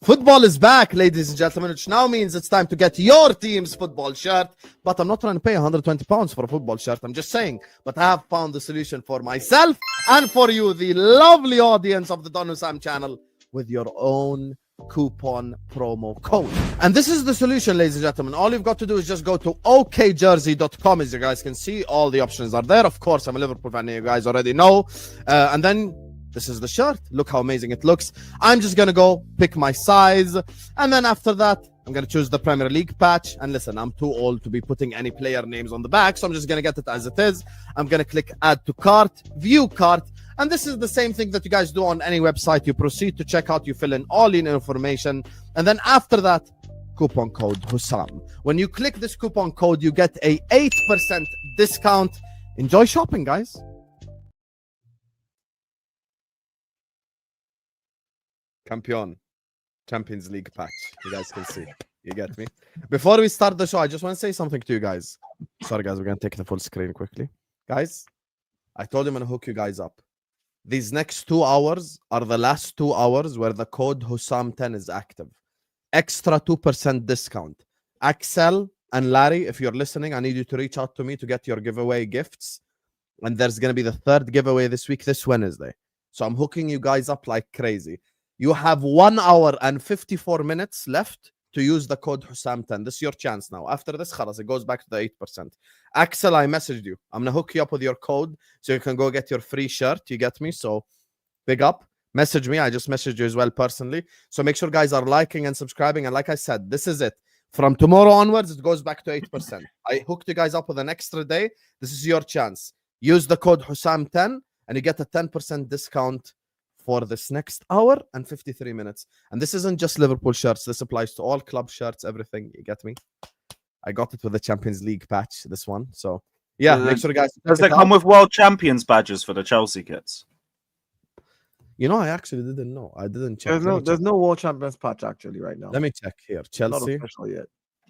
Football is back, ladies and gentlemen, which now means it's time to get your team's football shirt. But I'm not trying to pay £120 for a football shirt. I'm just saying. But I have found the solution for myself and for you, the lovely audience of the Don Husam channel, with your own coupon promo code. And this is the solution, ladies and gentlemen. All you've got to do is just go to okjersey.com. As you guys can see, all the options are there. Of course, I'm a Liverpool fan, you guys already know. And then this is the shirt. Look how amazing it looks. I'm just going to go pick my size. And then after that, I'm going to choose the Premier League patch. And listen, I'm too old to be putting any player names on the back, so I'm just going to get it as it is. I'm going to click add to cart, view cart. And this is the same thing that you guys do on any website. You proceed to checkout, you fill in all your information. And then after that, coupon code Husam. When you click this coupon code, you get a 8% discount. Enjoy shopping, guys. Campion, Champions League patch. You guys can see. You get me? Before we start the show, I just want to say something to you guys. Sorry, guys. We're going to take the full screen quickly. Guys, I told him I'm going to hook you guys up. These next 2 hours are the last 2 hours where the code Husam10 is active. Extra 2% discount. Axel and Larry, if you're listening, I need you to reach out to me to get your giveaway gifts. And there's going to be the 3rd giveaway this week, this Wednesday. So I'm hooking you guys up like crazy. You have 1 hour and 54 minutes left to use the code Husam10. This is your chance now. After this, khalas, it goes back to the 8%. Axel, I messaged you. I'm going to hook you up with your code so you can go get your free shirt. You get me? So big up. Message me. I just messaged you as well personally. So make sure guys are liking and subscribing. And like I said, this is it. From tomorrow onwards, it goes back to 8%. I hooked you guys up with an extra day. This is your chance. Use the code Husam10 and you get a 10% discount for this next hour and 53 minutes. And this isn't just Liverpool shirts. This applies to all club shirts, everything. You get me? I got it with the Champions League patch, this one. So, yeah, make sure, guys. Does it come with World Champions badges for the Chelsea kits? You know, I actually didn't know. I didn't check. There's no World Champions patch actually right now. Let me check here. Chelsea. Not official yet.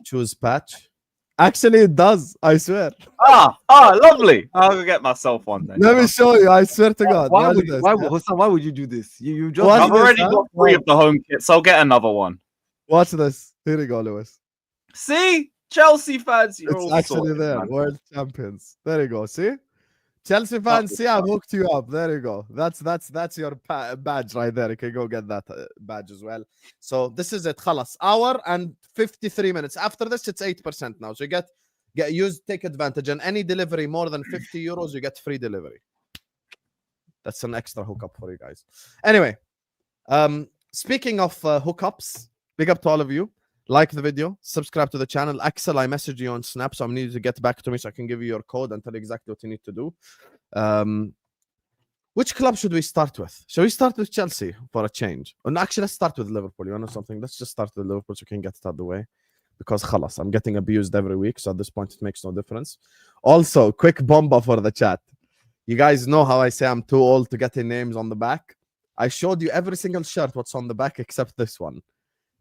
Choose patch. Actually, it does. I swear. Lovely. I'll go get myself one then. Let me show you. I swear to God. Why would you do this? You just. I've already got 3 of the home kits. I'll get another one. Watch this. Here you go, Lewis. See, Chelsea fans, you're it's all actually sorted, there. man. World champions. There you go. See, Chelsea fans. See, I've hooked you up. There you go. That's your badge right there. You can go get that badge as well. So this is it. Khalas. Hour and 53 minutes. After this, it's 8% now. So you get take advantage. And any delivery more than 50 euros, you get free delivery. That's an extra hookup for you guys. Anyway, speaking of hookups, big up to all of you. Like the video, subscribe to the channel. Axel, I messaged you on Snap, so I need you to get back to me so I can give you your code and tell you exactly what you need to do. Which club should we start with? Shall we start with Chelsea for a change? Or actually, let's start with Liverpool. You want to know something? Let's just start with Liverpool so we can get it out of the way. Because khalas, I'm getting abused every week, so at this point, it makes no difference. Also, quick bomba for the chat. You guys know how I say I'm too old to get the names on the back. I showed you every single shirt what's on the back except this one.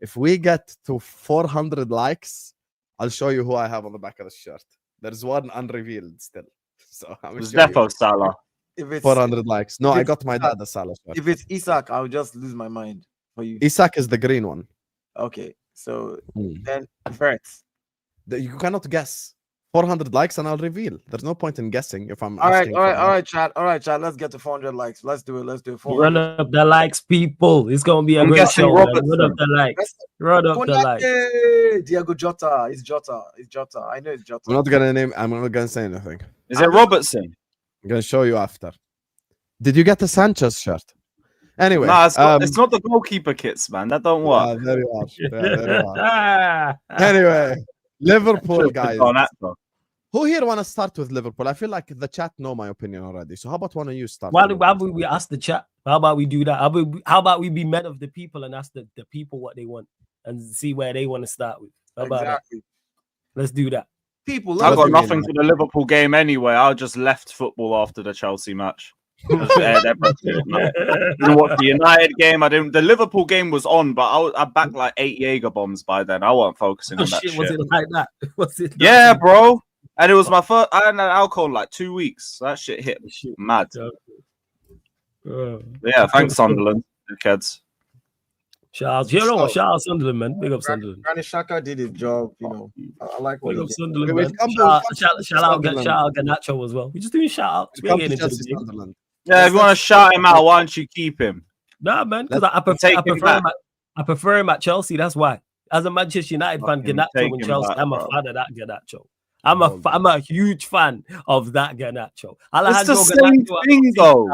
If we get to 400 likes, I'll show you who I have on the back of the shirt. There's one unrevealed still. So I'm Defo Salah. If it's 400 likes. No, I got my dad a Salah shirt. If it's Isak, I'll just lose my mind for you. Isak is the green one. Okay, so then Ferretz. You cannot guess. 400 likes and I'll reveal. There's no point in guessing if I'm all right, asking. All right, chat. Let's get to 400 likes. Let's do it. 400. Run up the likes, people. It's gonna be a great show. Run up the likes. Run up the likes. Diego Jota. It's Jota. I know it's Jota. I'm not gonna say anything. Is it Robertson? I'm gonna show you after. Did you get a Sanchez shirt? Anyway, nah, it's not the goalkeeper kits, man. That don't work. There you are. Anyway, Liverpool guys. Who here want to start with Liverpool? I feel like the chat know my opinion already. So how about one of you start? Why would we ask the chat? How about we do that? How about we be men of the people and ask the people what they want and see where they want to start with? How about exactly that? Let's do that. People, I got nothing for the Liverpool game anyway. I just left football after the Chelsea match. I didn't watch the United game. I didn't. The Liverpool game was on, but I backed like 8 Jaeger bombs by then. I wasn't focusing on that shit. Was it like that? Was it? Yeah, bro. And it was my first. I hadn't had alcohol in like 2 weeks. That shit hit mad. Yeah, thanks, Sunderland, kids. Shout out Sunderland, man. Big up Sunderland. Granit Xhaka did his job, you know. I like what Big he up did. Sunderland, Wait, man. come Shout out Garnacho as well. We're just doing shout outs. We ain't Come to getting into Chelsea, the game. Sunderland. Yeah, if you want to shout him out, why don't you keep him? Nah, man, because take I him prefer him. I prefer him at Chelsea. That's why. As a Manchester United fan, Fucking Garnacho take and him Chelsea, back, I'm a bro. fan of that Garnacho. I'm a huge fan of that Garnacho. It's the same thing, though.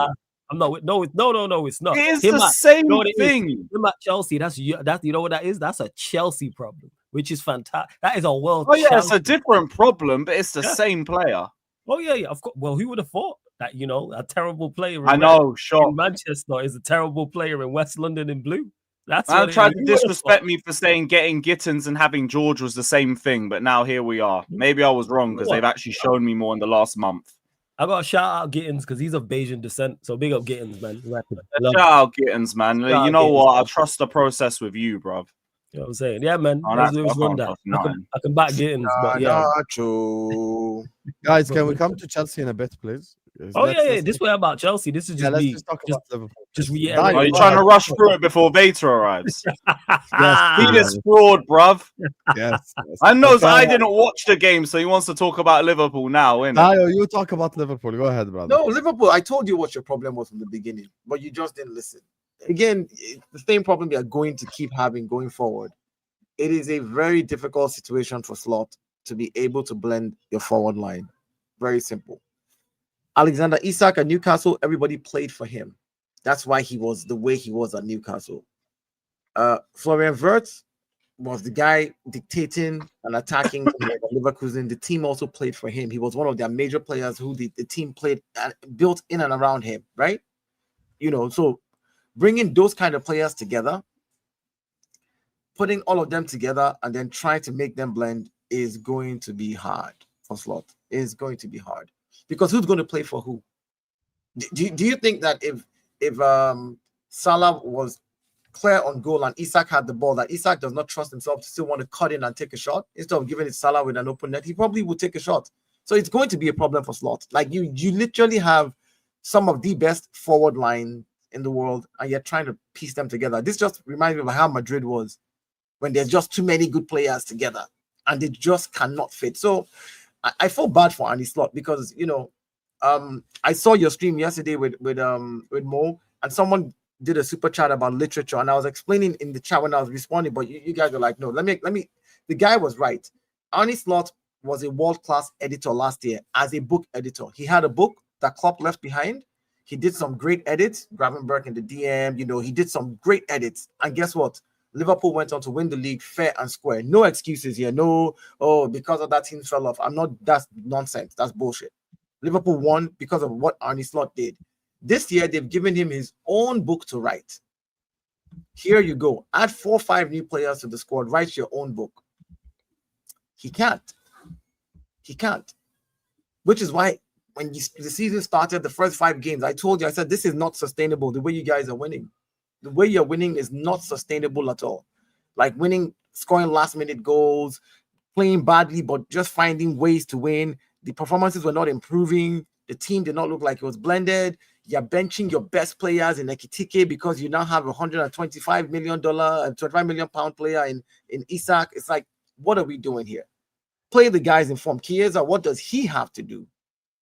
I'm not. No, it's not. It is the same thing. Him at Chelsea. That's you know what that is. That's a Chelsea problem, which is fantastic. That is a world. Oh yeah, Chelsea. it's a different problem, but it's the same player. Oh yeah, of course. Well, who would have thought that? You know, a terrible player. I know, sure. In Manchester is a terrible player in West London in blue. That's I what tried to disrespect me for saying getting Gittins and having George was the same thing, but now here we are. Maybe I was wrong because they've actually shown me more in the last month. I got to shout out Gittins because he's of Bayesian descent. So big up Gittins, man. Shout out Gittins, man. You know what? I trust the process with you, bro. You know what I'm saying? Yeah, man. Oh, I can back Gittins, but yeah. Guys, can we come to Chelsea in a bit, please? This way about Chelsea. This is just let's just talk about Liverpool. Just reiterate. Are you trying to rush through it before Vator arrives? Yes, he is fraud, bruv. Yes. I know I didn't watch the game, so he wants to talk about Liverpool now, innit? Dayo, you talk about Liverpool. Go ahead, brother. No, Liverpool. I told you what your problem was from the beginning, but you just didn't listen. Again, it's the same problem you are going to keep having going forward. It is a very difficult situation for Slot to be able to blend your forward line. Very simple. Alexander Isak at Newcastle, everybody played for him. That's why he was the way he was at Newcastle. Florian Wirtz was the guy dictating and attacking Leverkusen. The team also played for him. He was one of their major players who the team played built in and around him, right? You know, so bringing those kind of players together, putting all of them together and then trying to make them blend is going to be hard for Slot. It's going to be hard. Because who's going to play for who? Do you think that if Salah was clear on goal and Isak had the ball, that Isak does not trust himself to still want to cut in and take a shot instead of giving it Salah with an open net? He probably would take a shot. So it's going to be a problem for Slot. Like you literally have some of the best forward line in the world, and you're trying to piece them together. This just reminds me of how Madrid was when there's just too many good players together and they just cannot fit. So I feel bad for Andy Slot because, you know, I saw your stream yesterday with Mo, and someone did a super chat about literature, and I was explaining in the chat when I was responding, but you guys were like, no, let me. The guy was right. Arne Slot was a world-class editor last year as a book editor. He had a book that Klopp left behind. He did some great edits, Gravenberg in the DM, you know, he did some great edits. And guess what? Liverpool went on to win the league fair and square. No excuses here. No, because of that team fell off. That's nonsense. That's bullshit. Liverpool won because of what Arne Slot did. This year, they've given him his own book to write. Here you go. Add 4 or 5 new players to the squad. Write your own book. He can't. Which is why when the season started, the first 5 games, I told you, I said, this is not sustainable the way you guys are winning. The way you're winning is not sustainable at all. Like winning, scoring last-minute goals, playing badly, but just finding ways to win. The performances were not improving. The team did not look like it was blended. You're benching your best players in Ekitike because you now have $125 million and £25 million player in Isak. It's like, what are we doing here? Play the guys in form. Chiesa, what does he have to do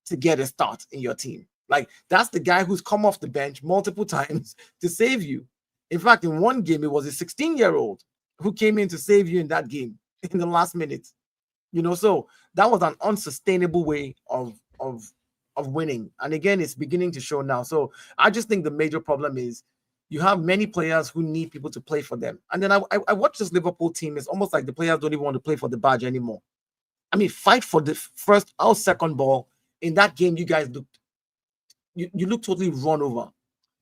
to get a start in your team? Like, that's the guy who's come off the bench multiple times to save you. In fact, in one game, it was a 16-year-old who came in to save you in that game in the last minute. You know, so that was an unsustainable way of winning. And again, it's beginning to show now. So I just think the major problem is you have many players who need people to play for them. And then I watch this Liverpool team. It's almost like the players don't even want to play for the badge anymore. I mean, fight for the first or second ball. In that game, you guys looked, you looked totally run over.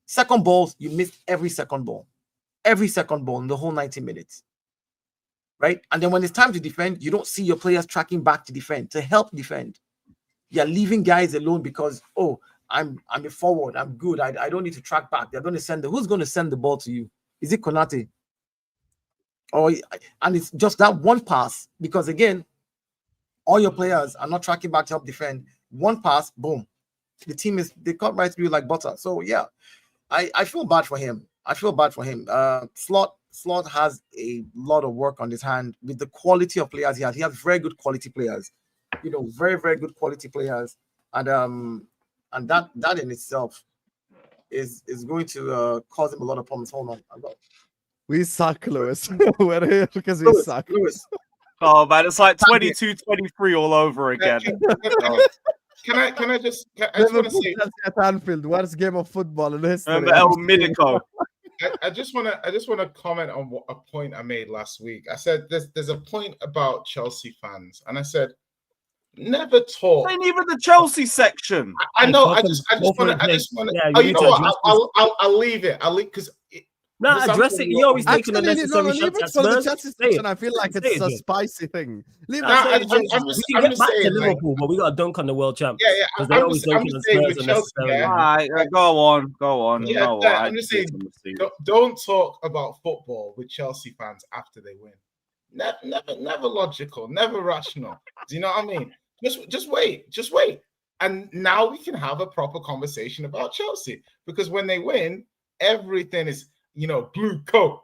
Second balls, you missed every second ball in the whole 90 minutes. Right? And then when it's time to defend, you don't see your players tracking back to defend, to help defend. You're leaving guys alone because, I'm a forward, I'm good, I don't need to track back. They're going to who's going to send the ball to you? Is it Konate? And it's just that one pass, because again, all your players are not tracking back to help defend. One pass, boom. They cut right through like butter. So yeah, I feel bad for him. Slot Slot has a lot of work on his hand with the quality of players he has. He has very good quality players, very, very good quality players, and that in itself is going to cause him a lot of problems. Hold on, we suck, Lewis. We're here because we suck. Lewis. Oh man, it's like 22-23 all over again. Can I just want to say at Anfield, worst game of football in history. El Midico. I just want to comment on a point I made last week. I said there's a point about Chelsea fans, and I said never talk. Ain't even the Chelsea section. I know. I just want to. Yeah, oh, you know what? I'll leave it. I'll leave because. No, address it. You always taking unnecessary leave it for the Chelsea section. I feel like it's a spicy thing. Leave it. I'm we just can get back to saying, Liverpool, but we got to dunk on the world champs. Yeah. Because they always dunking on Spurs unnecessarily. All right, go on. Yeah, you know what? I'm just saying, don't talk about football with Chelsea fans after they win. Never logical, never rational. Do you know what I mean? Just wait. And now we can have a proper conversation about Chelsea, because when they win, everything is, blue coat.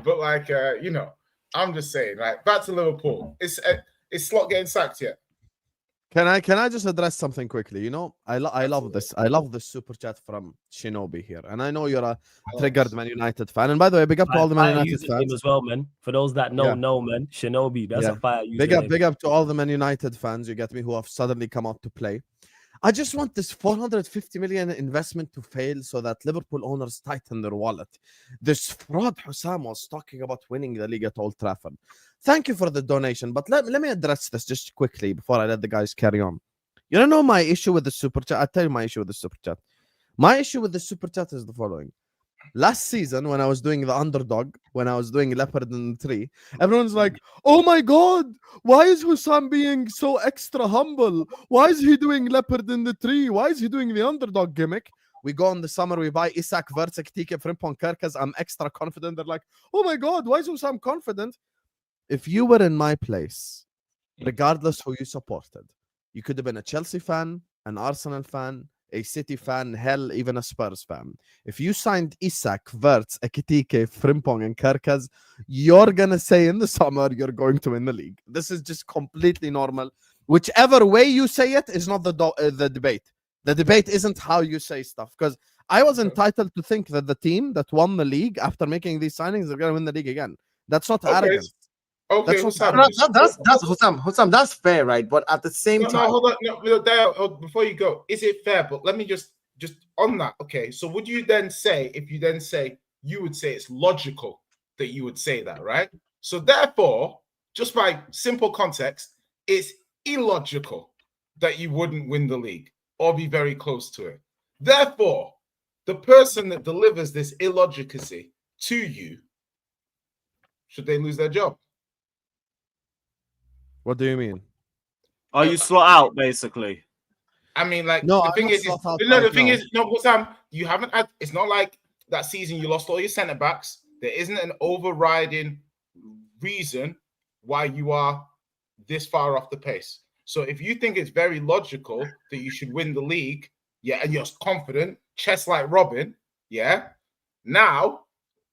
But like, I'm just saying, like, back to Liverpool. Is Slot getting sacked yet? Can I just address something quickly? I love this. I love this super chat from Shinobi here, and I know you're a triggered Man United fan. And by the way, big up to all the Man United fans as well, man. For those that know, man, Shinobi, that's a fire username. Big up to all the Man United fans. You get me, who have suddenly come out to play. I just want this 450 million investment to fail so that Liverpool owners tighten their wallet. This fraud Husam was talking about winning the league at Old Trafford. Thank you for the donation, but let me address this just quickly before I let the guys carry on. You don't know my issue with the super chat? I'll tell you my issue with the super chat. My issue with the super chat is the following. Last season, when I was doing the underdog, when I was doing Leopard in the Tree, everyone's like, oh my God, why is Husam being so extra humble? Why is he doing Leopard in the Tree? Why is he doing the underdog gimmick? We go in the summer, we buy Isak, Verts, Ekitike, Frimpong, Kerkez. I'm extra confident. They're like, oh my God, why is Husam confident? If you were in my place, regardless who you supported, you could have been a Chelsea fan, an Arsenal fan, a City fan, hell, even a Spurs fan. If you signed Isak, Verts, Ekitike, Frimpong, and Kerkez, you're going to say in the summer you're going to win the league. This is just completely normal. Whichever way you say it is not the debate. The debate isn't how you say stuff. Because I was entitled to think that the team that won the league after making these signings are going to win the league again. That's not arrogance. Okay, that's Husam. That's fair, right? But at the same time, hold on, before you go, is it fair? But let me just on that. Okay, so would you then say, if you then say, you would say it's logical that you would say that, right? So therefore, just by simple context, it's illogical that you wouldn't win the league or be very close to it. Therefore, the person that delivers this illogicity to you, should they lose their job? What do you mean? Are you slot out, basically? I mean, like, no, the thing is, Husam, you haven't had, it's not like that season you lost all your centre backs. There isn't an overriding reason why you are this far off the pace. So if you think it's very logical that you should win the league, and you're confident, chest like Robin, now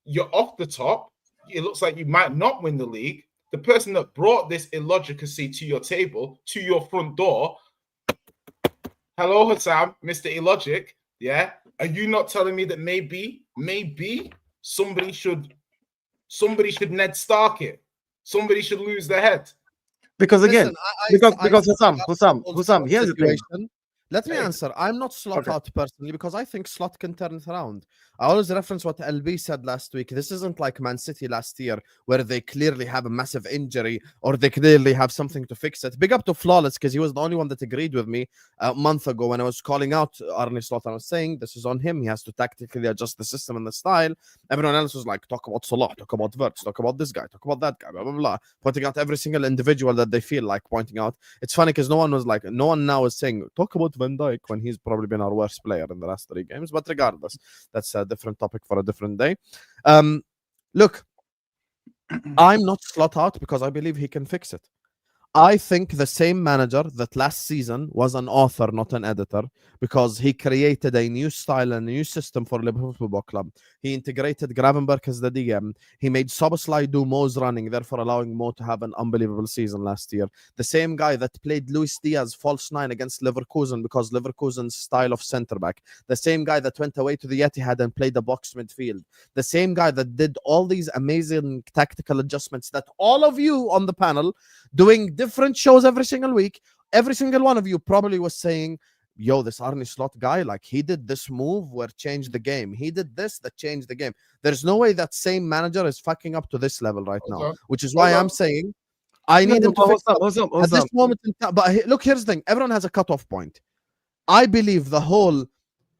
you're off the top. It looks like you might not win the league. The person that brought this illogicity to your table, to your front door, hello, Husam, Mr. Illogic, are you not telling me that maybe somebody should Ned Stark it? Somebody should lose their head? Because again, because Husam, here's the thing. Let me answer. I'm not slot out personally because I think slot can turn it around. I always reference what LB said last week. This isn't like Man City last year where they clearly have a massive injury or they clearly have something to fix it. Big up to Flawless because he was the only one that agreed with me a month ago when I was calling out Arne Slot. I was saying this is on him. He has to tactically adjust the system and the style. Everyone else was like, talk about Salah, talk about Verts, talk about this guy, talk about that guy, blah, blah, blah. Pointing out every single individual that they feel like pointing out. It's funny because no one now is saying, talk about Van Dijk when he's probably been our worst player in the last 3 games. But regardless, that's a different topic for a different day. Look, I'm not slot out because I believe he can fix it. I think the same manager that last season was an author, not an editor, because he created a new style and a new system for Liverpool Football Club. He integrated Gravenberch as the DM. He made Szoboszlai do Mo's running, therefore allowing Mo to have an unbelievable season last year. The same guy that played Luis Diaz false 9 against Leverkusen because Leverkusen's style of centre-back. The same guy that went away to the Etihad and played the box midfield. The same guy that did all these amazing tactical adjustments that all of you on the panel doing different shows every single week, every single one of you probably was saying, yo, this Arne Slot guy, like he did this move where changed the game. He did this that changed the game. There's no way that same manager is fucking up to this level right now, which is why I'm saying I need him to fix up at this moment in time. But look, here's the thing. Everyone has a cutoff point. I believe the whole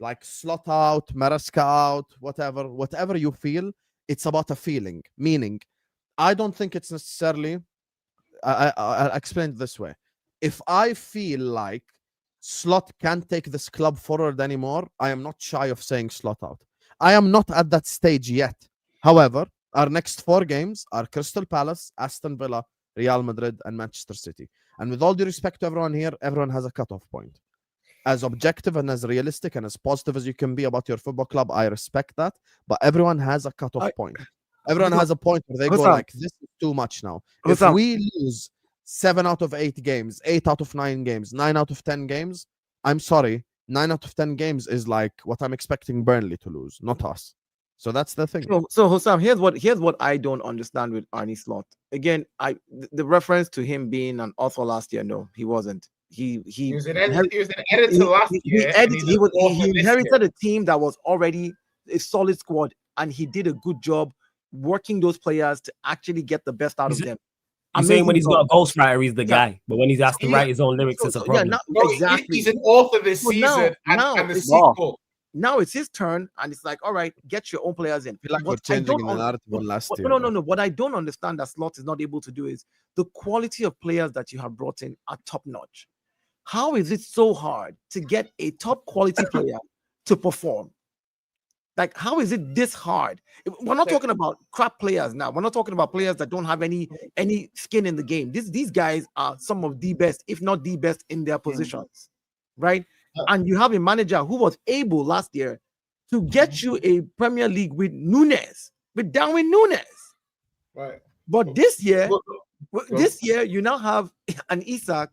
like Slot out, Maresca out, whatever you feel, it's about a feeling. Meaning, I don't think it's necessarily I'll explain it this way. If I feel like Slot can't take this club forward anymore, I am not shy of saying Slot out. I am not at that stage yet. However, our next 4 games are Crystal Palace, Aston Villa, Real Madrid, and Manchester City. And with all due respect to everyone here, everyone has a cutoff point. As objective and as realistic and as positive as you can be about your football club, I respect that. But everyone has a cutoff point. Everyone has a point where they go like, this is too much now. If we lose 7 out of 8 games, 8 out of 9 games, 9 out of 10 games, I'm sorry, 9 out of 10 games is like what I'm expecting Burnley to lose, not us. So that's the thing. So Husam, here's what I don't understand with Arne Slot. Again, the reference to him being an author last year, no, he wasn't. He was an editor last year. He inherited a team that was already a solid squad, and he did a good job working those players to actually get the best out of them. I'm saying when he's got a ghostwriter, he's the guy, but when he's asked to write his own lyrics, it's a problem. Exactly. He's an author this season and the sequel. Now it's his turn, and it's like, all right, get your own players in. I feel like we're changing the narrative last year. No. What I don't understand that Slot is not able to do is the quality of players that you have brought in are top notch. How is it so hard to get a top quality player to perform? Like, how is it this hard? We're not talking about crap players now. We're not talking about players that don't have any skin in the game. These guys are some of the best, if not the best, in their positions, right? And you have a manager who was able last year to get you a Premier League with Darwin Núñez. Right. But this year, you now have an Isak,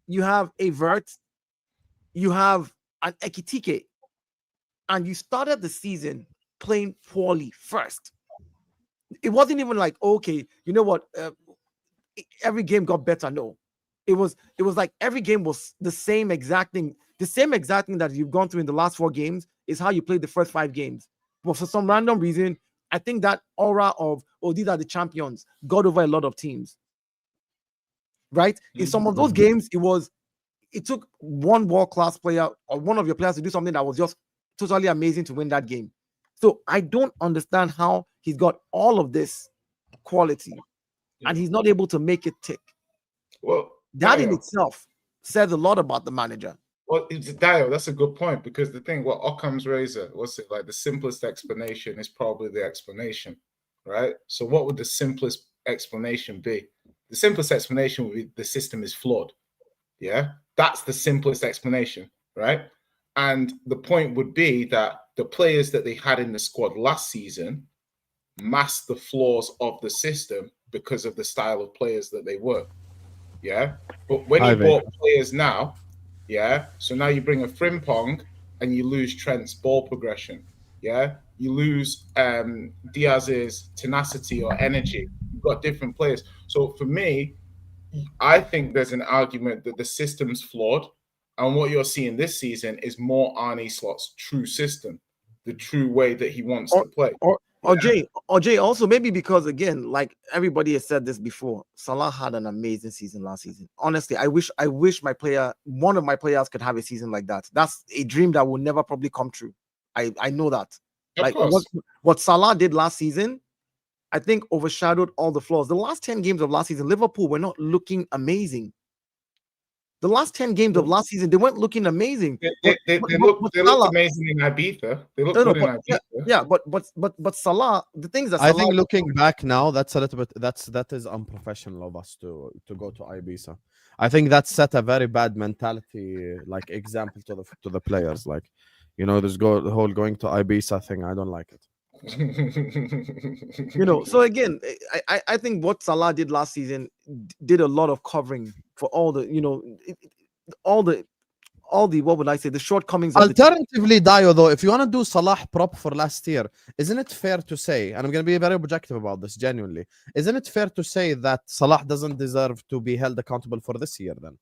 you have a Vert, you have an Ekitike. And you started the season playing poorly first. It wasn't even like, okay, you know what? Every game got better. No, it was like every game was the same exact thing. The same exact thing that you've gone through in the last 4 games is how you played the first 5 games. But for some random reason, I think that aura of, oh, these are the champions, got over a lot of teams. Right? In some of those games, it took one world-class player or one of your players to do something that was just totally amazing to win that game. So I don't understand how he's got all of this quality and he's not able to make it tick. Well, that in itself says a lot about the manager. Well, Dio, that's a good point, because the thing, what Occam's razor, what's it like? The simplest explanation is probably the explanation, right? So what would the simplest explanation be? The simplest explanation would be the system is flawed. Yeah, that's the simplest explanation, right? And the point would be that the players that they had in the squad last season masked the flaws of the system because of the style of players that they were. Yeah. But when you bought players now, yeah, so now you bring a Frimpong and you lose Trent's ball progression. Yeah. You lose Diaz's tenacity or energy. You've got different players. So for me, I think there's an argument that the system's flawed. And what you're seeing this season is more Arne Slot's true system, the true way that he wants to play. Or Jay, also maybe because, again, like everybody has said this before, Salah had an amazing season last season. Honestly, I wish one of my players could have a season like that. That's a dream that will never probably come true. I know that. Like what Salah did last season, I think overshadowed all the flaws. The last 10 games of last season, Liverpool were not looking amazing. The last 10 games of last season, they weren't looking amazing. They looked amazing in Ibiza. They looked good in Ibiza. Yeah, but Salah, the things that I Salah, think looking back now, that's a little bit that is unprofessional of us to go to Ibiza. I think that set a very bad mentality, like example to the players. Like, you know, the whole going to Ibiza thing. I don't like it. you know. So again, I think what Salah did last season did a lot of covering for all the, you know, all the what would I say, the shortcomings. Alternatively, Dio, though, if you want to do Salah prop for last year, isn't it fair to say, and I'm going to be very objective about this, genuinely, isn't it fair to say that Salah doesn't deserve to be held accountable for this year then?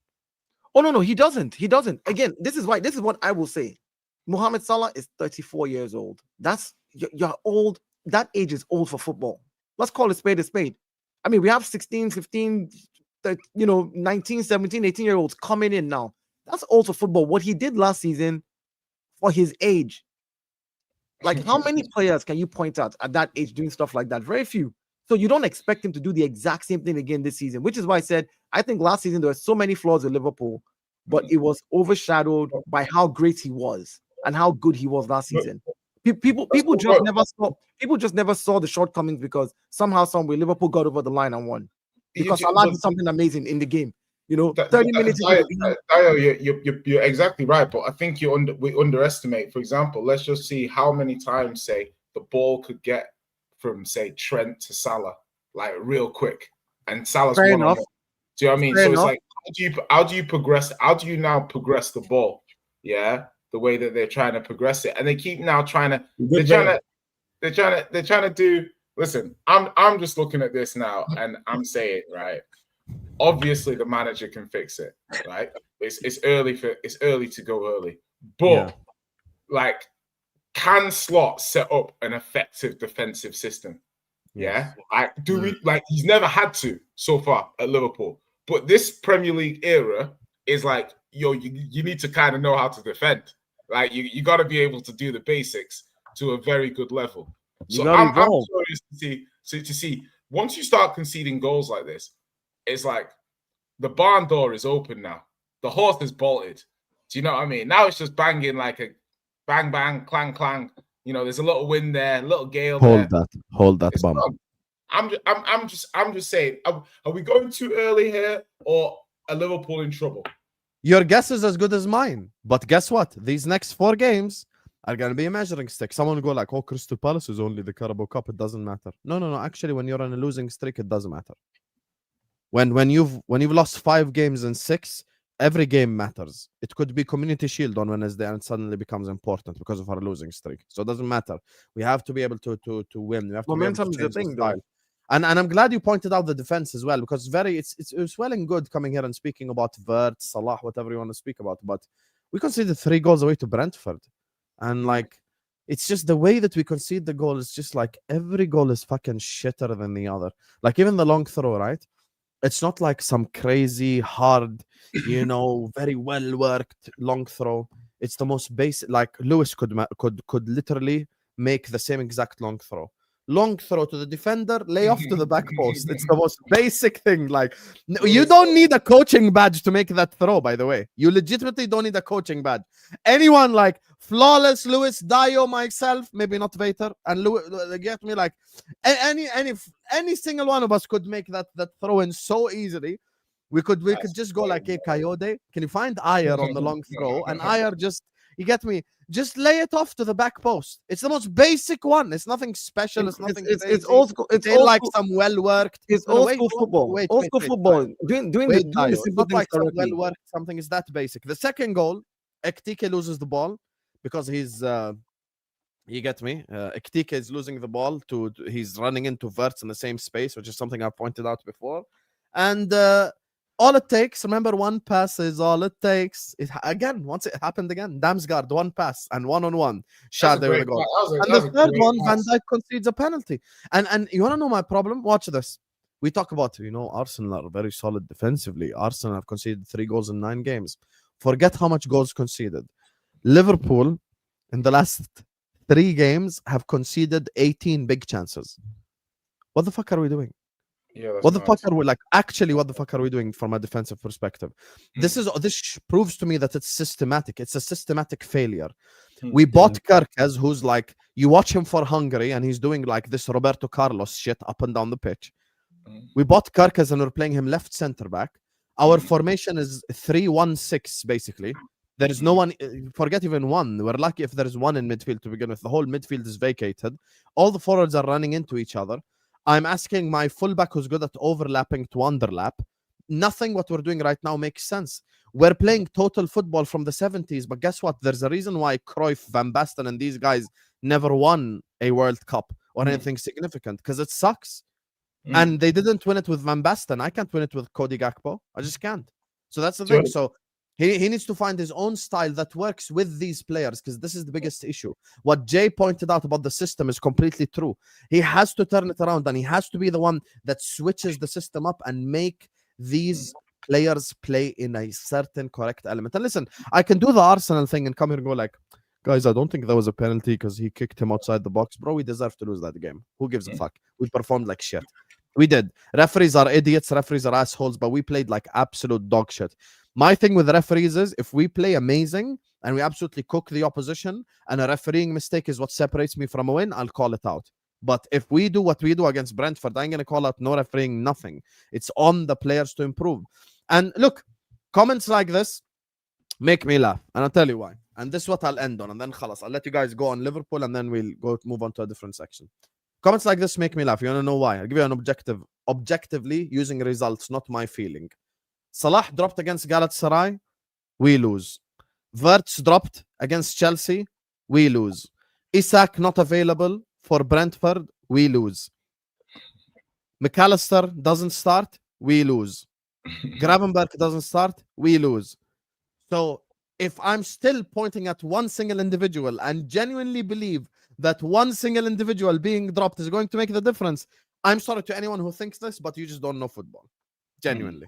Oh no, he doesn't. He doesn't. Again, this is what I will say. Mohamed Salah is 34 years old. That's you're old. That age is old for football. Let's call it spade a spade. I mean, we have 16, 15, 19, 17, 18-year-olds coming in now. That's old for football. What he did last season for his age. Like, how many players can you point out at that age doing stuff like that? Very few. So you don't expect him to do the exact same thing again this season, which is why I said, I think last season there were so many flaws with Liverpool, but it was overshadowed by how great he was and how good he was last season. People just never saw the shortcomings because somehow, some way, Liverpool got over the line and won. Because Salah did something amazing in the game. You know, 30 minutes. You're exactly right, but I think we underestimate. For example, let's just see how many times, say, the ball could get from, say, Trent to Salah, like real quick, and Salah's Fair one enough. on one. Do you know what I mean? Fair So enough. it's like, how do you progress? How do you now progress the ball? Yeah, the way that they're trying to progress it, and they keep now trying to. They're trying to do. Listen, I'm just looking at this now, and I'm saying, right. Obviously, the manager can fix it, right? It's early to go early, but like, can Slot set up an effective defensive system? Yeah, like, he's never had to so far at Liverpool, but this Premier League era is like, you need to kind of know how to defend. Like, you got to be able to do the basics to a very good level. So I'm curious to see once you start conceding goals like this. It's like the barn door is open now. The horse is bolted. Do you know what I mean? Now it's just banging like a bang, bang, clang, clang. You know, there's a little wind there, a little gale there. Hold that bum. I'm just saying, are we going too early here, or are Liverpool in trouble? Your guess is as good as mine. But guess what? These next 4 games are going to be a measuring stick. Someone will go like, oh, Crystal Palace is only the Carabao Cup. It doesn't matter. No. Actually, when you're on a losing streak, it doesn't matter. When you've lost 5 games in 6, every game matters. It could be Community Shield on Wednesday and it suddenly becomes important because of our losing streak. So it doesn't matter. We have to be able to win. We have to Momentum be able to is the thing, style. And I'm glad you pointed out the defense as well, because it's well and good coming here and speaking about Vert, Salah, whatever you want to speak about. But we conceded 3 goals away to Brentford, and like, it's just the way that we concede the goal is just like every goal is fucking shitter than the other. Like, even the long throw, right? It's not like some crazy hard, very well worked long throw. It's the most basic. Like, Lewis could literally make the same exact long throw. Long throw to the defender, lay off to the back post. It's the most basic thing. Like, you don't need a coaching badge to make that throw, by the way. You legitimately don't need a coaching badge. Anyone like Flawless, Lewis, Dio, myself, maybe not Vator, and Lewis, get me, like, any single one of us could make that throw in so easily. We could just go like, hey, Coyote, can you find Ayer on the long throw? And Ayer just lay it off to the back post. It's the most basic one. It's nothing special. It's nothing. It's old school. It's like some well worked. It's old school football. Old school football. Doing the simple things correctly. Well worked. Something is that basic. The second goal, Ekitike loses the ball because he's. You get me? Ekitike is losing the ball he's running into Verts in the same space, which is something I pointed out before, and. All it takes, remember, one pass is all it takes. Once it happened again, Damsgaard, one pass and one-on-one. Shot there with a goal. And the third one, Van Dijk concedes a penalty. And you want to know my problem? Watch this. We talk about, Arsenal are very solid defensively. Arsenal have conceded 3 goals in 9 games. Forget how much goals conceded. Liverpool, in the last 3 games, have conceded 18 big chances. What the fuck are we doing? Yeah, that's What the nice. fuck are we like? Actually, what the fuck are we doing from a defensive perspective? This proves to me that it's systematic. It's a systematic failure. We bought Kerkez, who's like, you watch him for Hungary, and he's doing like this Roberto Carlos shit up and down the pitch. We bought Kerkez and we're playing him left center back. Our formation is 3-1-6 basically. There is no one. Forget even one. We're lucky if there is one in midfield to begin with. The whole midfield is vacated. All the forwards are running into each other. I'm asking my fullback who's good at overlapping to underlap. Nothing what we're doing right now makes sense. We're playing total football from the 70s, but guess what? There's a reason why Cruyff, Van Basten, and these guys never won a World Cup or anything significant, because it sucks. And they didn't win it with Van Basten. I can't win it with Cody Gakpo. I just can't. So that's the thing. So he needs to find his own style that works with these players, because this is the biggest issue. What Jay pointed out about the system is completely true. He has to turn it around, and he has to be the one that switches the system up and make these players play in a certain correct element. And listen, I can do the Arsenal thing and come here and go like, guys, I don't think that was a penalty because he kicked him outside the box. Bro, we deserve to lose that game. Who gives a fuck? We performed like shit. We did. Referees are idiots. Referees are assholes, but we played like absolute dog shit. My thing with referees is if we play amazing and we absolutely cook the opposition and a refereeing mistake is what separates me from a win, I'll call it out. But if we do what we do against Brentford, I'm going to call out no refereeing, nothing. It's on the players to improve. And look, comments like this make me laugh. And I'll tell you why. And this is what I'll end on. And then khalas, I'll let you guys go on Liverpool and then we'll move on to a different section. Comments like this make me laugh. You want to know why? I'll give you an objectively using results, not my feeling. Salah dropped against Galatasaray, we lose. Wirtz dropped against Chelsea, we lose. Isak not available for Brentford, we lose. McAllister doesn't start, we lose. Gravenberg doesn't start, we lose. So if I'm still pointing at one single individual and genuinely believe that one single individual being dropped is going to make the difference, I'm sorry to anyone who thinks this, but you just don't know football. Genuinely.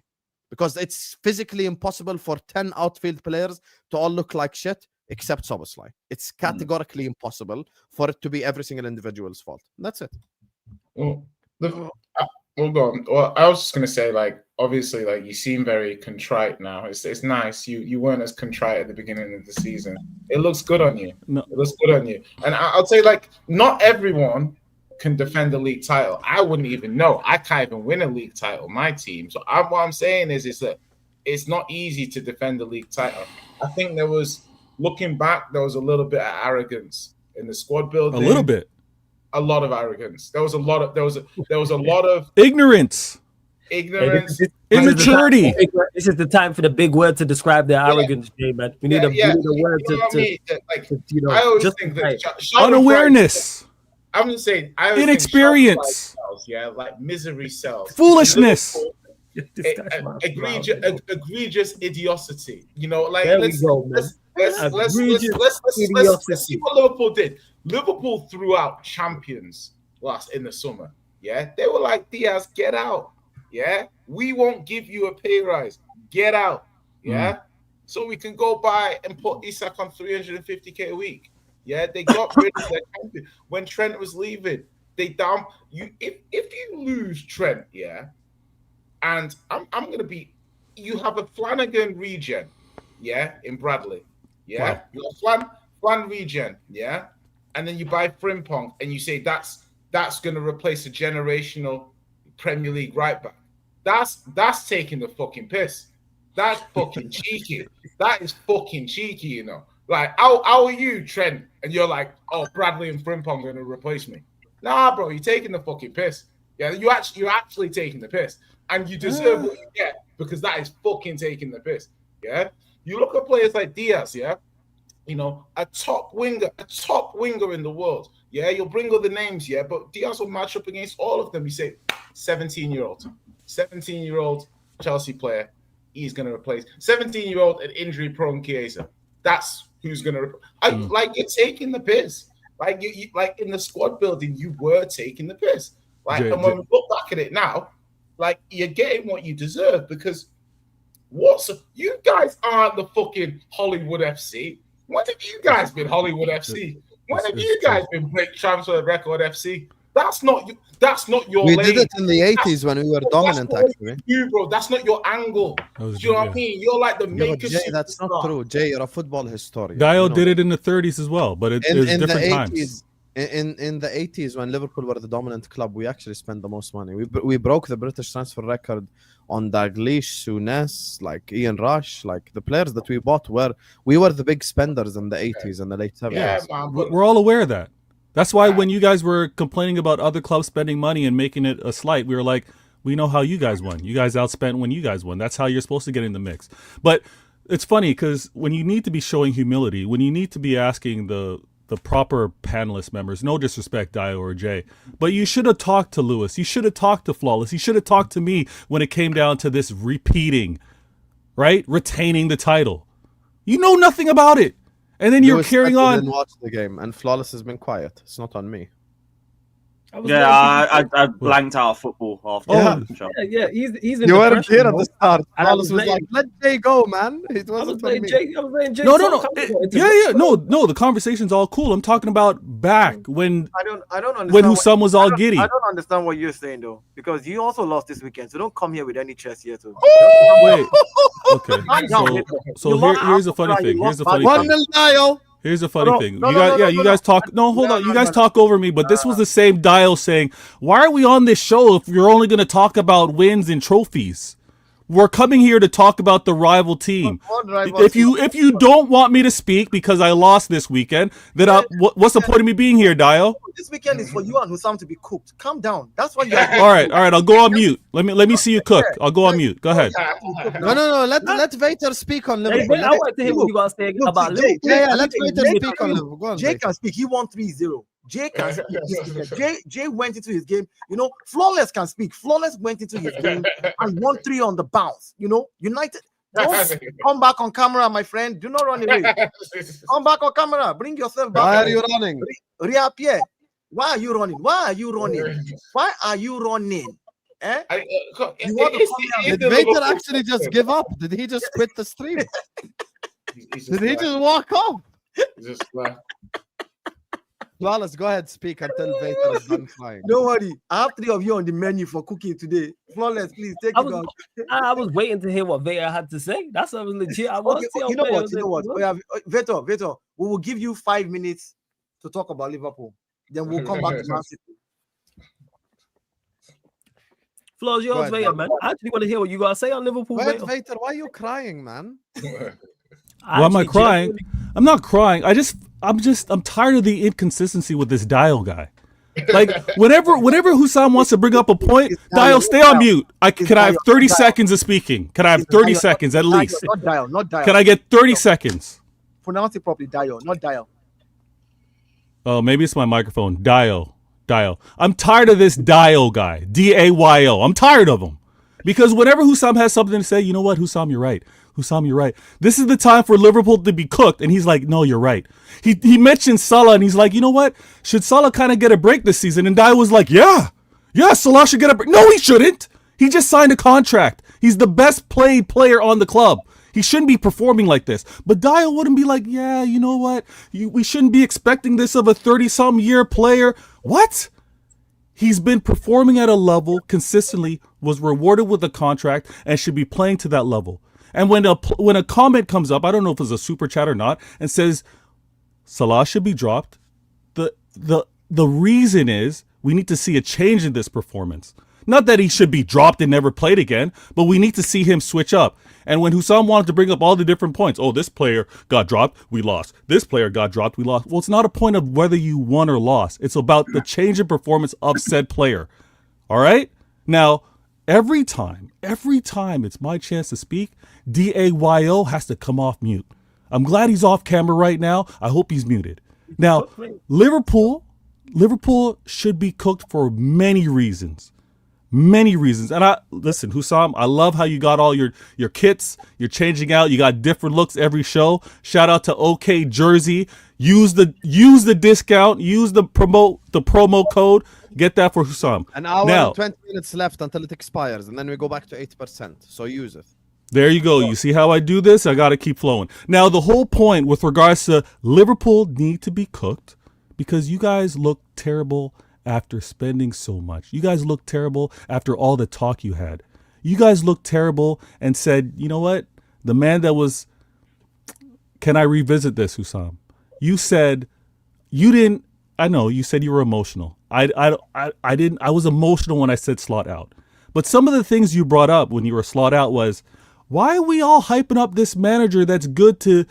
Because it's physically impossible for 10 outfield players to all look like shit except Szoboszlai. It's categorically impossible for it to be every single individual's fault. That's it. Well, we'll go on. Well, I was just gonna say, like, obviously, like, you seem very contrite now. It's nice. You weren't as contrite at the beginning of the season. It looks good on you. No. It looks good on you. And I'll say, like, not everyone can defend the league title. I wouldn't even know. I can't even win a league title, my team. So what I'm saying is that it's not easy to defend the league title. I think looking back, there was a little bit of arrogance in the squad building. A little bit. A lot of arrogance. There was a lot of Ignorance. Immaturity. This is the time for the big word to describe their arrogance, Jay, man. We need a word I always think that unawareness. I'm just saying, inexperience. Like misery cells, foolishness, egregious idiocy. You know, like let's see what Liverpool did. Liverpool threw out champions in the summer. Yeah, they were like, Diaz, get out. Yeah, we won't give you a pay rise. Get out. Yeah, so we can go buy and put Isak on 350k a week. Yeah, they got rid of their champion when Trent was leaving. They down you if you lose Trent, yeah, and I'm gonna be. You have a Flanagan regen, yeah, in Bradley, yeah. Wow. You got Flan regen, yeah, and then you buy Frimpong and you say that's gonna replace a generational Premier League right back. That's taking the fucking piss. That's fucking cheeky. That is fucking cheeky, you know. Like, how are you, Trent? And you're like, oh, Bradley and Frimpong are going to replace me. Nah, bro, you're taking the fucking piss. Yeah, you're actually taking the piss. And you deserve what you get because that is fucking taking the piss. Yeah? You look at players like Diaz, yeah? You know, a top winger in the world. Yeah, you'll bring all the names, yeah? But Diaz will match up against all of them. You say, 17-year-old Chelsea player, he's going to replace 17-year-old and injury-prone Chiesa. That's who's gonna like you're taking the piss. Like you like in the squad building, you were taking the piss. Like, and when we look back at it now, like you're getting what you deserve because you guys aren't the fucking Hollywood FC. When have you guys been Hollywood FC? When have you guys been break transfer record FC? That's not your We lane. did it in the 80s when we were dominant, That's what actually. you do, bro. That's not your angle. Do you know what I mean? You're like the Yeah, but maker. Jay, that's not true. Jay, you're a football historian. Dio you know did that. it in the 30s as well, but it was in different the times. 80s. In the 80s, when Liverpool were the dominant club, we actually spent the most money. We broke the British transfer record on Dalglish, Souness, like Ian Rush, like the players that we bought we were the big spenders in the 80s and the late 70s. Yeah, man. But We're all aware of that. That's why when you guys were complaining about other clubs spending money and making it a slight, we were like, we know how you guys won. You guys outspent when you guys won. That's how you're supposed to get in the mix. But it's funny because when you need to be showing humility, when you need to be asking the proper panelist members, no disrespect, Dio or Jay, but you should have talked to Lewis. You should have talked to Flawless. You should have talked to me when it came down to this repeating, right? Retaining the title. You know nothing about it. And then you're Lewis carrying on. didn't watch the game, and Flawless has been quiet. It's not on me. Yeah, I blanked out of football after Yeah. the show. Yeah, he's in You weren't depression, here at bro. the start. And I Flawless was was like, letting- let Jay go, man. It I was wasn't on letting me. Jay. I was letting Jay. No. talk. No. The conversation's all cool. I'm talking about back when I don't understand. when Husam was all giddy. I don't understand what you're saying though, because you also lost this weekend. So don't come here with any chest here too. Wait. Okay. Calm down, So, Victor. so You here, lost here's a after funny that, thing. you Here's a lost funny back. thing. 1-0 Dio. Here's a funny No, thing. no, You no, guys, no, yeah, no, you no, guys no. talk. No, hold No, on. You no, guys no. talk over me. But this was the same Dial saying, "Why are we on this show if you're only going to talk about wins and trophies? We're coming here to talk about the rival team. What rival If team? you don't want me to speak because I lost this weekend, then what's the point of me being here, Dial? This weekend is for you and Husam to be cooked. Calm down. That's what you are. All right. I'll go on mute. Let me see you cook. I'll go on mute. Go ahead. No. Let Vator speak on Hey, Liverpool. I want to hear what you got to say Look, about Jay, Liverpool. Yeah, let Vator Jay speak on Liverpool. Go on, Jay Vator. can speak. He won 3-0. Jay can speak. Jay went into his game. Flawless can speak. Flawless went into his game and won 3 on the bounce. United. Don't come back on camera, my friend. Do not run away. Come back on camera. Bring yourself back. Why are you running? Reappear. Why are you running? Why are you running? Why are you running? Eh? You want to come here Did Vator actually just give up? Did he just quit the stream? Did he just walk off? Just like, Flawless, go ahead, speak until Vator is done flying. Don't worry. I have 3 of you on the menu for cooking today. Flawless, please take I it was, out. I was waiting to hear what Vader had to say. That's what was legit. I was. Okay, you know what? We have Vator. We will give you 5 minutes to talk about Liverpool. Then we'll come back to Man City. Flo's yours, Go ahead, Vader, man. I actually want to hear what you got to say on Liverpool. Wait, Vader. Vator, why are you crying, man? Why am I crying? I'm not crying. I'm tired of the inconsistency with this Dial guy. Like whenever Husam wants to bring up a point, Dial, stay on mute. Can I have 30 seconds of speaking? Can I have 30 seconds at least? Not dial, not dial. Can I get 30 seconds? Pronounce it properly, dial, not dial. Oh, maybe it's my microphone. Dial. I'm tired of this Dial guy. D-A-Y-O. I'm tired of him. Because whenever Husam has something to say, you know what, Husam, you're right. Husam, you're right. This is the time for Liverpool to be cooked. And he's like, no, you're right. He mentioned Salah, and he's like, you know what? Should Salah kind of get a break this season? And Dial was like, yeah, Salah should get a break. No, he shouldn't. He just signed a contract. He's the best played player on the club. He shouldn't be performing like this. But Dial wouldn't be like, yeah, you know what? We shouldn't be expecting this of a 30-some-year player. What? He's been performing at a level consistently, was rewarded with a contract, and should be playing to that level. And when a comment comes up, I don't know if it's a super chat or not, and says Salah should be dropped, the reason is we need to see a change in this performance. Not that he should be dropped and never played again, but we need to see him switch up. And when Husam wanted to bring up all the different points, oh, this player got dropped, we lost. This player got dropped, we lost. Well, it's not a point of whether you won or lost. It's about the change in performance of said player. All right? Now, every time it's my chance to speak, D-A-Y-O has to come off mute. I'm glad he's off camera right now. I hope he's muted. Now, Liverpool should be cooked for many reasons. Many reasons. And listen, Husam, I love how you got all your kits. You're changing out. You got different looks every show. Shout out to OK Jersey. Use the discount. Use the promo code. Get that for Husam. An hour now, and 20 minutes left until it expires, and then we go back to 8%. So use it. There you go. You see how I do this? I got to keep flowing. Now, the whole point with regards to Liverpool need to be cooked because you guys look terrible after spending so much. You guys look terrible after all the talk you had. You guys looked terrible and said, you know what? The man that was, can I revisit this, Husam? You said you didn't, I know you said you were emotional. I didn't, I was emotional when I said slot out. But some of the things you brought up when you were slot out was, why are we all hyping up this manager that's good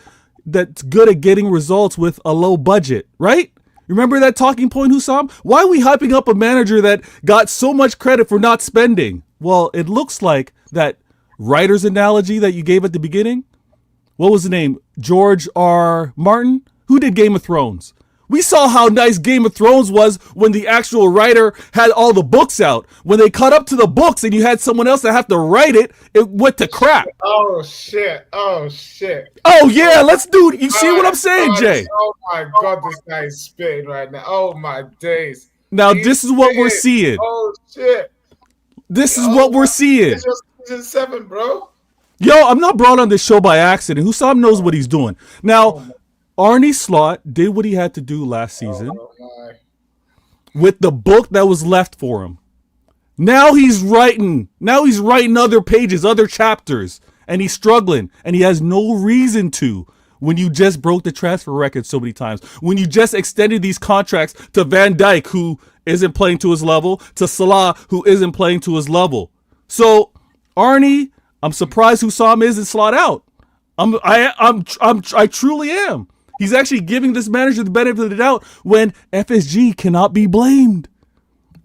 at getting results with a low budget, right? Remember that talking point, Husam? Why are we hyping up a manager that got so much credit for not spending? Well, it looks like that writer's analogy that you gave at the beginning. What was the name? George R. Martin? Who did Game of Thrones? We saw how nice Game of Thrones was when the actual writer had all the books out. When they caught up to the books and you had someone else that have to write it, it went to crap. Oh, shit. Oh, shit. Oh, yeah, let's do it. You see what I'm saying, Jay? Oh, my God, this guy is spitting right now. Oh, my days. Now, this is what we're seeing. Oh, shit. This is what we're seeing. It's just season 7, bro. Yo, I'm not brought on this show by accident. Husam knows what he's doing. Now, Arnie Slot did what he had to do last season with the book that was left for him. Now he's writing other pages, other chapters, and he's struggling, and he has no reason to when you just broke the transfer record so many times, when you just extended these contracts to Van Dijk, who isn't playing to his level, to Salah, who isn't playing to his level. So, Arnie, I'm surprised Husam isn't slot out. I truly am. He's actually giving this manager the benefit of the doubt when FSG cannot be blamed.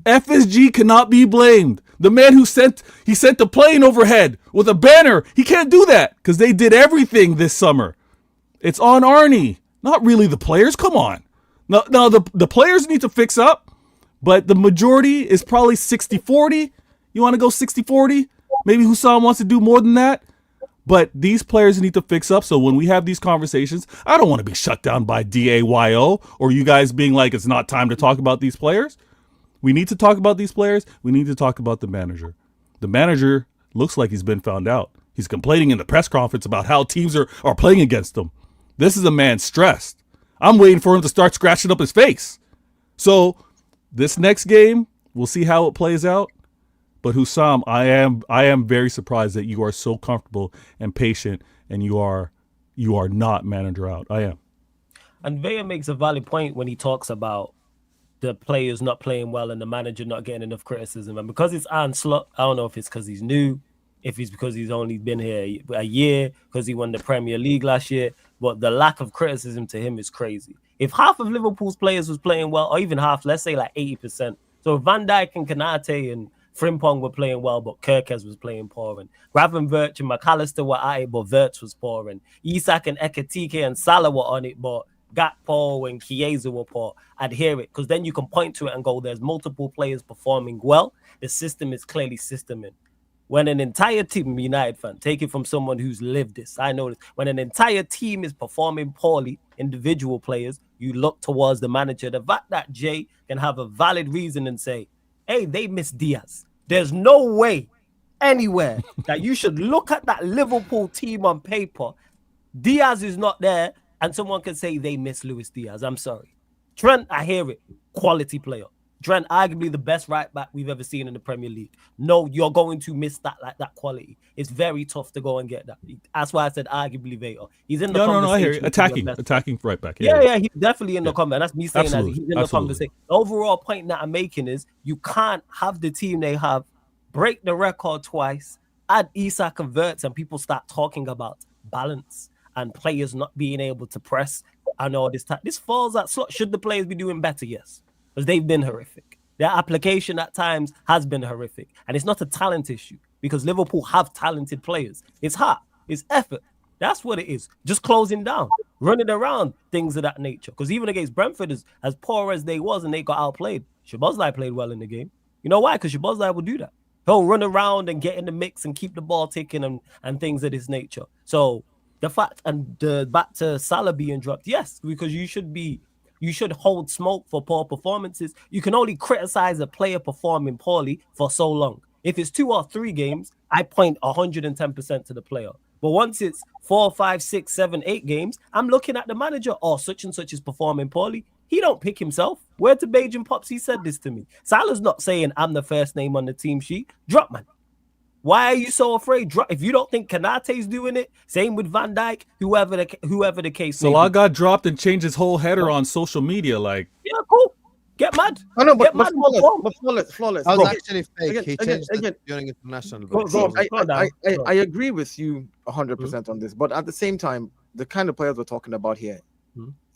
FSG cannot be blamed. The man who sent the plane overhead with a banner, he can't do that because they did everything this summer. It's on Arnie, not really the players. Come on. Now the players need to fix up, but the majority is probably 60-40. You want to go 60-40? Maybe Husam wants to do more than that. But these players need to fix up. So when we have these conversations, I don't want to be shut down by DAYO or you guys being like, it's not time to talk about these players. We need to talk about these players. We need to talk about the manager. The manager looks like he's been found out. He's complaining in the press conference about how teams are playing against him. This is a man stressed. I'm waiting for him to start scratching up his face. So this next game, we'll see how it plays out. But Husam, I am very surprised that you are so comfortable and patient, and you are not manager out. I am. And Vator makes a valid point when he talks about the players not playing well and the manager not getting enough criticism. And because it's Arne Slot, I don't know if it's because he's new, if it's because he's only been here a year, because he won the Premier League last year. But the lack of criticism to him is crazy. If half of Liverpool's players was playing well, or even half, let's say like 80%. So if Van Dijk and Konate and Frimpong were playing well, but Kirkes was playing poor. And Gravenberch and McAllister were at it, but Wirtz was poor. And Isak and Ekitike and Salah were on it, but Gakpo and Chiesa were poor. I'd hear it, because then you can point to it and go, there's multiple players performing well. The system is clearly systeming. When an entire team, United fan, take it from someone who's lived this, I know this. When an entire team is performing poorly, individual players, you look towards the manager. The fact that Jay can have a valid reason and say, hey, they miss Diaz. There's no way anywhere that you should look at that Liverpool team on paper. Diaz is not there, and someone can say they miss Luis Diaz. I'm sorry. Trent, I hear it. Quality player. Trent, arguably the best right back we've ever seen in the Premier League. No, you're going to miss that like that quality. It's very tough to go and get that. That's why I said arguably Vator. He's in the conversation. No, I hear you. Attacking right back. Yeah, he's definitely in the conversation. That's me saying that he's in the conversation. The overall point that I'm making is you can't have the team they have, break the record twice, add Isak and Wirtz, and people start talking about balance and players not being able to press and all this time. This falls at slot. Should the players be doing better? Yes. Because they've been horrific. Their application at times has been horrific. And it's not a talent issue because Liverpool have talented players. It's heart. It's effort. That's what it is. Just closing down, running around, things of that nature. Because even against Brentford, as poor as they was and they got outplayed, Szoboszlai played well in the game. You know why? Because Szoboszlai will do that. He'll run around and get in the mix and keep the ball ticking and things of this nature. So the fact and back to Salah being dropped, yes, because you should hold smoke for poor performances. You can only criticize a player performing poorly for so long. If it's 2 or 3 games, I point 110% to the player. But once it's 4, 5, 6, 7, 8 games, I'm looking at the manager. Oh, such and such is performing poorly. He don't pick himself. Word to Bajan Pops, he said this to me. Salah's not saying I'm the first name on the team sheet. Drop, man. Why are you so afraid? Drop. If you don't think Kanate's doing it, same with Van Dijk, whoever the case may Salah be. got dropped and changed his whole header on social media. Like, Yeah, cool. Get mad. I know, Get but mad. flawless. That Bro, was actually fake. again- He again- changed again- it during international Go- break. go- So- I agree with you 100% on this, but at the same time, the kind of players we're talking about here,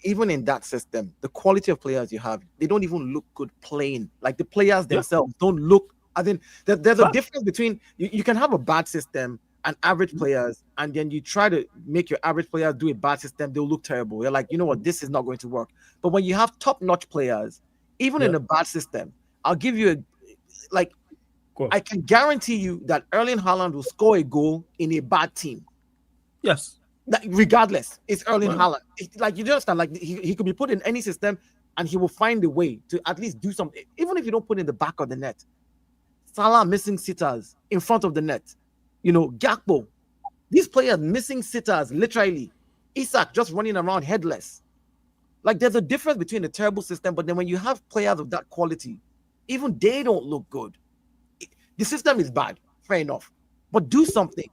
even in that system, the quality of players you have, they don't even look good playing. Like the players themselves don't look. I think there's a difference between you can have a bad system and average players, and then you try to make your average players do a bad system, they'll look terrible. You're like, you know what, this is not going to work. But when you have top-notch players, even in a bad system, I'll give you I can guarantee you that Erling Haaland will score a goal in a bad team. Yes. Regardless, it's Erling Haaland. Like, you understand, like he could be put in any system and he will find a way to at least do something. Even if you don't put in the back of the net. Salah missing sitters in front of the net. You know, Gakpo. These players missing sitters, literally. Isak just running around headless. Like, there's a difference between a terrible system, but then when you have players of that quality, even they don't look good. The system is bad, fair enough. But do something.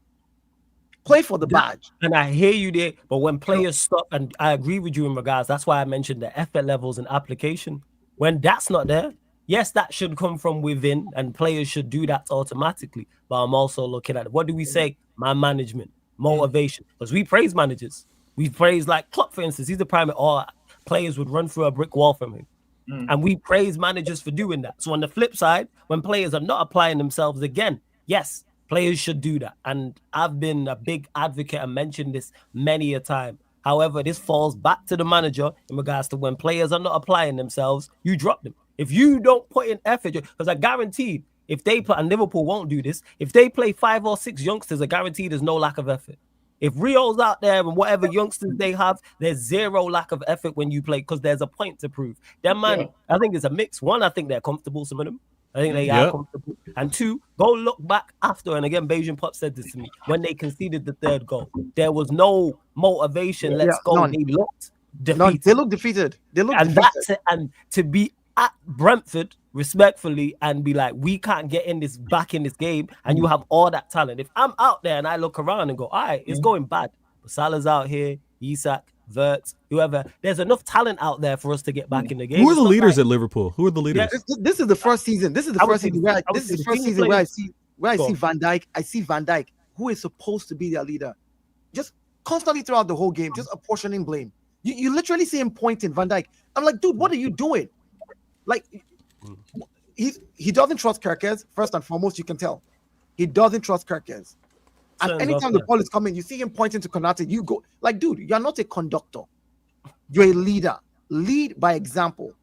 Play for the badge. And I hear you there, but when players stop, and I agree with you in regards, that's why I mentioned the effort levels and application. When that's not there, yes, that should come from within, and players should do that automatically. But I'm also looking at what do we say? Man management, motivation. Because we praise managers. We praise, like Klopp, for instance, he's the prime. All players would run through a brick wall from him. And we praise managers for doing that. So on the flip side, when players are not applying themselves again, yes, players should do that. And I've been a big advocate and mentioned this many a time. However, this falls back to the manager in regards to when players are not applying themselves, you drop them. If you don't put in effort, because I guarantee if they play, and Liverpool won't do this, if they play 5 or 6 youngsters, I guarantee there's no lack of effort. If Rio's out there and whatever youngsters they have, there's zero lack of effort when you play because there's a point to prove. Them man, I think it's a mix. One, I think they're comfortable, some of them. I think they are comfortable. And two, go look back after, and again, Bajan Pop said this to me, when they conceded the 3rd goal, there was no motivation. Let's go. None. They looked defeated. None. They look defeated. They look And defeated. that's it. And to be at Brentford respectfully and be like, we can't get in this back in this game, and you have all that talent. If I'm out there and I look around and go, all right, it's going bad, but Salah's out here, Isak, Verts, whoever, there's enough talent out there for us to get back in the game. who are the leaders at Liverpool? Who are the leaders? This is the first season. This is the first season where I see Van Dijk. I see Van Dijk, who is supposed to be their leader, just constantly throughout the whole game, just apportioning blame. You literally see him pointing Van Dijk. I'm like, dude, what are you doing? Like, he doesn't trust Kerkez, first and foremost. You can tell he doesn't trust Kerkez. And anytime the ball is coming, you see him pointing to Konate. You go like, dude, you're not a conductor. You're a leader. Lead by example.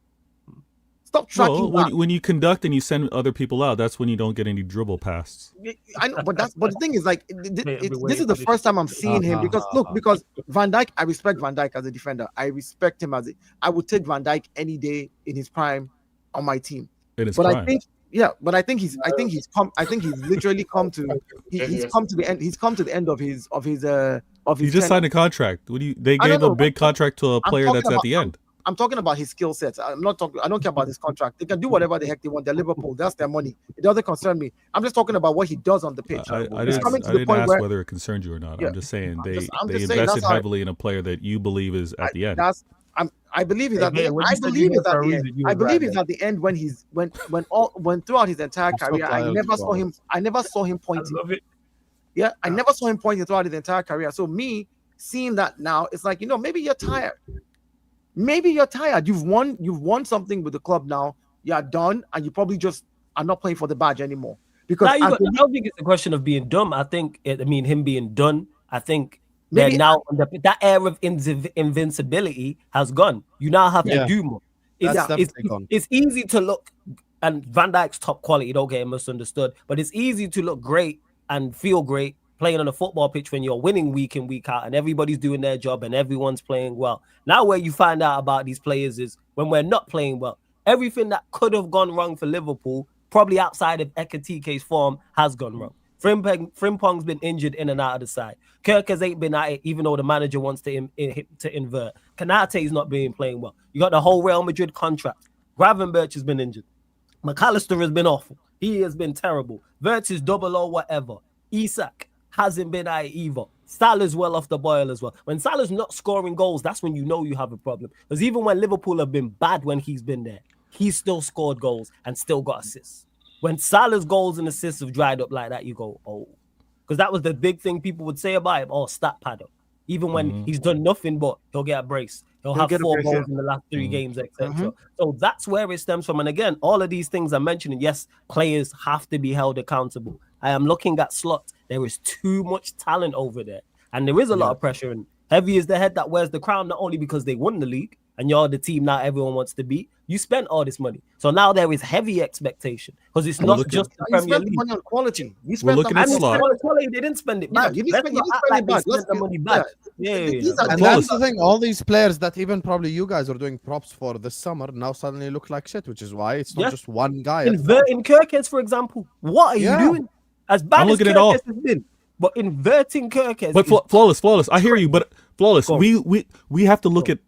Stop tracking. When you conduct and you send other people out, that's when you don't get any dribble passes. I know, but the thing is, like, this is the first time I'm seeing him because Van Dijk, I respect Van Dijk as a defender. I respect him I would take Van Dijk any day in his prime on my team. I think he's literally come to the end of his He just signed a contract. They gave a big contract to a player that's at the end. I'm talking about his skill sets. I don't care about his contract. They can do whatever the heck they want. They're Liverpool. That's their money. It doesn't concern me. I'm just talking about what he does on the pitch. I didn't ask whether it concerned you or not. I'm just saying they invested heavily in a player that you believe is at the end. I believe he's at the end. I believe he's at the end. I believe he's at the end when throughout his entire career. I never saw him pointing. I love it. Yeah, I never saw him pointing throughout his entire career. So me seeing that now, it's like, maybe you're tired. Maybe you're tired. You've won something with the club now. You're done, and you probably just are not playing for the badge anymore. Because I don't think it's a question of being dumb. I think him being done. I think they're now that era of invincibility has gone. You now have to do more. It's easy to look, and Van Dijk's top quality. Don't get misunderstood, but it's easy to look great and feel great playing on a football pitch when you're winning week in, week out, and everybody's doing their job and everyone's playing well. Now where you find out about these players is when we're not playing well. Everything that could have gone wrong for Liverpool, probably outside of Ekatike's form, has gone wrong. Frimpong's been injured in and out of the side. Kirkers ain't been at it, even though the manager wants to invert. Kanate's not being playing well. You got the whole Real Madrid contract. Gravenberch has been injured. McAllister has been awful. He has been terrible. Wirtz is double or whatever. Isak hasn't been at it either. Salah's well off the boil as well. When Salah's not scoring goals, that's when you know you have a problem. Because even when Liverpool have been bad when he's been there, he's still scored goals and still got assists. When Salah's goals and assists have dried up like that, you go, oh. Because that was the big thing people would say about him. Oh, stat padder. Even when he's done nothing but he'll get a brace. He'll have 4 goals in the last 3 games, etc. So that's where it stems from. And again, all of these things I'm mentioning, yes, players have to be held accountable. I am looking at Slot. There is too much talent over there. And there is a lot of pressure. And heavy is the head that wears the crown, not only because they won the league and you're the team now everyone wants to beat. You spent all this money. So now there is heavy expectation because it's not just the Premier League. Money on quality. You We're spent looking at Slot. Quality, they didn't spend it back. You didn't spend it back. Spent the money back. Yeah. And that's the thing. All these players that even probably you guys are doing props for this summer now suddenly look like shit, which is why it's not just one guy. Inverting Kirkes, for example. What are you doing? As bad as Kirkes has been, but inverting Kirkes. But flawless. I hear you, but flawless. We have to look at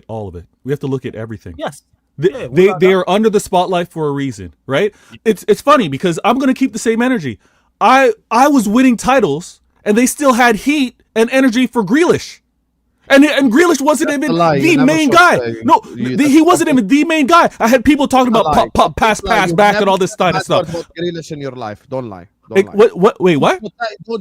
all of it. We have to look at everything. Yes. They are under the spotlight for a reason, right? It's funny because I'm gonna keep the same energy. I was winning titles and they still had heat and energy for Grealish. And Grealish wasn't even the main guy. No, he wasn't even the main guy. I had people talking about pop, pass back, and all this kind of stuff. Grealish in your life. Don't lie. Wait, what?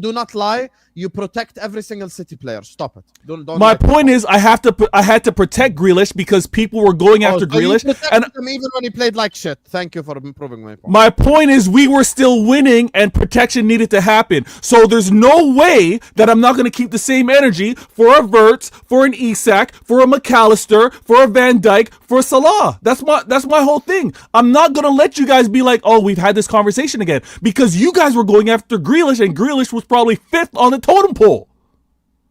Do not lie. You protect every single City player. Stop it. Don't My point is, I had to protect Grealish because people were going after Grealish, and him even when he played like shit. Thank you for improving my point. My point is, we were still winning, and protection needed to happen. So there's no way that I'm not going to keep the same energy for a Wirtz, for an Isak, for a McAllister, for a Van Dijk, for a Salah. That's my whole thing. I'm not going to let you guys be like, oh, we've had this conversation again, because you guys were going after Grealish, and Grealish was probably 5th on the totem pole.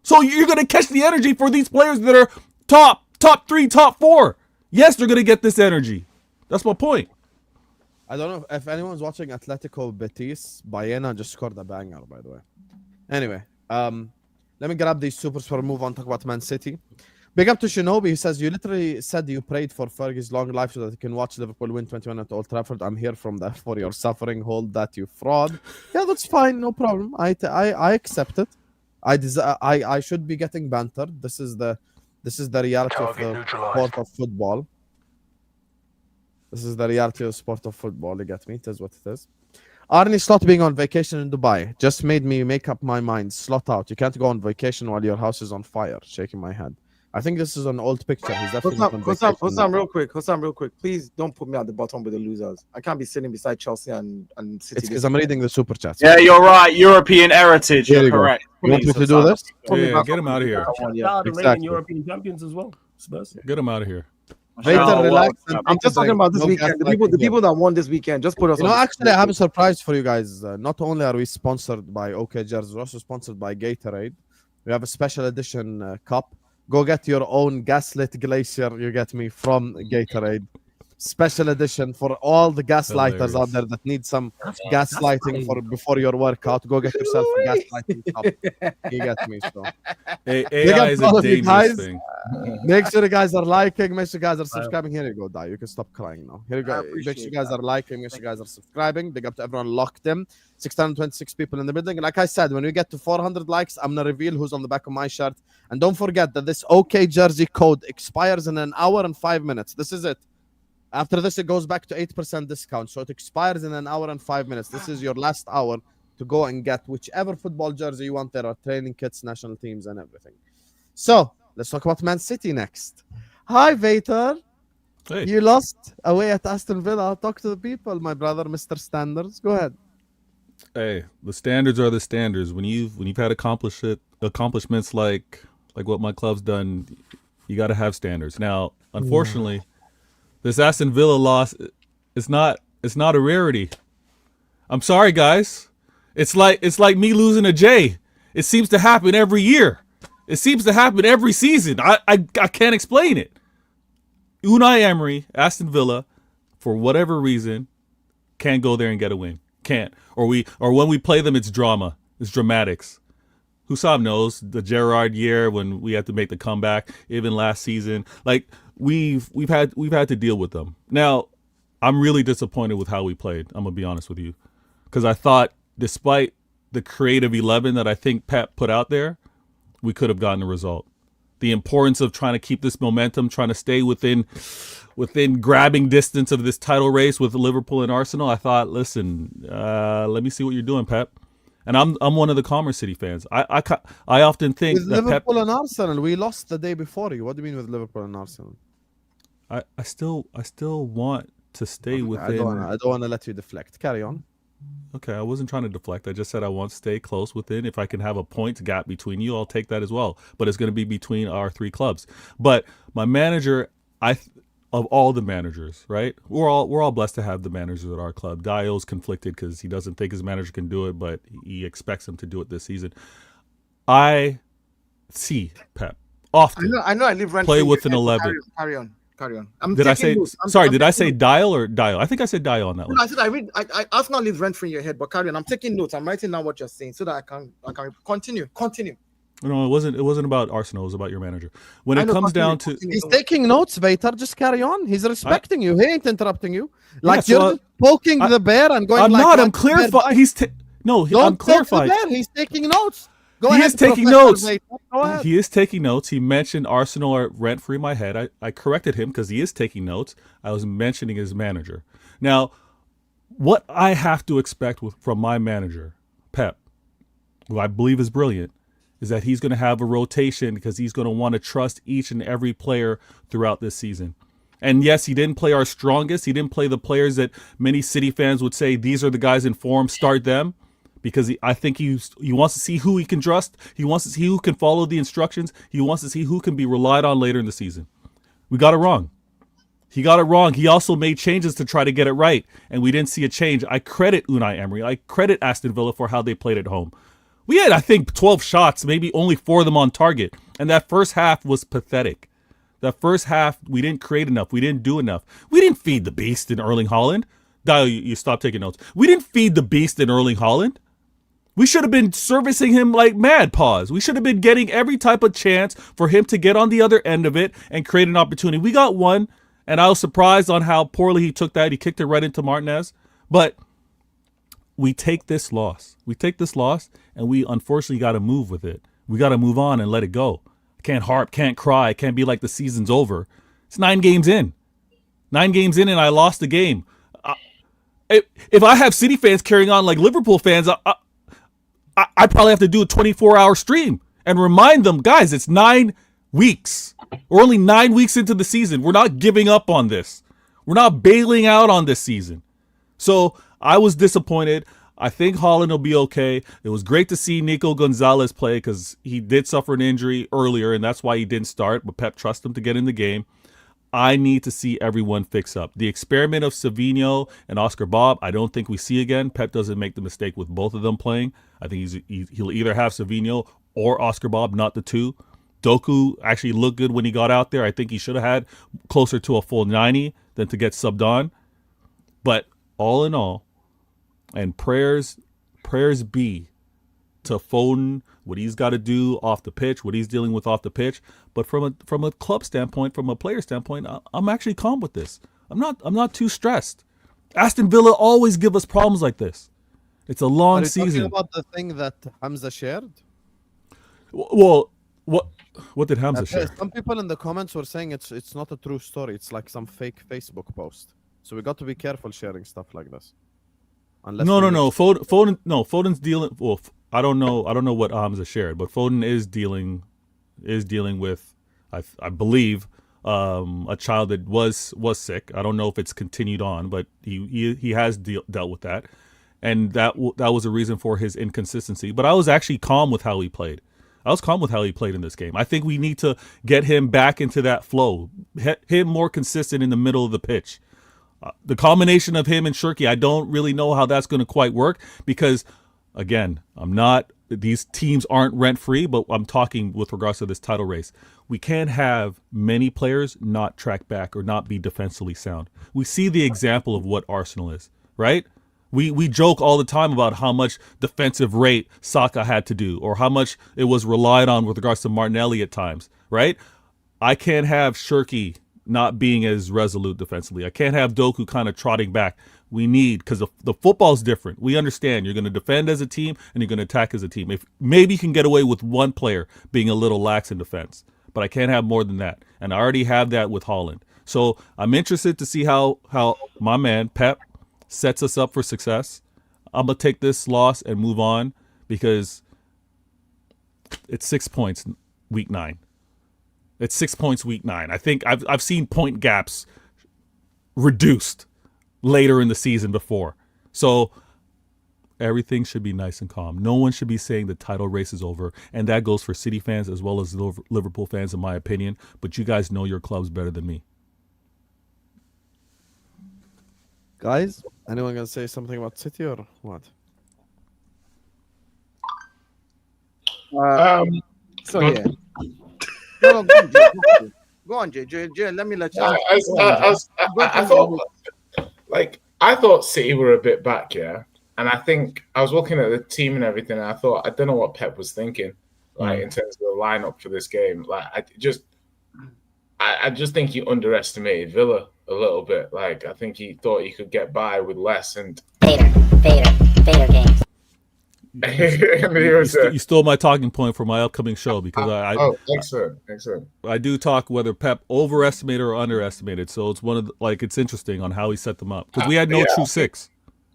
So you're going to catch the energy for these players that are top 3, top 4. Yes, they're going to get this energy. That's my point. I don't know if anyone's watching Atletico Betis. Baena just scored a banger, by the way. Anyway, let me grab these supers for a move on, talk about Man City. Big up to Shinobi. He says, you literally said you prayed for Fergie's long life so that he can watch Liverpool win 21 at Old Trafford. I'm here from that for your suffering. Hold that, you fraud. Yeah, that's fine. No problem. I accept it. I should be getting bantered. This is the reality of the sport of football. This is the reality of sport of football. You get me? It is what it is. Arnie Slot being on vacation in Dubai just made me make up my mind. Slot out. You can't go on vacation while your house is on fire. Shaking my head. I think this is an old picture. He's definitely Husam, real quick. Please don't put me at the bottom with the losers. I can't be sitting beside Chelsea and City. It's because I'm reading the super chats. Yeah, you're right. European heritage. You're correct. You want me to do this? Yeah, get him out of here. Exactly. European champions as well. Get him out of here. Vator, relax. I'm just talking about this weekend. The people that won this weekend, just put us. Actually, I have a surprise for you guys. Not only are we sponsored by OK Jersey, we're also sponsored by Gatorade. We have a special edition cup. Go get your own gaslit glacier, you get me, from Gatorade. Special edition for all the gaslighters out there that need some gaslighting for before your workout. Go get yourself a gaslighting cup. You get me, so. AI is a dangerous thing. Make sure you guys are liking. Make sure you guys are subscribing. Here you go, Dai. You can stop crying now. Here you go. Make sure you guys are liking. Make sure you guys are subscribing. Big up to everyone locked in. 626 people in the building. Like I said, when we get to 400 likes, I'm going to reveal who's on the back of my shirt. And don't forget that this OK Jersey code expires in an hour and 5 minutes. This is it. After this, it goes back to 8% discount. So it expires in an hour and 5 minutes. This is your last hour to go and get whichever football jersey you want. There are training kits, national teams, and everything. So let's talk about Man City next. Hi, Vator. Hey. You lost away at Aston Villa. Talk to the people, my brother, Mr. Standards. Go ahead. Hey, the standards are the standards. When you've had accomplishments like what my club's done, you got to have standards. Now, unfortunately, this Aston Villa loss, it's not a rarity. I'm sorry, guys. It's like me losing a J. It seems to happen every year. It seems to happen every season. I can't explain it. Unai Emery, Aston Villa, for whatever reason, can't go there and get a win. can't. Or when we play them, it's drama. It's dramatics. Husam knows the Gerrard year when we had to make the comeback, even last season. Like we've had to deal with them. Now, I'm really disappointed with how we played. I'm gonna be honest with you, because I thought despite the creative 11 that I think Pep put out there, we could have gotten a result. The importance of trying to keep this momentum, trying to stay within grabbing distance of this title race with Liverpool and Arsenal. I thought, listen, let me see what you're doing, Pep. And I'm one of the Commerce City fans. I often think with that Liverpool Pep, and Arsenal, we lost the day before you. What do you mean with Liverpool and Arsenal? I still want to stay within. I don't want to let you deflect. Carry on. Okay, I wasn't trying to deflect. I just said I want to stay close within. If I can have a points gap between you, I'll take that as well. But it's going to be between our three clubs. But my manager, of all the managers, right? We're all blessed to have the managers at our club. Dio's conflicted because he doesn't think his manager can do it, but he expects him to do it this season. I see Pep often. I know. I live rent play with an 11. Carry on. Did I say Dial or Dial? I think I said Dial on that one. No, I said I Arsenal lives rent free in your head, but carry on. I'm taking notes. I'm writing down what you're saying so that I can continue. No, it wasn't about Arsenal. It was about your manager. When it comes down to, he's taking notes, Vator. Just carry on. He's respecting you. He ain't interrupting you. Like Yeah, so, you're poking the bear and going. I'm like, not. like I'm clarifying. I'm clarifying. He's taking notes. Go He ahead, is taking Professor notes. Vator. Go ahead. He is taking notes. He mentioned Arsenal are rent free in my head. I corrected him because he is taking notes. I was mentioning his manager. Now, what I have to expect from my manager, Pep, who I believe is brilliant, is that he's going to have a rotation because he's going to want to trust each and every player throughout this season. And yes, he didn't play our strongest. He didn't play the players that many City fans would say, these are the guys in form, start them. Because I think he wants to see who he can trust. He wants to see who can follow the instructions. He wants to see who can be relied on later in the season. We got it wrong. He got it wrong. He also made changes to try to get it right, and we didn't see a change. I credit Unai Emery. I credit Aston Villa for how they played at home. We had, I think, 12 shots, maybe only 4 of them on target, and that first half was pathetic. That first half, we didn't create enough. We didn't do enough. We didn't feed the beast in Erling Haaland. Dial, you stop taking notes. We didn't feed the beast in Erling Haaland. We should have been servicing him like mad paws. We should have been getting every type of chance for him to get on the other end of it and create an opportunity. We got one, and I was surprised on how poorly he took that. He kicked it right into Martinez. But we take this loss. And we unfortunately got to move with it. We got to move on and let it go. Can't harp, can't cry, can't be like the season's over. It's 9 games in. 9 games in, and I lost the game. If I have City fans carrying on like Liverpool fans, I probably have to do a 24-hour stream and remind them, guys, it's 9 weeks. We're only 9 weeks into the season. We're not giving up on this. We're not bailing out on this season. So I was disappointed. I think Haaland will be okay. It was great to see Nico Gonzalez play because he did suffer an injury earlier, and that's why he didn't start, but Pep trusts him to get in the game. I need to see everyone fix up. The experiment of Savinho and Oscar Bob, I don't think we see again. Pep doesn't make the mistake with both of them playing. I think he'll either have Savinho or Oscar Bob, not the two. Doku actually looked good when he got out there. I think he should have had closer to a full 90 than to get subbed on. But all in all, and prayers be to Foden, what he's got to do off the pitch, what he's dealing with off the pitch. But from a club standpoint, from a player standpoint, I'm actually calm with this. I'm not too stressed. Aston Villa always give us problems like this. It's a long season. Talking about the thing that Hamza shared? Well, what did Hamza share? Some people in the comments were saying it's not a true story. It's like some fake Facebook post. So we got to be careful sharing stuff like this. No. Foden's dealing. Well, I don't know what Hamza shared, but Foden is dealing with, I believe, a child that was sick. I don't know if it's continued on, but he has dealt with that, and that was a reason for his inconsistency. But I was actually calm with how he played. I was calm with how he played in this game. I think we need to get him back into that flow, him more consistent in the middle of the pitch. The combination of him and Shirky, I don't really know how that's going to quite work because, again, these teams aren't rent-free, but I'm talking with regards to this title race. We can't have many players not track back or not be defensively sound. We see the example of what Arsenal is, right? We joke all the time about how much defensive rate Saka had to do, or how much it was relied on with regards to Martinelli at times, right? I can't have Shirky not being as resolute defensively. I can't have Doku kind of trotting back. We need, because the football's different. We understand you're going to defend as a team and you're going to attack as a team. If maybe you can get away with one player being a little lax in defense, but I can't have more than that. And I already have that with Haaland. So I'm interested to see how my man Pep sets us up for success. I'm gonna take this loss and move on because it's 6 points week 9. It's 6 points week 9. I think I've seen point gaps reduced later in the season before. So everything should be nice and calm. No one should be saying the title race is over, and that goes for City fans as well as Liverpool fans, in my opinion. But you guys know your clubs better than me. Guys, anyone gonna say something about City or what? So yeah. No, go on, Jay. Go on, Jay. Jay, let me let you. I thought City were a bit back, yeah. And I think I was looking at the team and everything, and I thought, I don't know what Pep was thinking, like in terms of the lineup for this game. Like I just think he underestimated Villa a little bit. Like I think he thought he could get by with less. And Vator games. You stole my talking point for my upcoming show because excellent. I do talk whether Pep overestimated or underestimated. So it's it's interesting on how he set them up because we had no true six.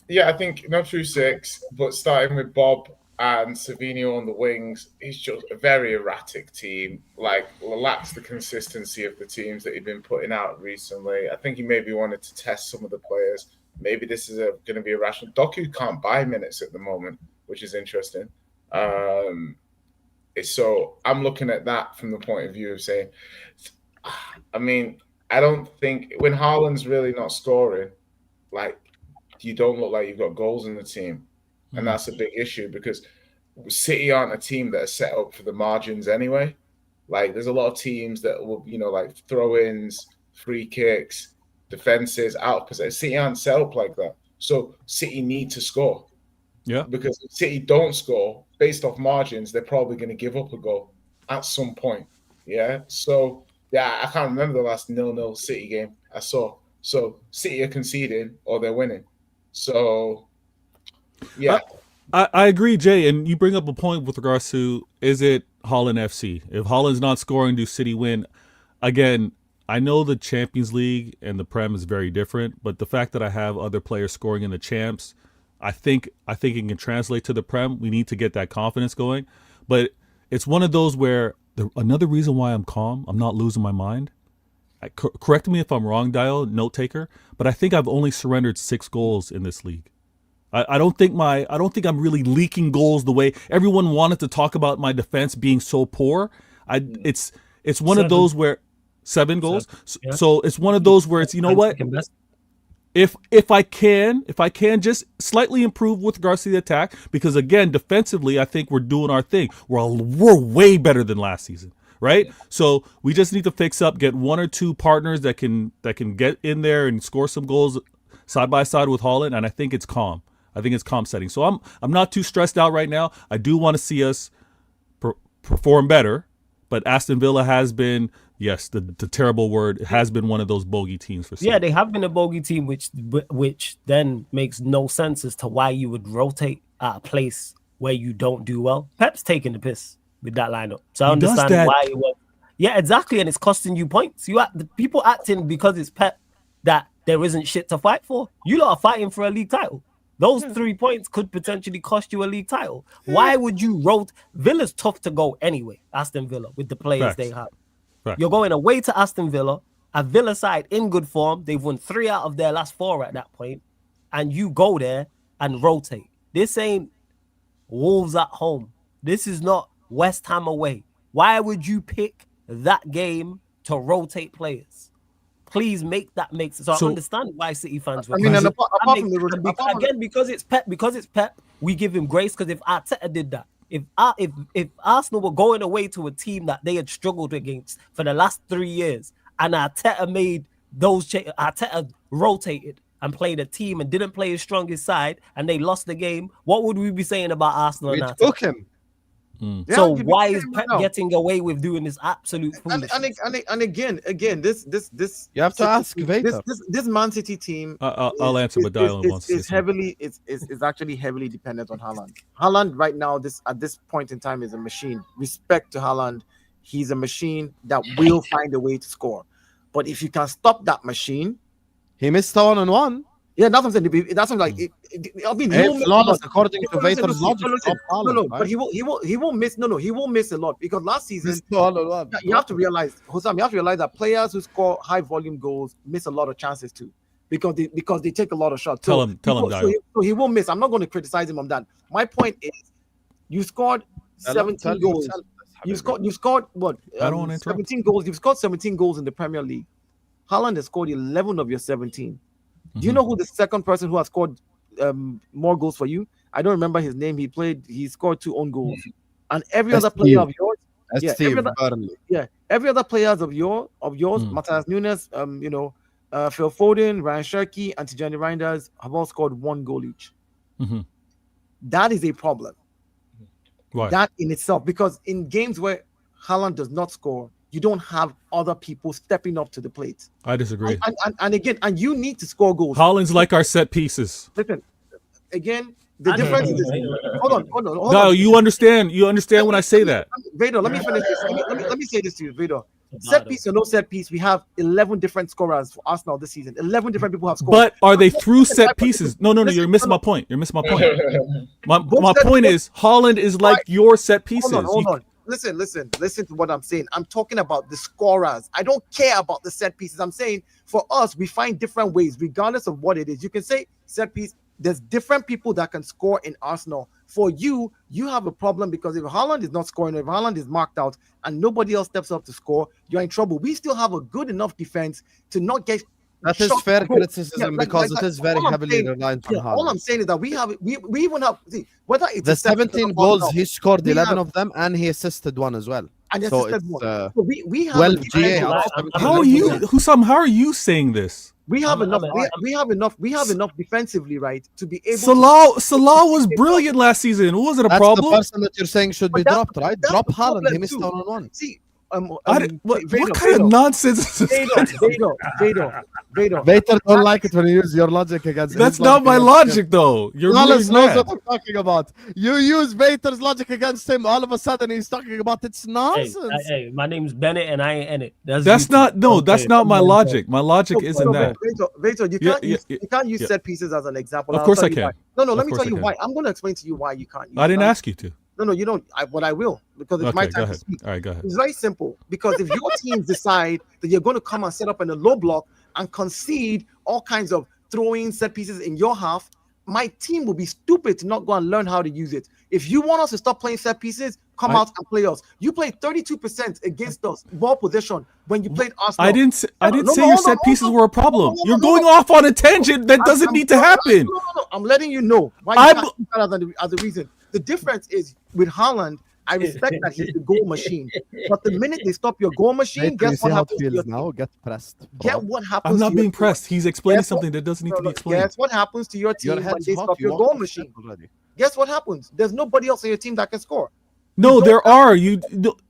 Yeah, I think no true six, but starting with Bob and Savinho on the wings, he's just a very erratic team. Like lacks the consistency of the teams that he'd been putting out recently. I think he maybe wanted to test some of the players. Maybe this is going to be a rational. Doku can't buy minutes at the moment, which is interesting. So I'm looking at that from the point of view of saying, I mean, I don't think when Haaland's really not scoring, like you don't look like you've got goals in the team. And that's a big issue because City aren't a team that are set up for the margins anyway. Like there's a lot of teams that will, like throw-ins, free kicks, defenses, out of possession. City aren't set up like that. So City need to score. Yeah. Because if City don't score, based off margins, they're probably going to give up a goal at some point. Yeah. So, yeah, I can't remember the last 0-0 City game I saw. So City are conceding or they're winning. So, yeah. I agree, Jay, and you bring up a point with regards to, is it Haaland FC? If Haaland's not scoring, do City win? Again, I know the Champions League and the Prem is very different, but the fact that I have other players scoring in the Champs, I think it can translate to the Prem. We need to get that confidence going. But it's one of those where another reason why I'm calm, I'm not losing my mind. Correct me if I'm wrong, Dial, note taker, but I think I've only surrendered 6 goals in this league. I don't think I'm really leaking goals the way everyone wanted to talk about my defense being so poor. It's one of those where 7 goals. Yeah. So it's one of those where it's, you know what? If I can just slightly improve with regards to the attack, because again, defensively, I think we're doing our thing. We're way better than last season, right? So we just need to fix up, get 1 or 2 partners that can get in there and score some goals side by side with Haaland, and I think it's calm. I think it's calm setting. So I'm not too stressed out right now. I do want to see us perform better, but Aston Villa has been, yes, the terrible word, has been one of those bogey teams for some. Yeah, they have been a bogey team, which then makes no sense as to why you would rotate at a place where you don't do well. Pep's taking the piss with that lineup. So I understand why it was. Yeah, exactly, and it's costing you points. The people acting because it's Pep that there isn't shit to fight for. You lot are fighting for a league title. Those 3 points could potentially cost you a league title. Why would you rotate? Villa's tough to go anyway, Aston Villa, with the players they have. Right. You're going away to Aston Villa, a Villa side in good form. They've won 3 out of their last 4 at that point, and you go there and rotate. This ain't Wolves at home. This is not West Ham away. Why would you pick that game to rotate players? Please make that make sense. So I understand why City fans were. I mean, again, because it's Pep, we give him grace. Because if Arteta did that, if Arsenal were going away to a team that they had struggled against for the last 3 years, and Arteta made those Arteta rotated and played a team and didn't play his strongest side and they lost the game, what would we be saying about Arsenal We now? took him. Yeah, So you'd be why saying is right Pep now. getting away with doing this absolute And, foolishness? and again, this You have to ask Vator. this Man City team. I'll answer what Dylan wants to is say. heavily is actually heavily dependent on Haaland. Haaland right now, at this point in time, is a machine. Respect to Haaland, he's a machine that will find a way to score. But if you can stop that machine, He missed a 1-on-1. yeah, that's what I'm saying. That's what I'm like. I mean, he Hey, won't miss a flawless lot. according to No, listen, Vator's listen, logic. listen, Stop no, Haaland, but right? he won't miss. No, he won't miss a lot because last season Missed a 1-on-1. you have to realize, Husam, you have to realize that players who score high volume goals miss a lot of chances too, because they take a lot of shots. Tell him, Dio. So he won't miss. I'm not going to criticize him on that. My point is, you scored 17 goals. You scored what? I don't wanna interrupt. 17 goals. You've scored 17 goals in the Premier League. Haaland has scored 11 of your 17. Do you know who the second person who has scored more goals for you? I don't remember his name. He scored 2 own goals. And every That's other player Steve. of yours, That's yeah, Steve every other- Burnley. every other players of yours, Matthias Nunes, Phil Foden, Ryan Cherky, and Tijani Reinders have all scored 1 goal each. Mhm. That is a problem. Why? That in itself, because in games where Haaland does not score, you don't have other people stepping up to the plate. I disagree. And again, you need to score goals. Holland's like our set pieces. Listen, again, the I difference don't is know. hold on. No, you understand. You understand when I say that. Vator, let me finish this. Let me say this to you, Vator. Set piece or no set piece, we have 11 different scorers for Arsenal this season. 11 different people have scored. But are they through set pieces? No, you're missing my point. You're missing my point. My point is Holland is like your set pieces. Hold on. Listen to what I'm saying. I'm talking about the scorers. I don't care about the set pieces. I'm saying for us, we find different ways, regardless of what it is. You can say set piece. There's different people that can score in Arsenal. For you, you have a problem because if Haaland is not scoring, if Haaland is marked out and nobody else steps up to score, you're in trouble. We still have a good enough defense to not get. That is shot fair on goal. criticism because it is very all I'm heavily saying- reliant on all I'm Haaland. saying is that we even have whether it's The a set piece or 17 not, goals, he scored we 11 have- of them and he assisted 1 as well. and so assisted it's, one. uh, So we have 12 a GA. defense- out of 17 How are you, goals. Husam? How are you saying this? We have I'm- enough. I'm- We have enough defensively, right, to be able. Salah was brilliant last season. Was it a That's problem? the person that you're saying should be But that's- dropped, right? that's Drop the Haaland. He problem missed too. 1-on-1. See, What kind of nonsense is this? Vator. Vator don't like it when you use your logic against That's his not my against him. logic, though. You're Wallace really knows mad. what I'm talking about. You use Vator's logic against him. All of a sudden, he's talking about it's nonsense. Hey, my name's Bennett and I ain't in it. That's not that's not my logic. My logic isn't that. Vator, you Yeah, can't yeah, use you can't use yeah. set pieces as an example. Of I'll course tell I you can. why. No, Of let me course tell I you can. why. I'm going to explain to you why you can't use I didn't it. ask you to. No, you don't. But I will because it's my Okay, go time to ahead. speak. All right, go ahead. It's very simple because if your teams decide that you're going to come and set up in a low block and concede all kinds of throwing set pieces in your half, my team will be stupid to not go and learn how to use it. If you want us to stop playing set pieces, come out and play us. You played 32% against us ball possession when you played Arsenal. I didn't say your hold set on, pieces hold on. were a problem. Hold on, You're hold on. going off on a tangent that doesn't need to happen. No. I'm letting you know why I'm- you can't use that as a reason. The difference is with Haaland, I respect that he's the goal machine. But the minute they stop your goal machine, Vator, you guess see what how it happens to your feels team? now? Get pressed. Get bro. what happens I'm to not your being team. pressed. He's explaining Guess what- something that doesn't need to be No, explained. guess what happens to your Your team when head's they hot. stop You your want goal to machine? step already. Guess what happens? There's nobody else on your team that can score. No, don't there have- are.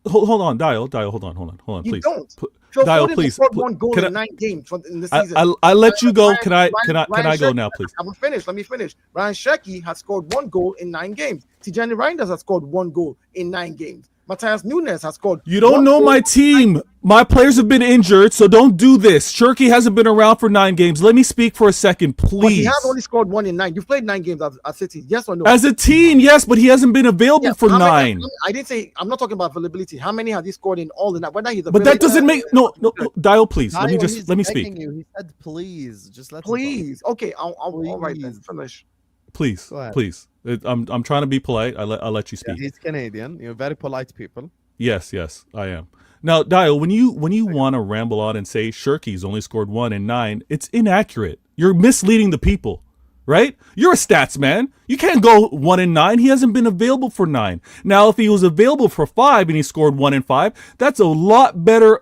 Hold on, Dial, hold on, You please. don't. Pl- Phil Dial, Foden has please. scored pl- 1 goal can in I- 9 games in the season. I let you go. Ryan- Can I Ryan go Cherky- now, please? I'm finished. Let me finish. Ryan Cherky has scored 1 goal in 9 games. Tijani Reinders has scored 1 goal in 9 games. Matthias Nunes has scored. You don't 1 know goal my in team. My players have been injured, so don't do this. Cherky hasn't been around for 9 games. Let me speak for a second, But he please. has only scored 1 in 9. You've played 9 games at City. Yes or no? As a team, yes, but he hasn't been available Yeah, for how many- 9. I didn't say. I'm not talking about availability. How many has he scored in all the night? Whether he's But that available- doesn't make no. Dial, please. Dio, he's Let me begging speak, You. He said, please. Just let him Please. Okay. I'll all right then. Please. Finish. please, Go ahead. please. I'm trying to be polite. I'll let you talk. Yeah, speak. he's Canadian. You're very polite people. Yes, I am. Now, Dial, when you want to ramble on and say Shirky's only scored 1 in 9, it's inaccurate. You're misleading the people, right? You're a stats man. You can't go 1 in 9. He hasn't been available for 9. Now, if he was available for 5 and he scored 1 in 5, that's a lot better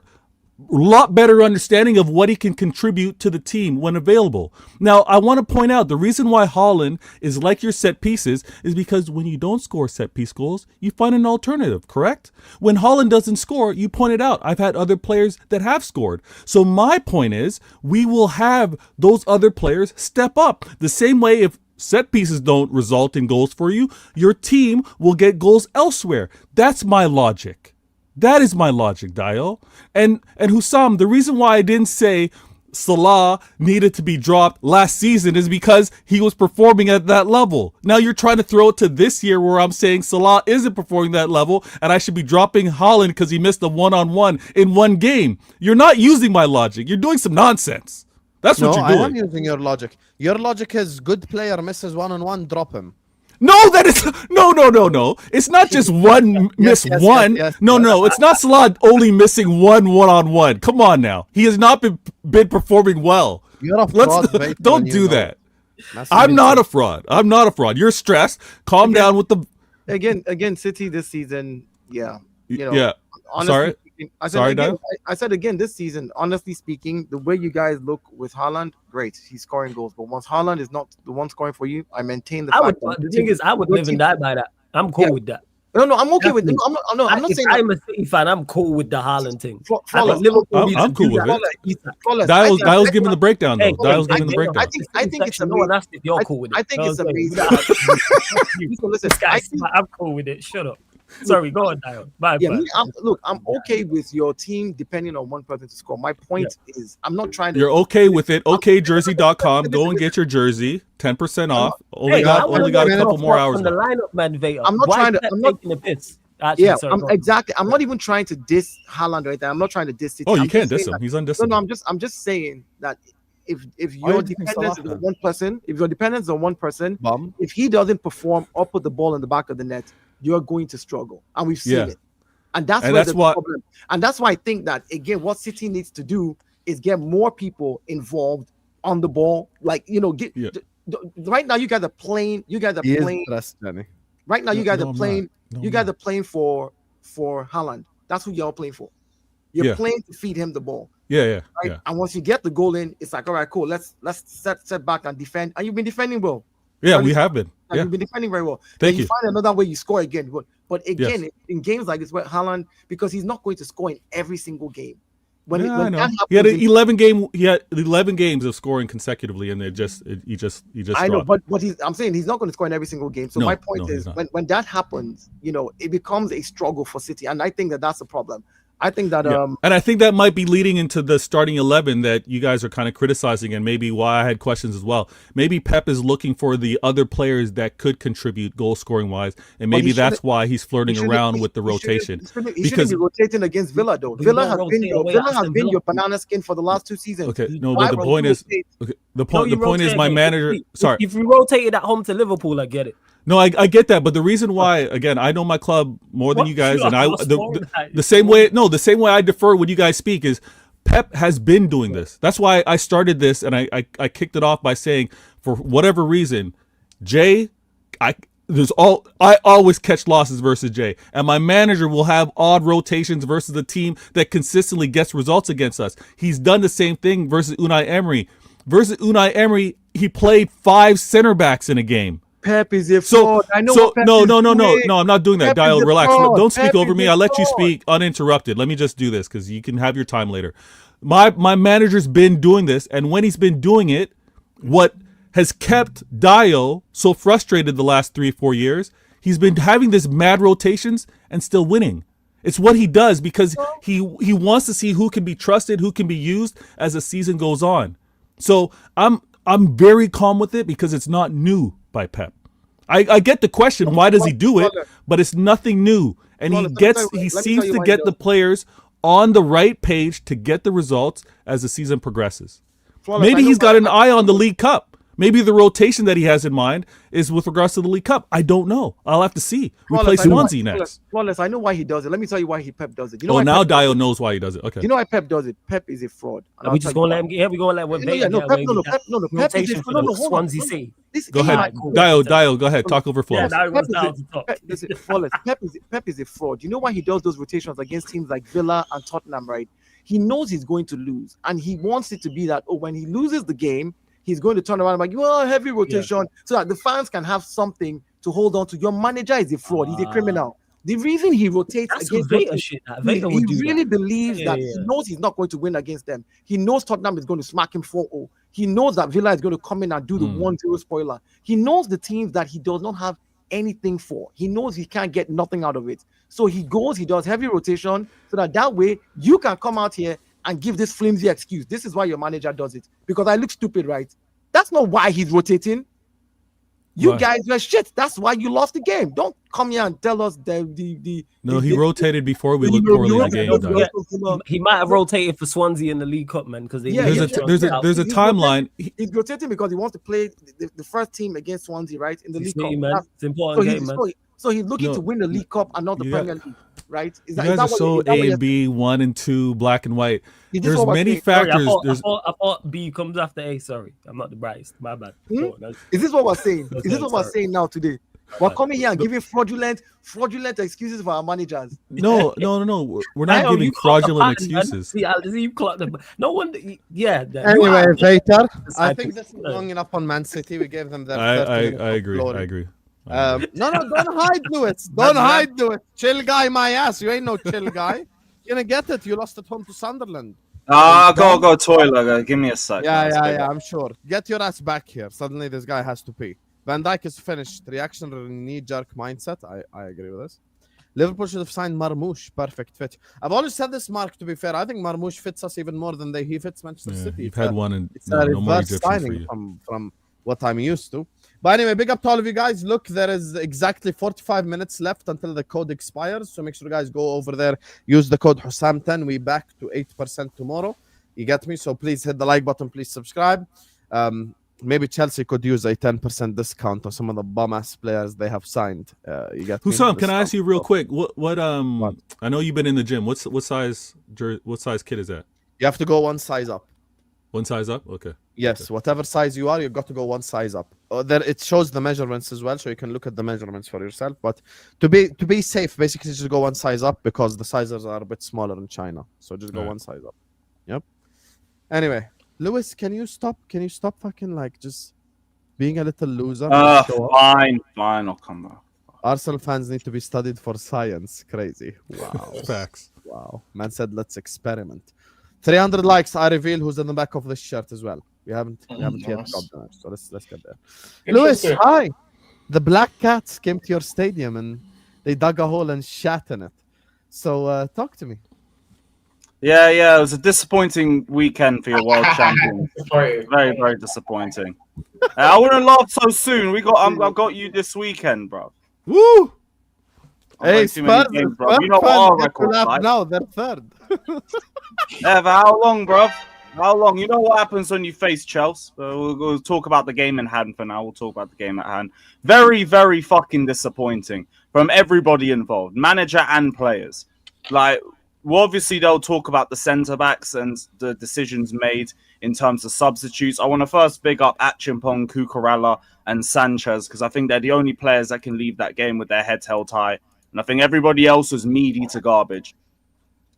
lot better understanding of what he can contribute to the team when available. Now, I want to point out the reason why Haaland is like your set pieces is because when you don't score set piece goals, you find an alternative, correct? When Haaland doesn't score, you pointed out, I've had other players that have scored. So my point is, we will have those other players step up. The same way if set pieces don't result in goals for you, your team will get goals elsewhere. That's my logic. That is my logic, Dio. And Husam, the reason why I didn't say Salah needed to be dropped last season is because he was performing at that level. Now you're trying to throw it to this year where I'm saying Salah isn't performing that level and I should be dropping Haaland because he missed a one-on-one in one game. You're not using my logic. You're doing some nonsense. That's what you're doing. I am using your logic. Your logic is good player misses one-on-one, drop him. No, that is no. It's not just one miss one. No. It's not Salah only missing one-on-one. Come on now. He has not been performing well. You're a fraud. Don't do that. I'm not a fraud. You're stressed. Calm down with the again. City this season. Yeah. Yeah. Honestly, Sorry, I said again this season, honestly speaking, the way you guys look with Haaland, great, he's scoring goals. But once Haaland is not the one scoring for you, I maintain the fact. The thing is, I would live and die by that. I'm cool with that. No, I'm okay with it. I'm not saying I'm a City fan. I'm cool with the Haaland thing. I'm cool with it. Dial's giving the breakdown though. Dial's giving the breakdown. I think it's no one asked if you're cool with it. I think it's amazing. Listen, I'm cool with it. Shut up. Sorry, go on, Dial. I'm okay with your team depending on one person to score. My point is, I'm not trying to. You're okay with it. OKJersey.com. Go and get your jersey. 10% off. Only got a couple more hours. On the lineup, man, Vator. I'm not trying to. I'm not taking the piss. Actually, yeah, sorry, exactly. I'm not even trying to diss Haaland or anything. I'm not trying to diss City. Oh, you can't diss him. He's undisciplined. No, I'm just saying that if your dependence is on one person, if he doesn't perform or put the ball in the back of the net, you're going to struggle, and we've seen it. And that's where the problem. And that's why I think that again, what City needs to do is get more people involved on the ball. Like right now, you guys are playing. Right now, you guys are playing. You guys are playing for Haaland. That's who y'all playing for. You're playing to feed him the ball. Yeah. And once you get the goal in, it's like, all right, cool. Let's set back and defend. And you've been defending well. Yeah, we have been. You've been defending very well. Thank you. You find another way you score again. But again, in games like this, where Haaland, because he's not going to score in every single game. When I know. That happens, he had 11 games of scoring consecutively, and he just. I know, but I'm saying he's not going to score in every single game. So my point is, when that happens, it becomes a struggle for City, and I think that's a problem. I think that and I think that might be leading into the starting 11 that you guys are kind of criticizing, and maybe why I had questions as well. Maybe Pep is looking for the other players that could contribute goal scoring wise, and maybe that's why he's flirting around with the rotation. He shouldn't be rotating against Villa though. Villa has been your banana skin for the last 2 seasons. Okay, no, but the point is, the point is my manager. Sorry, if you rotated at home to Liverpool, I get it. No, I get that, but the reason why, again, I know my club more than you guys, and the same way I defer when you guys speak is Pep has been doing this. That's why I started this, and I kicked it off by saying, for whatever reason, Jay, I always catch losses versus Jay, and my manager will have odd rotations versus a team that consistently gets results against us. He's done the same thing versus Unai Emery. Versus Unai Emery, he played 5 center backs in a game. Pep is a fraud. I know. No, I'm not doing that. Dial, relax. Don't speak over me. I'll let you speak uninterrupted. Let me just do this because you can have your time later. My manager's been doing this, and when he's been doing it, what has kept Dial so frustrated the last 3-4 years, he's been having this mad rotations and still winning. It's what he does because he wants to see who can be trusted, who can be used as the season goes on. So I'm very calm with it because it's not new by Pep. I get the question, why does he do it? But it's nothing new. And he seems to get the players on the right page to get the results as the season progresses. Maybe he's got an eye on the League Cup. Maybe the rotation that he has in mind is with regards to the League Cup. I don't know. I'll have to see. We play Swansea next. Flawless, I know why he does it. Let me tell you why Pep does it. Now Dio knows why he does it. Okay. You know why Pep does it? Pep is a fraud. Are we just going to let him get? We're going to let him Pep is a fraud. Swansea City. Go ahead. Dio, go ahead. Talk over Flawless. Pep is a fraud. You know why he does those rotations against teams like Villa and Tottenham, right? He knows he's going to lose, and he wants it to be that, oh, when he loses the game, he's going to turn around and like, well, heavy rotation, so that the fans can have something to hold on to. Your manager is a fraud. He's a criminal. The reason he rotates That's against Vator shit. Vator would do really that. believes that he knows he's not going to win against them. He knows Tottenham is going to smack him 4-0. He knows that Villa is going to come in and do the 1-0 spoiler. He knows the teams that he does not have anything for. He knows he can't get nothing out of it. So he goes, he does heavy rotation so that way you can come out here and give this flimsy excuse. This is why your manager does it. Because I look stupid, right? That's not why he's rotating. You guys were shit. That's why you lost the game. Don't come here and tell us he rotated before we looked poorly in the game. He might have rotated for Swansea in the League Cup, man. Because there's a timeline. He's rotating because he wants to play the first team against Swansea, right? In the League Cup. Man. It's important game, man. So he's looking to win the League Cup and not the Premier League, right? You guys are so A and B, 1 and 2, black and white. There's many factors. Sorry, I thought B comes after A. Sorry, I'm not the brightest. My bad. Is this what we're saying? Is this what we're saying now today? We're coming here and giving fraudulent excuses for our managers. No. We're not giving fraudulent excuses. See, you clocked them. No one. Yeah. Anyway, Vator, I think this is long enough on Man City. We gave them their. I agree. No, don't hide, Lewis. Don't hide, Lewis. Chill guy, my ass. You ain't no chill guy. You're gonna get it. You lost at home to Sunderland. Go toilet. Give me a sec. Yeah, I'm sure. Get your ass back here. Suddenly this guy has to pee. Van Dijk is finished. Reactionary knee-jerk mindset. I agree with this. Liverpool should have signed Marmoush. Perfect fit. I've always said this, Mark, to be fair. I think Marmoush fits us even more than he fits Manchester City. You've had one and it's a reverse signing from what I'm used to. But anyway, big up to all of you guys. Look, there is exactly 45 minutes left until the code expires. So make sure you guys go over there. Use the code Husam10. We back to 8% tomorrow. You get me? So please hit the like button. Please subscribe. Maybe Chelsea could use a 10% discount on some of the bum-ass players they have signed. You get me? Husam, can I ask you real quick? What I know you've been in the gym. What size kit is that? You have to go one size up. One size up? Okay. Yes, whatever size you are, you've got to go one size up. There, it shows the measurements as well, so you can look at the measurements for yourself. But to be safe, basically just go one size up because the sizes are a bit smaller in China. So just go one size up. Yep. Anyway, Lewis, can you stop fucking like just being a little loser? Fine, I'll come back. Arsenal fans need to be studied for science. Crazy. Wow. Facts. Wow. Man said let's experiment. 300 likes. I reveal who's in the back of this shirt as well. We haven't yet got that. So let's get there. Lewis, hi. The Black Cats came to your stadium and they dug a hole and shat in it. So talk to me. Yeah. It was a disappointing weekend for your world champions. Very, very disappointing. I wouldn't laugh so soon. I've got you this weekend, bro. Woo! Hey, Spurs, games, bro. You know what our record's like. Now they're third. Yeah, for how long, bro? How long? You know what happens when you face Chelsea? We'll talk about the game in hand for now. We'll talk about the game at hand. Very, very fucking disappointing from everybody involved, manager and players. Like, well, obviously, they'll talk about the centre-backs and the decisions made in terms of substitutes. I want to first big up Achimpong, Cucurella, and Sanchez because I think they're the only players that can leave that game with their heads held high. And I think everybody else was meaty to garbage.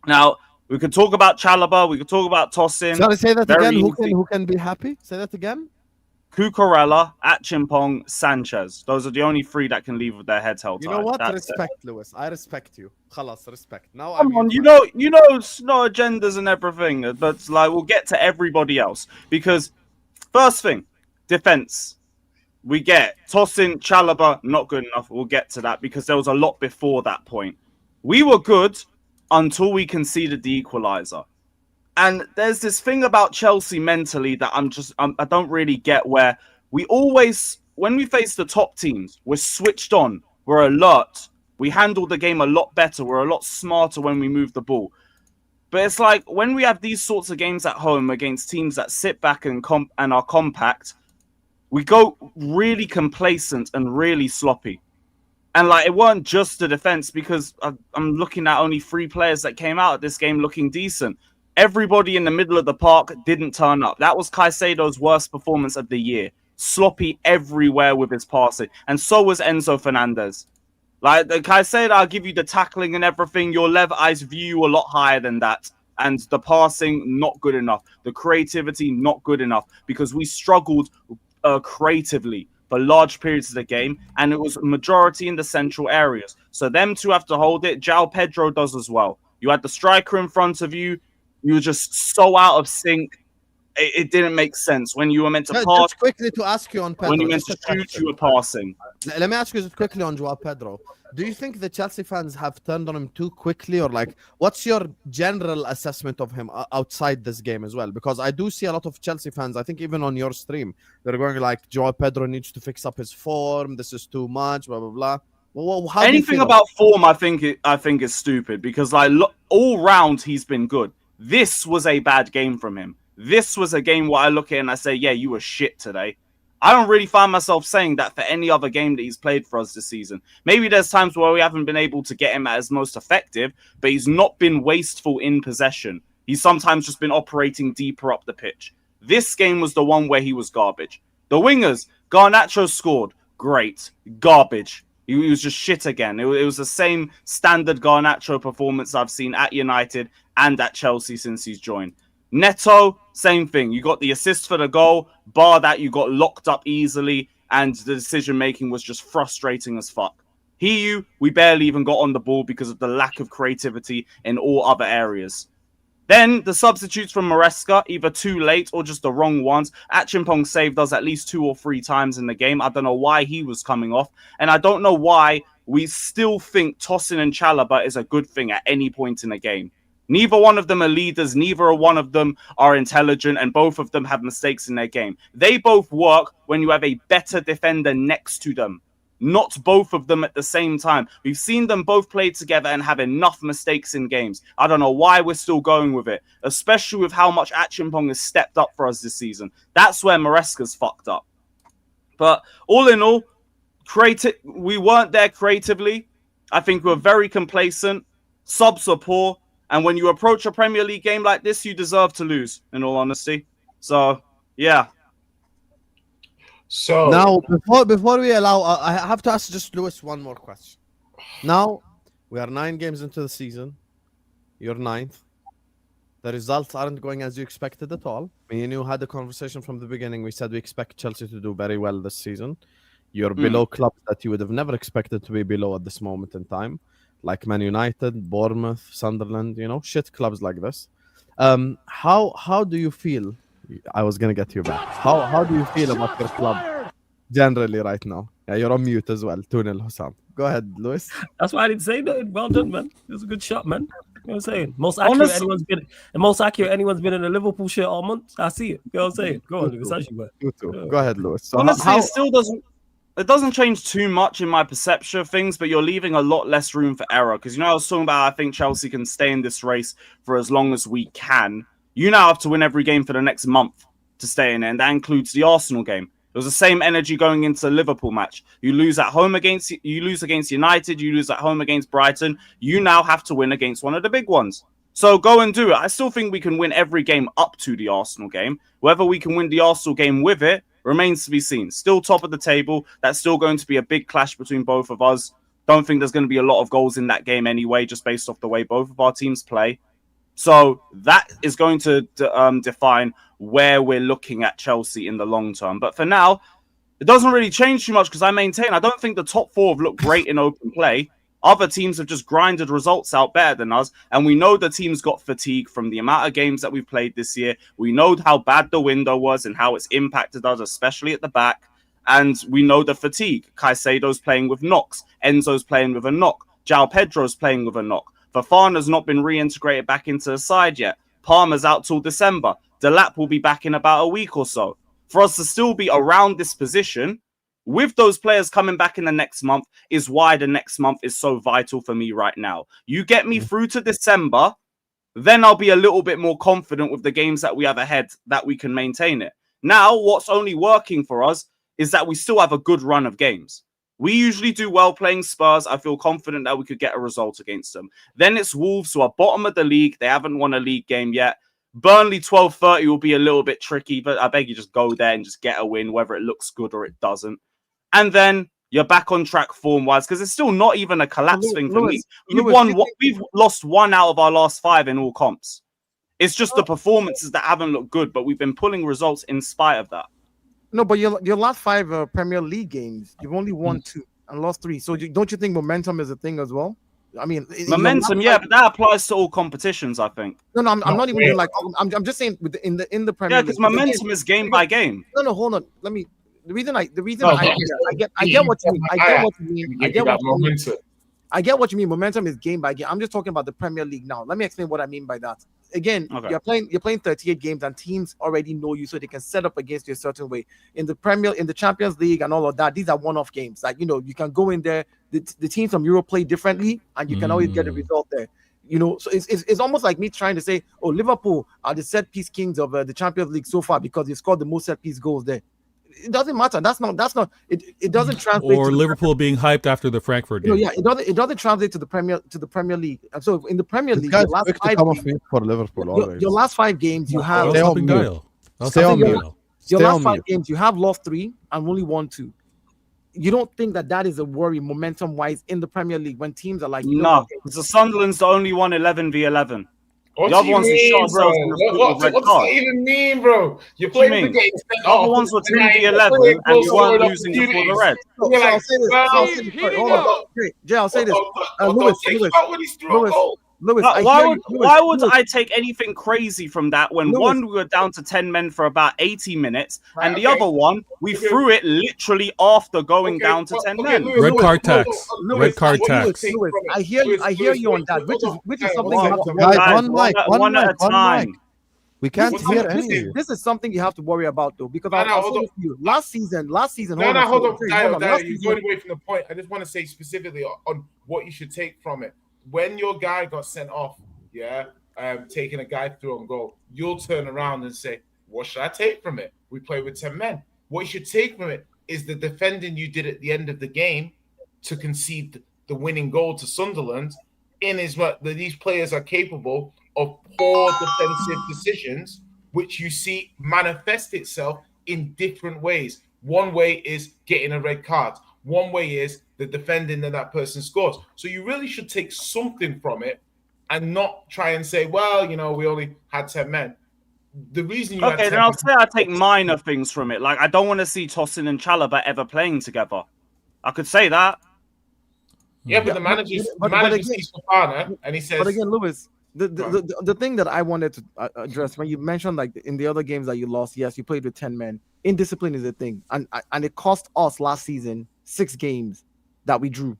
Now, we could talk about Chalobah. We could talk about Tosin. Sorry, say that again. Who can be happy? Say that again. Cucurella, Achimpong, Sanchez. Those are the only three that can leave with their heads held high. You know what? Respect, Lewis. I respect you. Khalas, respect. Now, come on, you know, it's not agendas and everything, but like we'll get to everybody else because first thing, defense. We get Tosin, Chalobah, not good enough. We'll get to that because there was a lot before that point. We were good until we conceded the equalizer. And there's this thing about Chelsea mentally that I don't really get where we always, when we face the top teams, we're switched on, we're alert, we handle the game a lot better, we're a lot smarter when we move the ball. But it's like when we have these sorts of games at home against teams that sit back and are compact, we go really complacent and really sloppy. And like it weren't just the defense because I'm looking at only 3 players that came out of this game looking decent. Everybody in the middle of the park didn't turn up. That was Caicedo's worst performance of the year. Sloppy everywhere with his passing. And so was Enzo Fernandez. Like Caicedo, I'll give you the tackling and everything. Your level eyes view you a lot higher than that. And the passing, not good enough. The creativity, not good enough, because we struggled creatively for large periods of the game, and it was majority in the central areas. So them two have to hold it. João Pedro does as well. You had the striker in front of you. You were just so out of sync. It didn't make sense. When you were meant to pass, just quickly to ask you on Pedro. when you meant just to a shoot, question. you were passing. Let me ask you just quickly on João Pedro. Do you think the Chelsea fans have turned on him too quickly, or like, what's your general assessment of him outside this game as well? Because I do see a lot of Chelsea fans, I think even on your stream, they're going like, João Pedro needs to fix up his form. This is too much, blah, blah, blah. Well, how Anything about form, I think is stupid, because like all round he's been good. This was a bad game from him. This was a game where I look at it and I say, yeah, you were shit today. I don't really find myself saying that for any other game that he's played for us this season. Maybe there's times where we haven't been able to get him at his most effective, but he's not been wasteful in possession. He's sometimes just been operating deeper up the pitch. This game was the one where he was garbage. The wingers, Garnacho scored. Great. Garbage. He was just shit again. It was the same standard Garnacho performance I've seen at United and at Chelsea since he's joined. Neto, same thing. You got the assist for the goal. Bar that, you got locked up easily, and the decision-making was just frustrating as fuck. We barely even got on the ball because of the lack of creativity in all other areas. Then the substitutes from Maresca, either too late or just the wrong ones. Achimpong saved us at least 2 or 3 times in the game. I don't know why he was coming off, and I don't know why we still think Tosin and Chalobah is a good thing at any point in the game. Neither one of them are leaders, neither one of them are intelligent, and both of them have mistakes in their game. They both work when you have a better defender next to them, not both of them at the same time. We've seen them both play together and have enough mistakes in games. I don't know why we're still going with it, especially with how much Achimpong has stepped up for us this season. That's where Maresca's fucked up. But all in all, we weren't there creatively. I think we were very complacent. Subs were poor. And when you approach a Premier League game like this, you deserve to lose, in all honesty. So, yeah. So now, before we allow, I have to ask just Lewis one more question. Now, we are 9 games into the season. You're 9th. The results aren't going as you expected at all. Me and you had a conversation from the beginning. We said we expect Chelsea to do very well this season. You're below clubs that you would have never expected to be below at this moment in time, like Man United, Bournemouth, Sunderland, shit clubs like this. How do you feel? I was gonna get you back. How do you feel about your club generally right now? Yeah, you're on mute as well. 2-0 Husam. Go ahead, Lewis. That's why I didn't say nothing. Well done, man. It was a good shot, man. You know what I'm saying? Most accurate anyone's been in a Liverpool shirt all month. I see it. You know what I'm saying? Go on, it's actually work. You too. Go ahead, Lewis. So honestly, it doesn't change too much in my perception of things, but you're leaving a lot less room for error. Because I was talking about, I think Chelsea can stay in this race for as long as we can. You now have to win every game for the next month to stay in it, and that includes the Arsenal game. It was the same energy going into the Liverpool match. You lose against United, you lose at home against Brighton. You now have to win against one of the big ones. So go and do it. I still think we can win every game up to the Arsenal game. Whether we can win the Arsenal game with it remains to be seen. Still top of the table. That's still going to be a big clash between both of us. Don't think there's going to be a lot of goals in that game anyway, just based off the way both of our teams play. So that is going to define where we're looking at Chelsea in the long term. But for now, it doesn't really change too much because I maintain I don't think the top 4 have looked great in open play. Other teams have just grinded results out better than us. And we know the team's got fatigue from the amount of games that we've played this year. We know how bad the window was and how it's impacted us, especially at the back. And we know the fatigue. Caicedo's playing with knocks. Enzo's playing with a knock. João Pedro's playing with a knock. Fofana's not been reintegrated back into the side yet. Palmer's out till December. Delap will be back in about a week or so. For us to still be around this position, with those players coming back in the next month, is why the next month is so vital for me right now. You get me through to December, then I'll be a little bit more confident with the games that we have ahead that we can maintain it. Now, what's only working for us is that we still have a good run of games. We usually do well playing Spurs. I feel confident that we could get a result against them. Then it's Wolves, who are bottom of the league. They haven't won a league game yet. Burnley 12:30 will be a little bit tricky, but I beg you just go there and just get a win, whether it looks good or it doesn't. And then you're back on track form-wise, because it's still not even a collapse thing for me. We've lost 1 out of our last 5 in all comps. It's just the performances that haven't looked good, but we've been pulling results in spite of that. No, but your last 5 Premier League games, you've only won 2 and lost 3. So don't you think momentum is a thing as well? I mean, Momentum, yeah, but that applies to all competitions, I think. No, I'm not even being like. I'm just saying in the Premier League. Yeah, because momentum is game by game. No, hold on. Let me. The reason I get what you mean. I get what you mean. Momentum is game by game. I'm just talking about the Premier League now. Let me explain what I mean by that. Again, you're playing 38 games and teams already know you, so they can set up against you a certain way. In the Champions League and all of that, these are one-off games. Like, you can go in there. The teams from Europe play differently, and you can always get a result there. So it's almost like me trying to say, oh, Liverpool are the set piece kings of the Champions League so far because they scored the most set piece goals there. It doesn't matter. That's not. It doesn't translate. Or Liverpool being hyped after the Frankfurt game. It doesn't translate to the Premier League. And so in the Premier League, your last 5 games for Liverpool. Your last 5 games, you have. Stay on mute. Your last 5 games, you have lost 3 and only won 2. You don't think that is a worry momentum-wise in the Premier League when teams are like... No, because the Sunderland's the only one 11v11. What the other ones mean, shot bro? What does that even mean, bro? You're playing the game. The other ones were 2v11 and you weren't losing before the Reds. I'll say this. Lewis, why would I take anything crazy from that when one, we were down to 10 men for about 80 minutes, and the other one, we threw it literally after going down to 10 men. Red card tax. Red card tax. I hear you on that, which is something you have to worry about. One at a time. We can't hear any. This is something you have to worry about, though, because I'll say to you, last season. Hold on. You're going away from the point. I just want to say specifically on what you should take from it. When your guy got sent off, taking a guy through on goal, you'll turn around and say, what should I take from it? We play with 10 men. What you should take from it is the defending you did at the end of the game to concede the winning goal to Sunderland, in is what these players are capable of poor defensive decisions, which you see manifest itself in different ways. One way is getting a red card. One way is the defending that person scores. So you really should take something from it and not try and say, well, we only had 10 men. The reason you then I'll say I take minor things from it. Like, I don't want to see Tosin and Chalobah ever playing together. I could say that. Yeah, but the manager sees Fofana and he says... But again, Lewis, the thing that I wanted to address, when you mentioned, like, in the other games that you lost, yes, you played with 10 men. Indiscipline is a thing. And it cost us last season 6 games that we drew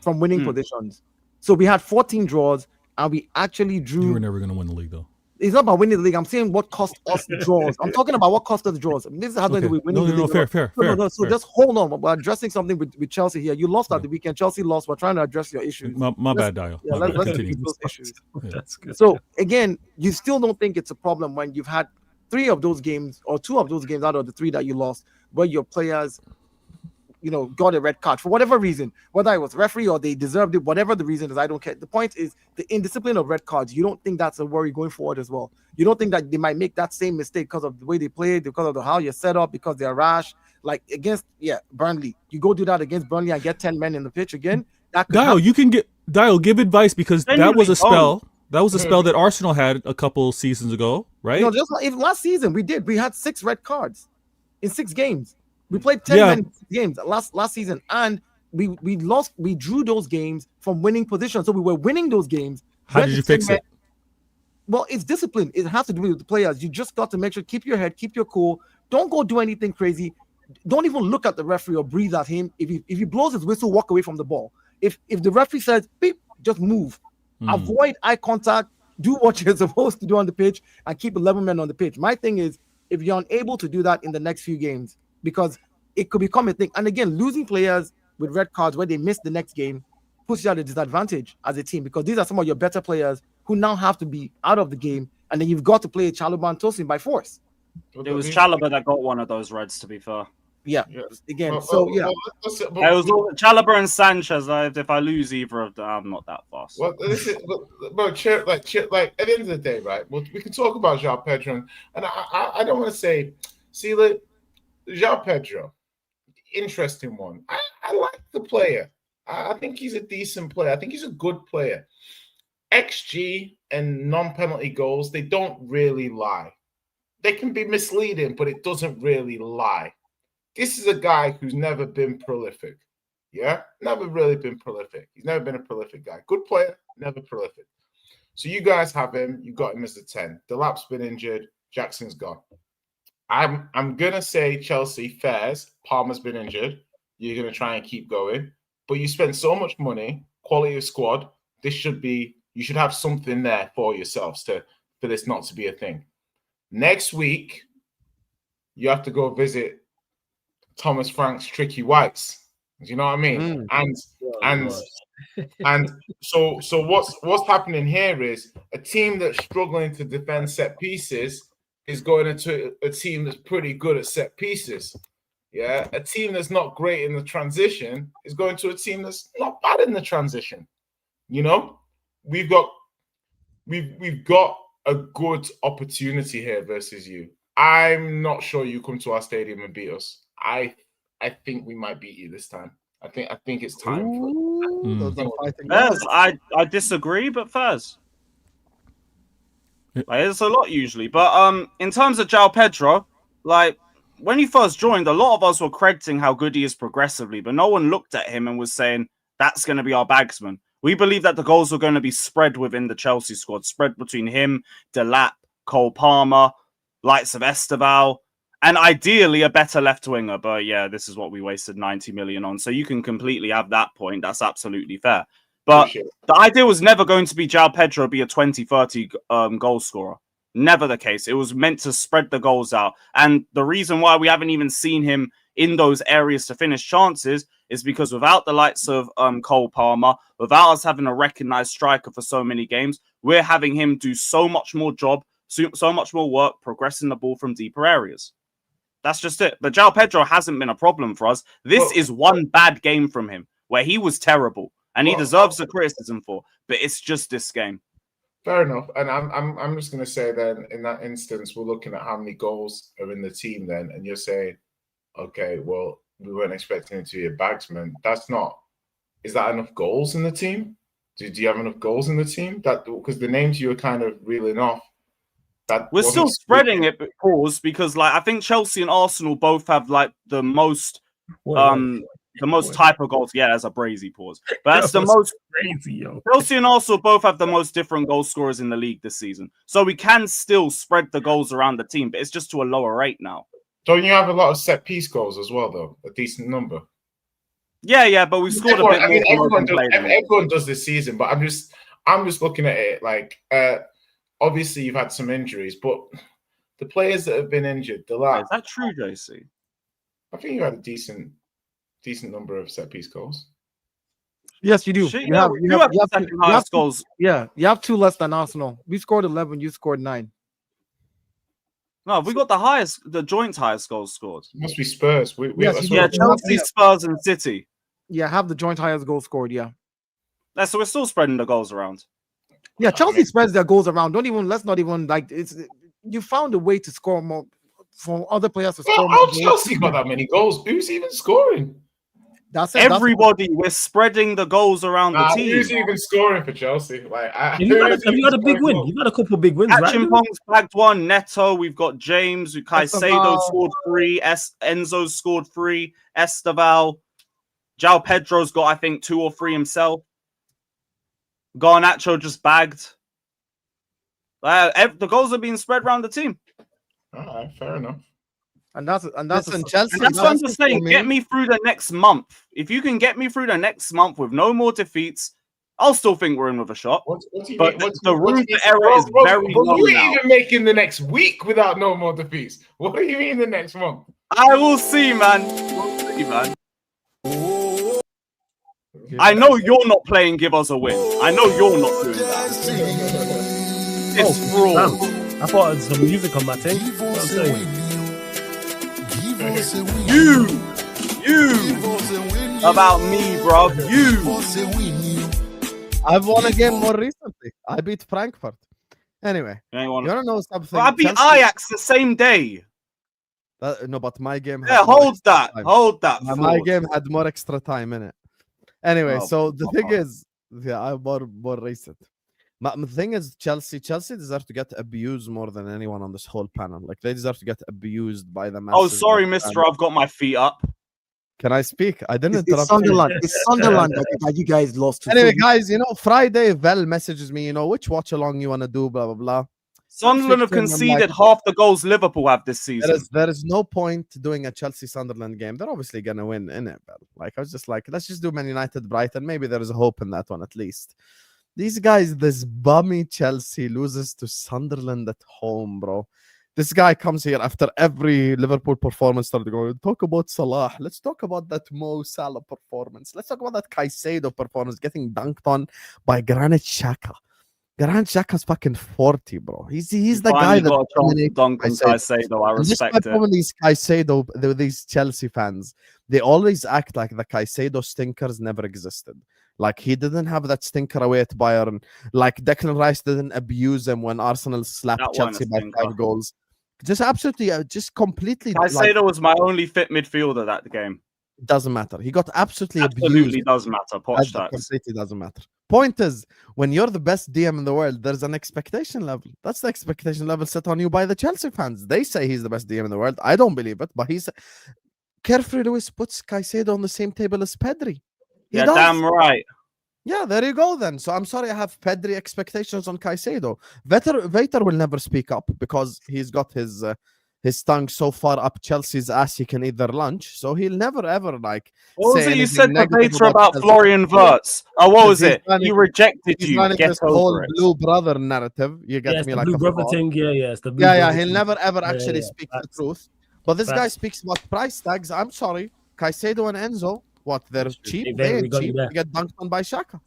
from winning positions. So we had 14 draws and we actually drew. You were never going to win the league, though. It's not about winning the league. I'm saying what cost us draws. I'm talking about what cost us draws. This is how we winning the league. Fair. So just hold on. We're addressing something with Chelsea here. You lost at the weekend. Chelsea lost. We're trying to address your issues. My bad, Dio. Yeah, let's continue those issues. That's good. So again, you still don't think it's a problem when you've had 3 of those games or 2 of those games out of the 3 that you lost, where your players got a red card for whatever reason, whether it was referee or they deserved it, whatever the reason is, I don't care. The point is the indiscipline of red cards. You don't think that's a worry going forward as well? You don't think that they might make that same mistake because of the way they played, because of how you're set up, because they're rash, like against Burnley? You go do that against Burnley and get 10 men in the pitch again. Give advice, because that was a spell. That was a spell that Arsenal had a couple seasons ago, right? No, just like last season we had 6 red cards in 6 games. We played 10 games last season, and we lost. We drew those games from winning positions, so we were winning those games. How did you fix it? Well, it's discipline. It has to do with the players. You just got to make sure, keep your head, keep your cool. Don't go do anything crazy. Don't even look at the referee or breathe at him. If he blows his whistle, walk away from the ball. If the referee says beep, just move. Avoid eye contact. Do what you're supposed to do on the pitch and keep 11 men on the pitch. My thing is, if you're unable to do that in the next few games, because it could become a thing. And again, losing players with red cards where they miss the next game puts you at a disadvantage as a team, because these are some of your better players who now have to be out of the game, and then you've got to play Chalobah and Tosin by force. It was Chalobah that got one of those reds, to be fair. Yeah. Again, it was Chalobah and Sanchez. If I lose either of them, I'm not that fast. Well, listen, like at the end of the day, right? Well, we can talk about João Pedro, and I don't want to say, see, like, João Pedro, interesting one. I like the player. I think he's a decent player. I think he's a good player. XG and non-penalty goals, they don't really lie. They can be misleading, but it doesn't really lie. This is a guy who's never been prolific. Yeah, never really been prolific. He's never been a prolific guy. Good player, never prolific. So you guys have him. You got him as a 10. Delap's been injured. Jackson's gone. I'm gonna say Chelsea fares. Palmer's been injured. You're gonna try and keep going, but you spend so much money, quality of squad. You should have something there for yourselves for this not to be a thing. Next week, you have to go visit Thomas Frank's Tricky Whites. Do you know what I mean? And so what's happening here is a team that's struggling to defend set pieces is going into a team that's pretty good at set pieces. Yeah, a team that's not great in the transition is going to a team that's not bad in the transition. You know, we've got a good opportunity here versus you. I'm not sure you come to our stadium and beat us. I think we might beat you this time. I think it's time. Fairs, I disagree, but Fairs. Like, it's a lot usually. But in terms of João Pedro, like when he first joined, a lot of us were crediting how good he is progressively, but no one looked at him and was saying that's going to be our bagsman. We believe that the goals were going to be spread within the Chelsea squad, spread between him, Delap, Cole Palmer, likes of Esteval, and ideally a better left winger. But yeah, this is what we wasted 90 million on. So you can completely have that point. That's absolutely fair. But the idea was never going to be João Pedro be a 20-30 goal scorer. Never the case. It was meant to spread the goals out. And the reason why we haven't even seen him in those areas to finish chances is because without the likes of Cole Palmer, without us having a recognized striker for so many games, we're having him do so much more job, so much more work, progressing the ball from deeper areas. That's just it. But João Pedro hasn't been a problem for us. This is one bad game from him where he was terrible and he deserves the criticism for, but it's just this game. Fair enough. And I'm just going to say then, in that instance, we're looking at how many goals are in the team then, and you're saying, okay, well, we weren't expecting him to be a bagsman. That's not. Is that enough goals in the team? Do you have enough goals in the team? That because the names you were kind of reeling off. We're still spreading it, pause, because like I think Chelsea and Arsenal both have like the most type of goals. Yeah, that's a brazy pause. But that's the most crazy, yo. Chelsea and Arsenal both have the most different goal scorers in the league this season. So we can still spread the goals around the team, but it's just to a lower rate now. Don't you have a lot of set piece goals as well, though? A decent number. Yeah, but we scored a bit more. Everyone does this season, but I'm just looking at it like obviously you've had some injuries, but the players that have been injured, is that true, JC? I think you had a decent number of set piece goals. Yes, you do. You have second highest goals. Yeah, you have 2 less than Arsenal. We scored 11. You scored 9. No, we got the joint highest goals scored. It must be Spurs. Chelsea, Spurs, and City. Yeah, have the joint highest goals scored. Yeah. So we're still spreading the goals around. Yeah, Chelsea spreads their goals around. Let's not even like it's. You found a way to score more for other players to score more. How Chelsea got that many goals? Who's even scoring? That's it. Everybody. We're spreading the goals around the team. Who's even scoring for Chelsea? Like, have you had a big win? You've had a couple of big wins, right? Chimpong's bagged 1. Neto. We've got James. Caicedo scored 3. Enzo's scored 3. Esteval. João Pedro's got, I think, 2 or 3 himself. Garnacho just bagged. The goals are being spread around the team. All right, fair enough. And that's Chelsea. And that's what I'm just saying. Get me through the next month. If you can get me through the next month with no more defeats, I'll still think we're in with a shot. The room for error is very low now. You're even making the next week without no more defeats. What do you mean the next month? I will see, man. We'll see, man. I know you're not playing Give Us a Win. I know you're not doing that. It's fraud. I thought it was some music on my thing. You about me, bro. I've won a game more recently. I beat Frankfurt. Anyway, you want to know something? Well, I beat Ajax the same day. No, but my game. Hold that. My game had more extra time in it. Anyway, so the thing is, I'm more recent. But the thing is, Chelsea deserve to get abused more than anyone on this whole panel. Like they deserve to get abused by the masses. Oh, sorry, Mister. I've got my feet up. Can I speak? I didn't It's interrupt. Sunderland. It's Sunderland that you guys lost to. Anyway, guys, Friday, Vel messages me, which watch along you want to do, blah, blah, blah. Sunderland have conceded half the goals Liverpool have this season. There is no point doing a Chelsea-Sunderland game. They're obviously going to win, innit? Like, I was just like, let's just do Man United-Brighton. Maybe there is a hope in that one at least. These guys, this bummy Chelsea loses to Sunderland at home, bro. This guy comes here after every Liverpool performance started going, talk about Salah. Let's talk about that Mo Salah performance. Let's talk about that Caicedo performance getting dunked on by Granit Xhaka. Granit Xhaka's fucking 40, bro. He's the guy that dunk on Caicedo. I respect it. These Caicedo, these Chelsea fans, they always act like the Caicedo stinkers never existed. Like he didn't have that stinker away at Bayern. Like Declan Rice didn't abuse him when Arsenal slapped Chelsea by 5 goals. Just absolutely, just completely. Caicedo was my only fit midfielder that game. Doesn't matter. He got absolutely abused. Does matter. Completely doesn't matter. Point is, when you're the best DM in the world, there's an expectation level. That's the expectation level set on you by the Chelsea fans. They say he's the best DM in the world. I don't believe it, but he's. Carefree Lewis puts Caicedo on the same table as Pedri. Yeah, damn right. Yeah, there you go then. So I'm sorry I have Pedri expectations on Caicedo. Vator will never speak up because he's got his tongue so far up Chelsea's ass he can eat their lunch. So he'll never ever like. What was it you said to Vator about Florian Wirtz? Oh, what was it? He rejected you. Get over whole it. Blue brother narrative. You get me like blue a brother thing. Yeah, it's the blue yeah. He'll never ever actually speak the truth. But this guy speaks about price tags. I'm sorry, Caicedo and Enzo. What, they're cheap? They're cheap. They get dunked on by Xhaka.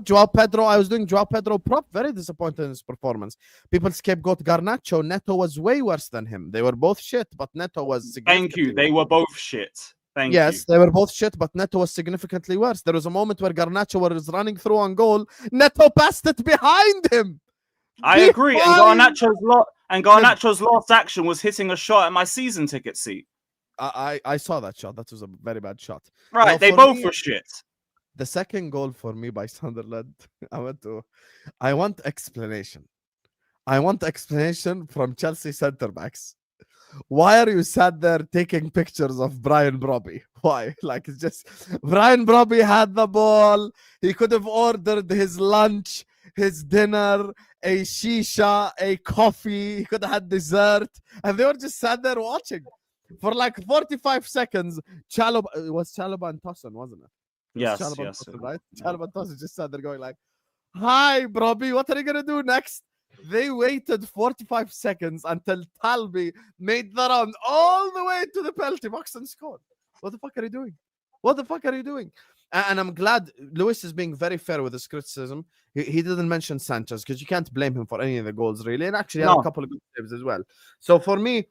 Joao Pedro, I was doing Joao Pedro prop. Very disappointed in his performance. People scapegoat Garnacho. Neto was way worse than him. They were both shit, but Neto was Thank you. They were both shit. Thank you. Yes, they were both shit, but Neto was significantly worse. There was a moment where Garnacho was running through on goal. Neto passed it behind him. I agree. And Garnacho's last action was hitting a shot at my season ticket seat. I saw that shot. That was a very bad shot. Right, now, they both were shit. The second goal for me by Sunderland, I want explanation. I want explanation from Chelsea centre backs. Why are you sat there taking pictures of Brian Brobby? Why? Like, it's just Brian Brobby had the ball. He could have ordered his lunch, his dinner, a shisha, a coffee. He could have had dessert, and they were just sat there watching. For like 45 seconds, it was Chalobah and Tosson, wasn't it? Yes. Tosson, right? Chalobah and Tosson just sat there going like, hi, Brobby, what are you going to do next? They waited 45 seconds until Talby made the run all the way to the penalty box and scored. What the fuck are you doing? What the fuck are you doing? And I'm glad Lewis is being very fair with his criticism. He didn't mention Sanchez because you can't blame him for any of the goals, really. And actually, had a couple of good saves as well. So for me,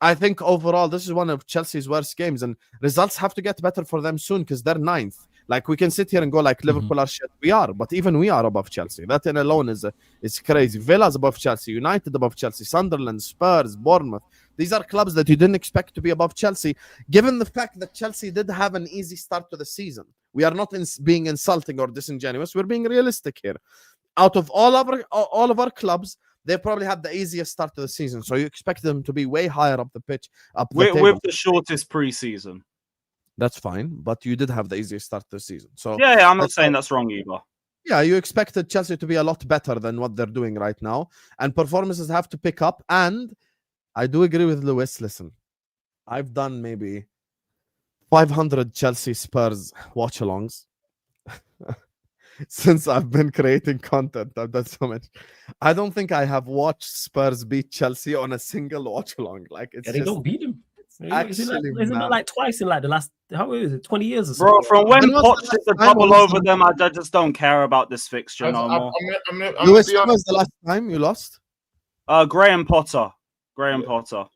I think overall, this is one of Chelsea's worst games, and results have to get better for them soon because they're 9th. Like, we can sit here and go like Liverpool are shit. We are, but even we are above Chelsea. That in alone is crazy. Villa's above Chelsea, United above Chelsea, Sunderland, Spurs, Bournemouth. These are clubs that you didn't expect to be above Chelsea, given the fact that Chelsea did have an easy start to the season. We are not being insulting or disingenuous. We're being realistic here. Out of all of our clubs, they probably had the easiest start to the season, so you expect them to be way higher up the pitch, with the shortest preseason. That's fine, but you did have the easiest start to the season. So yeah, I'm not saying that's wrong either. Yeah, you expected Chelsea to be a lot better than what they're doing right now, and performances have to pick up. And I do agree with Lewis. Listen, I've done maybe 500 Chelsea Spurs watch-alongs. Since I've been creating content, I've done so much. I don't think I have watched Spurs beat Chelsea on a single watch along. Like, it's they don't beat them. Actually, isn't it like twice in like the last 20 years or so? Bro, from when Poch did the double over them, I just don't care about this fixture no more. Lewis, when was the last time you lost? Graham Potter. Potter.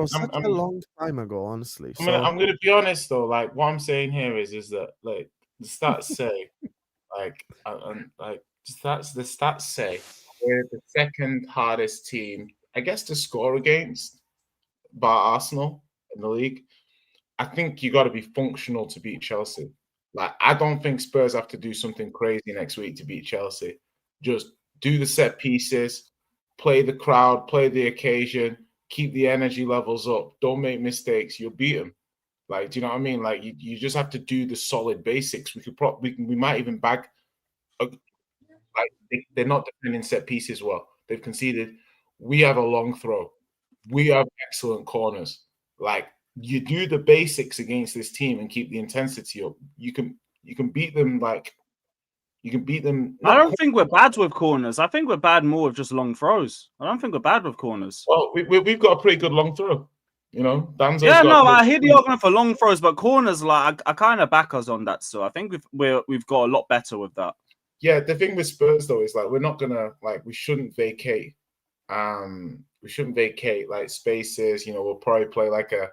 Such a long time ago, honestly. I'm gonna be honest though. Like, what I'm saying here is that like the stats say. The stats say we're the second hardest team, I guess, to score against by Arsenal in the league. I think you got to be functional to beat Chelsea. Like, I don't think Spurs have to do something crazy next week to beat Chelsea. Just do the set pieces, play the crowd, play the occasion, keep the energy levels up. Don't make mistakes. You'll beat them. Like, do you know what I mean? Like, you just have to do the solid basics. We might even bag. They're not defending set pieces well. They've conceded. We have a long throw. We have excellent corners. Like, you do the basics against this team and keep the intensity up. You can beat them. Like, you can beat them. I don't think we're bad with corners. I think we're bad more with just long throws. I don't think we're bad with corners. Well, we've got a pretty good long throw. You know, Danzo's I hear the argument for long throws, but corners, like, I kind of back us on that still. I think we've got a lot better with that. Yeah, the thing with Spurs though is, like, we're not gonna, like, we shouldn't vacate. We shouldn't vacate like spaces. You know, we'll probably play like a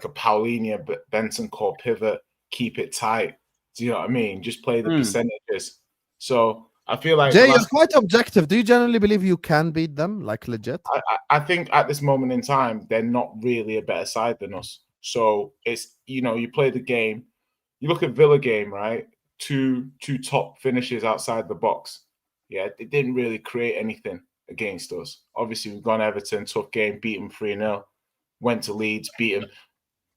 Paulinho Benson core pivot, keep it tight. Do you know what I mean? Just play the percentages. So I feel like Jay, you're quite objective. Do you generally believe you can beat them, like legit? I think at this moment in time, they're not really a better side than us. So it's, you know, you play the game. You look at Villa game, right? Two top finishes outside the box. Yeah, they didn't really create anything against us. Obviously, we've gone Everton, tough game, beat them 3-0. Went to Leeds, beat them.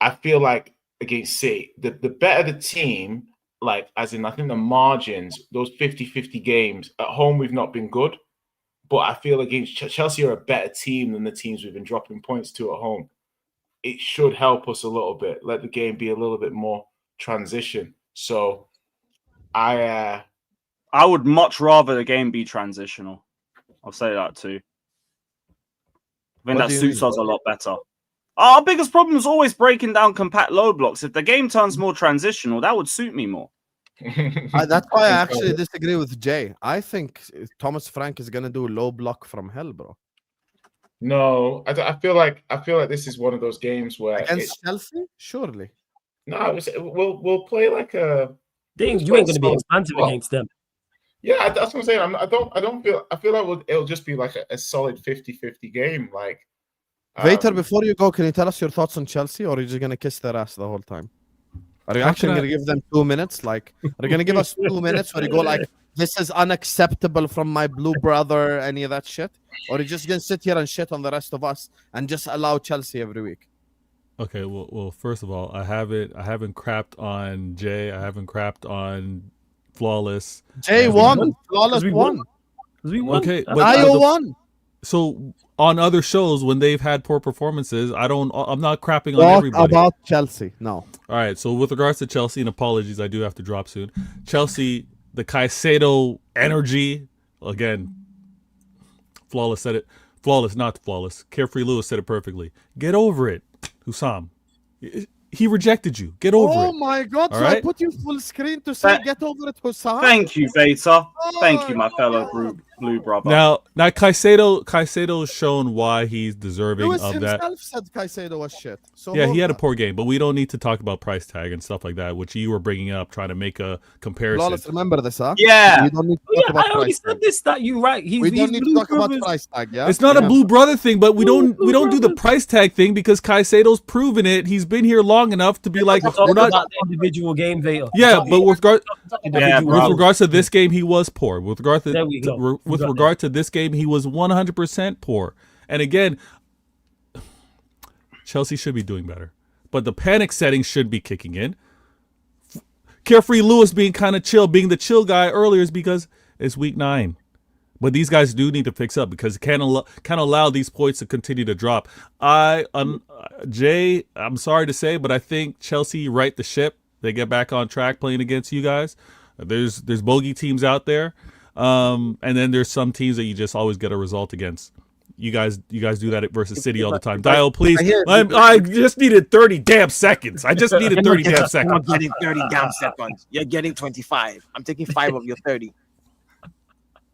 I feel like against City, the better the team, like, as in, I think the margins, those 50-50 games, at home we've not been good. But I feel against Chelsea are a better team than the teams we've been dropping points to at home. It should help us a little bit. Let the game be a little bit more transition. So I would much rather the game be transitional. I'll say that too. I think that suits us a lot better. Our biggest problem is always breaking down compact low blocks. If the game turns more transitional, that would suit me more. That's why I actually disagree with Jay. I think Thomas Frank is gonna do low block from hell, bro. No, I feel like this is one of those games where against Chelsea, surely. No, we'll play like a. You ain't going to be expansive against them. Yeah, that's what I'm saying. I feel like it'll just be like a solid 50-50 game. Like, Vator, before you go, can you tell us your thoughts on Chelsea, or are you just gonna kiss their ass the whole time? Are you actually gonna give them 2 minutes? Like, are you gonna give us 2 minutes where you go like, this is unacceptable from my blue brother, any of that shit? Or are you just gonna sit here and shit on the rest of us and just allow Chelsea every week? Okay, well, first of all, I haven't crapped on Jay. I haven't crapped on Flawless. Jay won. Flawless won. We won. Okay, but Io won. So on other shows when they've had poor performances, I'm not crapping on everybody. About Chelsea, no. All right, so with regards to Chelsea, and apologies, I do have to drop soon. Chelsea, the Caicedo energy, again, Flawless said it. Flawless, not Flawless. Carefree Lewis said it perfectly. Get over it, Husam. He rejected you. Get over it. Oh my God! All so right? I put you full screen to say get over it, Husam. Thank you, Vator. Thank you, my fellow blue brother. Now Caicedo's shown why he's deserving Lewis of that. himself said Caicedo was shit. So Yeah, he had a poor game, but we don't need to talk about price tag and stuff like that, which you were bringing up, trying to make a comparison. Flawless, remember this, huh? Yeah. We don't need to talk about I already price said tag. this. That you right. We don't need to talk about price tag. Yeah, It's not a blue brother thing, but we don't do the price tag thing because Caicedo's proven it. He's been here long enough to be like, Talk we're not. about the individual game, Vator. Yeah, but with regards to this game, he was poor. With regard to There we go. with regard to this game, he was 100% poor. And again, Chelsea should be doing better, but the panic settings should be kicking in. Carefree Lewis being kind of chill, being the chill guy earlier is because it's week 9. But these guys do need to fix up because can't allow these points to continue to drop. Jay, I'm sorry to say, but I think Chelsea right the ship. They get back on track playing against you guys. There's bogey teams out there, and then there's some teams that you just always get a result against. You guys do that versus City all the time. Dial, please. I just needed 30 damn seconds. I just needed 30 damn You're seconds. not getting 30 damn seconds. You're getting 25. I'm taking 5 of your 30.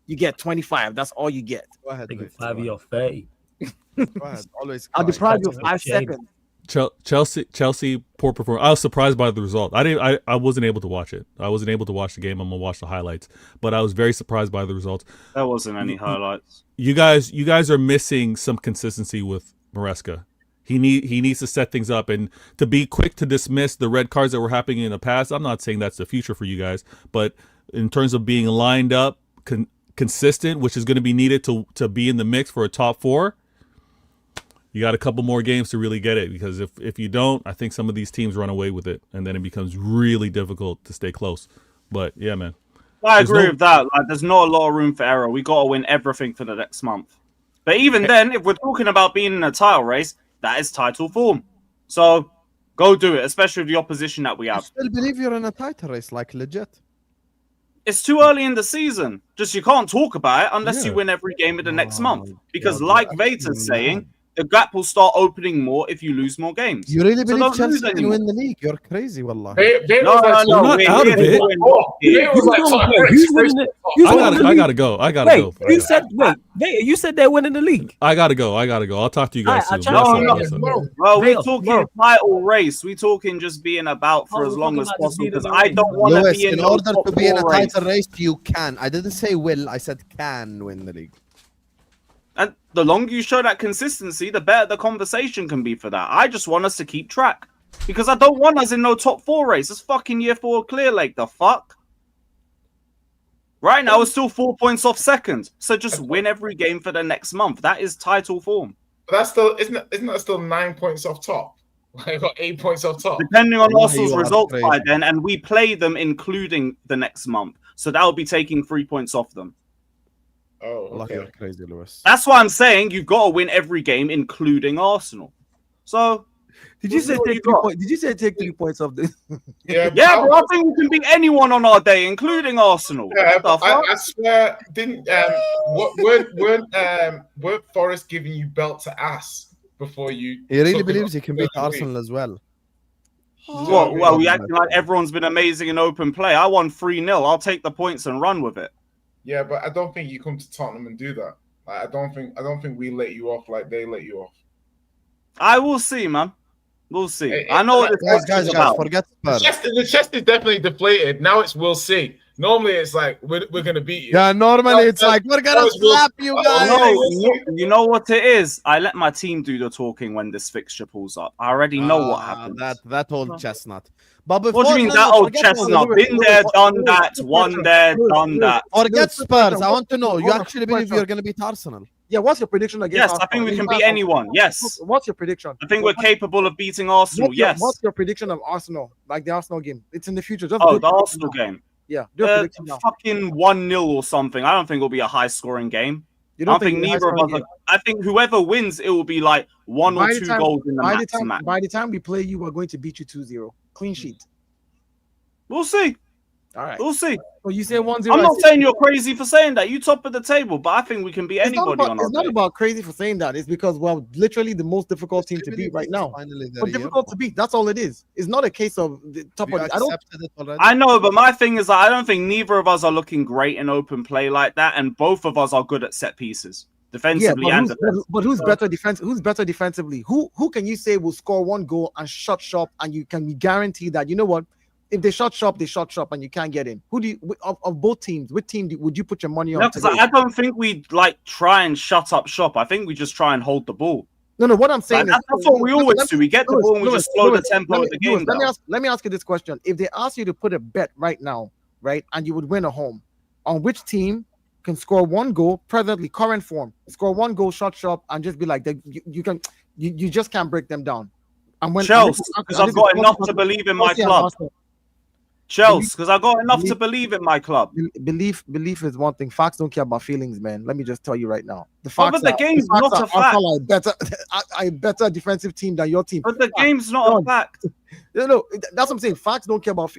You get 25. That's all you get. Go ahead. Taking Vator. 5 of your 30. Go ahead. Always. I'll cry. deprive you of Shame. 5 seconds. Chelsea poor performance. I was surprised by the result. I wasn't able to watch it. I wasn't able to watch the game. I'm gonna watch the highlights, but I was very surprised by the results. There wasn't any highlights. You guys are missing some consistency with Maresca. He needs to set things up and to be quick to dismiss the red cards that were happening in the past. I'm not saying that's the future for you guys, but in terms of being lined up consistent, which is going to be needed to be in the mix for a top 4, you got a couple more games to really get it, because if you don't, I think some of these teams run away with it, and then it becomes really difficult to stay close. But yeah, man. I agree with that. Like, there's not a lot of room for error. We got to win everything for the next month. But even then, if we're talking about being in a title race, that is title form. So go do it, especially with the opposition that we I have. still believe you're in a title race, like legit. It's too early in the season. Just you can't talk about it unless you Yeah. win every game of the next month. Because God, like you're Vator's absolutely saying, wrong. the gap will start opening more if you lose more games. You really So believe don't lose Chelsea can anymore. win the league? You're crazy, wallah. No. We're not out of it. I gotta go. You said you said they're winning the league. I gotta go. I'll talk to you guys Alright, soon. I'll Bless chat up, to bless you. up. Well, we're Vator, talking title race. We're talking just being about for Oh, as we're long talking as about just possible being in because the I race. don't want to Lewis, be in in no order top to be in a 4 race. title race, you can. I didn't say will, I said can win the league. And the longer you show that consistency, the better the conversation can be for that. I just want us to keep track because I don't want us in no top 4 race. It's fucking year 4 Clear Lake. The fuck? Right now, we're still 4 points off second. So just win every game for the next month. That is title form. But that's still isn't that still 9 points off top? I got 8 points off top. Depending on Wallahi, Arsenal's you are results by crazy. then, and we play them including the next month. So that will be taking 3 points off them. Oh, Wallah, okay. you're crazy, Lewis. That's why I'm saying you've got to win every game, including Arsenal. So Did you We'll see say what take you 3 got. points? Did you say take 3 points off this? Yeah, yeah, bro, I think we can beat anyone on our day, including Arsenal. Yeah, What the fuck? I swear, didn't weren't Forest giving you belt to ass before you? He really took them believes he up can to beat the league? Arsenal as well. What? Well, we acting like everyone's been amazing in open play. I won 3-0. I'll take the points and run with it. Yeah, but I don't think you come to Tottenham and do that. Like, I don't think we let you off like they let you off. I will see, man. We'll see. Hey, I know what this Guys, is about. forget The Spurs. chest is definitely deflated. Now it's we'll see. Normally it's like we're gonna beat you. Yeah, normally it's like, we're gonna slap you guys. You know what it is? I let my team do the talking when this fixture pulls up. I already know what happens. That old chestnut. But before What do you mean then, that old forget all the chestnut? Lewis, Been there, done that, won there, done that. Forget Spurs. I want to know. You Hold on, actually quick believe question. you're gonna beat Arsenal? Yeah, what's your prediction against Yes, I Arsenal? think we can beat Arsenal. anyone. Yes. What's your prediction? I think we're capable of beating Arsenal. Yes. What's your prediction of Arsenal? Like the Arsenal game? It's in the future. Just Oh, do a the prediction Arsenal now. game. Yeah, do a prediction now. Fucking 1-0 or something. I don't think it'll be a high scoring game. You I don't think it'll be a neither of high-scoring us. I think whoever wins, it will be like 1 or 2 goals in the by max match. by the time we play you, we're going to beat you 2-0. Clean sheet. We'll see. All right. We'll see. So you say 1-0. I'm not saying you're crazy for saying that. You top of the table, but I think we can beat anybody on our It's not day. about crazy for saying that. It's because we're literally the most difficult team to beat right now. Finally, But difficult to beat. That's all it is. It's not a case of the top You of the, I don't. accepted it already. I know, but my thing is that I don't think neither of us are looking great in open play like that, and both of us are good at set pieces, defensively and defensively. But who's better defense? Who's better defensively? Who can you say will score 1 goal and shut shop, and you can guarantee that, you know what? If they shut shop, and you can't get in. Who do you of both teams? Which team would you put your money on? No, because I don't think we like try and shut up shop. I think we just try and hold the ball. No. What I'm saying Like, is that's what we always do. We get the ball and we just slow the tempo of the game down. Let me ask you this question: if they ask you to put a bet right now, right, and you would win a home, on which team can score 1 goal, presently current form, score 1 goal, shut shop, and just be like, you just can't break them down. And when Chelsea, because I've got enough to believe in my club. Chelsea, because I got enough to believe in my club. Belief is one thing. Facts don't care about feelings, man. Let me just tell you right now. The Oh, facts but the game's not a fact. Arsenal are a better defensive team than your team. But the game's not a fact. No, that's what I'm saying. Facts don't care about.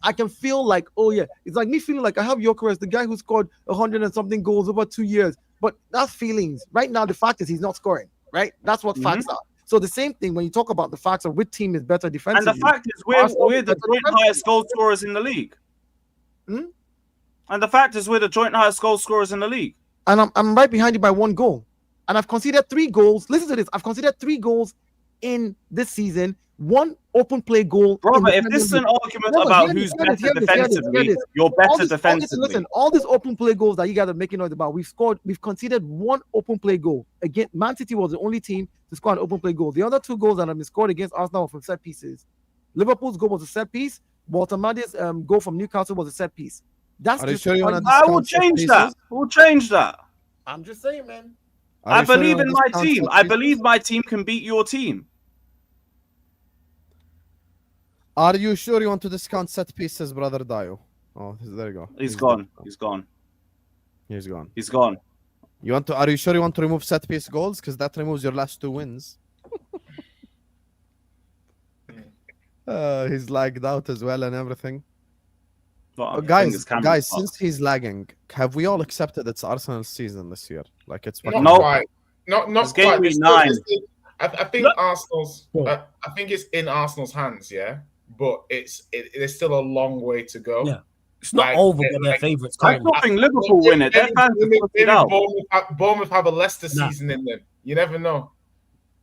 I can feel like, oh yeah, it's like me feeling like I have Gyökeres, the guy who scored 100 and something goals over 2 years. But that's feelings. Right now, the fact is he's not scoring. Right? That's what facts are. So the same thing when you talk about the facts of which team is better defensively. And the fact is we're the joint highest goal scorers in the league. And the fact is we're the joint highest goal scorers in the league. And I'm right behind you by 1 goal. And I've conceded 3 goals. Listen to this. I've conceded 3 goals in this season. 1 open play goal. Bro, but if this is an argument about who's better defensively, you're better defensively. Listen, all these open play goals that you guys are making noise about, we've conceded 1 open play goal. Again, Man City was the only team to score an open play goal. The other 2 goals that have been scored against Arsenal were from set pieces. Liverpool's goal was a set piece. Walter Made's goal from Newcastle was a set piece. That's Are you just sure you want to I will discount set change that. pieces? We'll change that. I'm just saying, man. Are I you sure you believe wanna in my discount team. set I pieces? believe my team can beat your team. Are you sure you want to discount set pieces, brother Dio? Oh, there you go. He's dead gone. now. He's gone. He's gone. He's gone. You want to? Are you sure you want to remove set piece goals? Because that removes your last 2 wins. He's lagged out as well and everything. But Guys, since he's lagging, have we all accepted it's Arsenal's season this year? Like it's Not fucking No. quite. Not It's game quite. week There's still- 9. there's still- I think Look. Arsenal's. Yeah. I think it's in Arsenal's hands, yeah. But there's still a long way to go. Yeah. It's not Like, over, it- but their like, favourites I currently. still think Liverpool win it. Their fans are sorted out. Bournemouth have a Leicester Nah. season in them. You never know.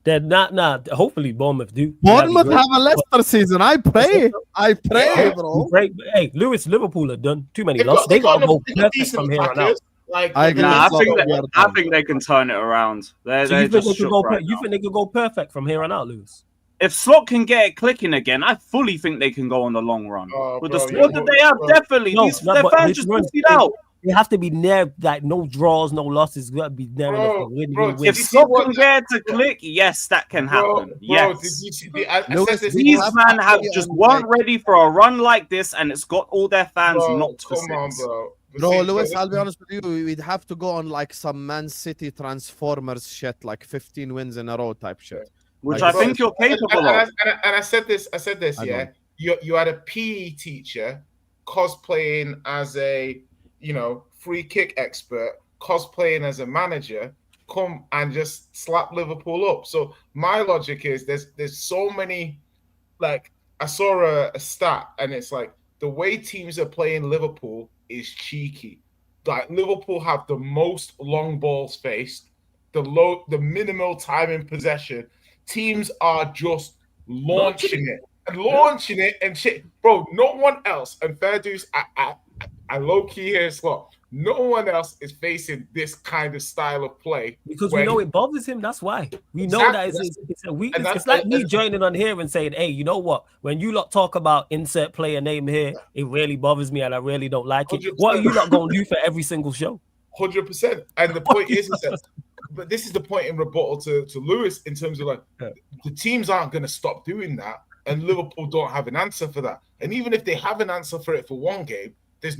They're not. Hopefully, Bournemouth do. Bournemouth That'd be have a Leicester season. I pray. I pray, Yeah. bro. great. Hey, Lewis, Liverpool are done. Too many They've losses. They got to go they've got perfect decent from here on out. attackers. Like, I agree. Nah, It's not I done. think they can turn it around. They're So you think just they could shook go? right You now. think they could go perfect from here on out, Lewis? If Slot can get it clicking again, I fully think they can go on the long run. Oh, With bro, the squad yeah, that they have, bro. definitely. No, Their but fans it's just run- pushed it out. They have to be near, like no draws, no losses. Got to be near enough to win. Bro, win, did win. If you see Slot what can that- get it to click, yes, that can Bro, happen. did Yes. you see? I Lewis, said this. we These have men to have be just on, weren't like- ready for a run like this, and it's got all their fans Bro, knocked for come on, 6. bro. Bro, See, Lewis, but I'll be honest with you. We'd have to go on like some Man City Transformers shit, like 15 wins in a row type shit. Which Like, I think you're capable of. And I said this. I Yeah, don't. you had a PE teacher cosplaying as a free kick expert, cosplaying as a manager, come and just slap Liverpool up. So my logic is there's so many. Like I saw a stat, and it's like the way teams are playing Liverpool is cheeky. Like Liverpool have the most long balls faced, the minimal time in possession. Teams are just launching it and shit, bro. No one else, and fair dues, I low key here Slot. No one else is facing this kind of style of play Because we where know he- it bothers him. That's why we know Exactly. that it's a weakness. that's- It's like me and- joining on here and saying, "Hey, you know what? When you lot talk about insert player name here, it really bothers me, and I really don't like it. 100%. What are you lot going to do for every single show?" 100%. And the point is that, but this is the point in rebuttal to Lewis in terms of like the teams aren't going to stop doing that, and Liverpool don't have an answer for that. And even if they have an answer for it for one game, there's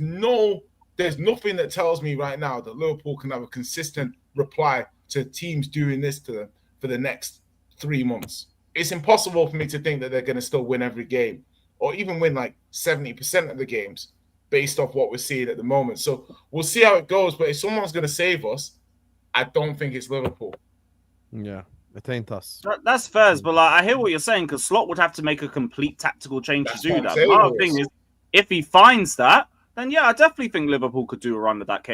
nothing that tells me right now that Liverpool can have a consistent reply to teams doing this to them for the next 3 months. It's impossible for me to think that they're going to still win every game or even win like 70% of the games based off what we're seeing at the moment. So we'll see how it goes. But if someone's going to save us, I don't think it's Liverpool. Yeah, it ain't us. That's fair, but like I hear what you're saying because Slot would have to make a complete tactical change That's to do what I'm that. saying, The other Lewis. thing is, if he finds that, then yeah, I definitely think Liverpool could do a run of that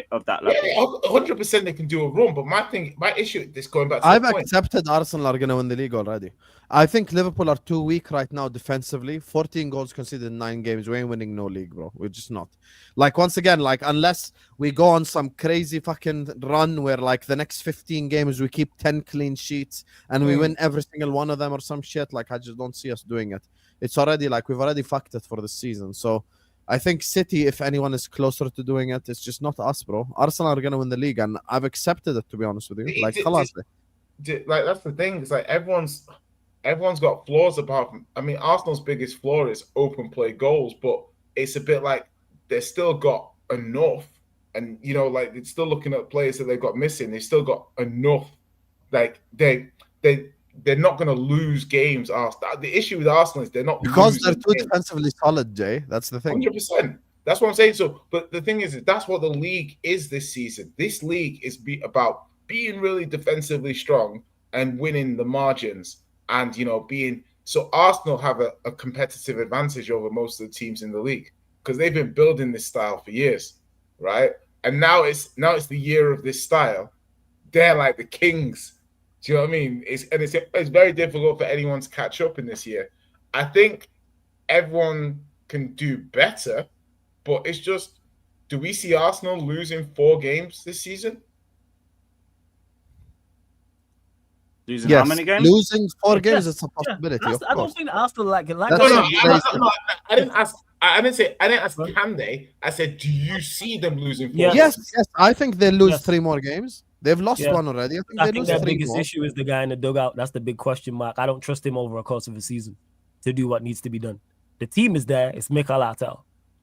level. Yeah, 100% they can do a run. But my issue, this going back to I've the point, accepted Arsenal are going to win the league already. I think Liverpool are too weak right now defensively. 14 goals conceded in 9 games. We ain't winning no league, bro. We're just not. Like, once again, like, unless we go on some crazy fucking run where, like, the next 15 games we keep 10 clean sheets and we win every single one of them or some shit, like, I just don't see us doing it. It's already, like, we've already fucked it for the season. So, I think City, if anyone is closer to doing it, it's just not us, bro. Arsenal are going to win the league, and I've accepted it, to be honest with you. Like, خلاص. like that's the thing. It's like everyone's got flaws about them. I mean, Arsenal's biggest flaw is open play goals, but it's a bit like they've still got enough, and like it's still looking at players that they've got missing. They've still got enough. Like they're not going to lose games. The issue with Arsenal is they're not Because they're losing too games. defensively solid, Jay. That's the thing. 100%. That's what I'm saying. So, but the thing is that's what the league is this season. This league is about being really defensively strong and winning the margins, and being so. Arsenal have a competitive advantage over most of the teams in the league because they've been building this style for years, right? And now it's the year of this style. They're like the kings. Do you know what I mean? It's very difficult for anyone to catch up in this year. I think everyone can do better, but it's just, do we see Arsenal losing 4 games this season? Losing how many games? Losing 4 games is a possibility. I Of don't course. think Arsenal like That's No, not I didn't ask. I didn't ask can they. I said, do you see them losing? 4 Yeah. Yes, I think they'll lose Yes. 3 more games. They've lost Yeah. one already. I think I they think lose their 3 biggest more. issue is the guy in the dugout. That's the big question mark. I don't trust him over a course of a season to do what needs to be done. The team is there. It's Mikel Arteta.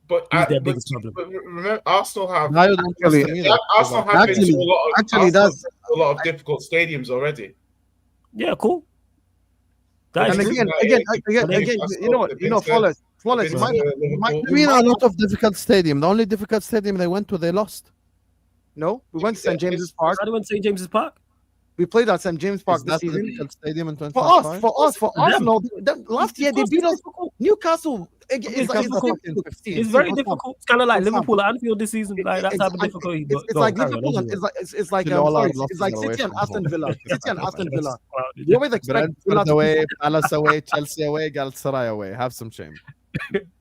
But He's their biggest problem. But remember, Arsenal have I don't trust Actually- them either. Arsenal have been to Actually- a lot of actually, Arsenal that's- a lot of difficult stadiums already. Yeah, cool. That And is Guys, true. again, you know, flawless. Been to My, Liverpool. I mean, a lot of difficult stadium. The only difficult stadium they went to, they lost. no, we went to St James's Park. I went to St. James's Park. We played at St James Park Is this that the season. difficult stadium in For 2025? us, for Arsenal, last year they Of course beat it's us. difficult. Newcastle. It's difficult. difficult. It's very Husam, difficult. It's kind of like Husam. Liverpool at Anfield this season. Like that type of It's- difficulty. It's like Liverpool and it's like Till all our sorry, it's like losses are City away and from Aston home. Villa. City and Aston Villa. You You always expect Villa Brentford to away, Palace away, Chelsea away, Galatasaray away. Have some shame.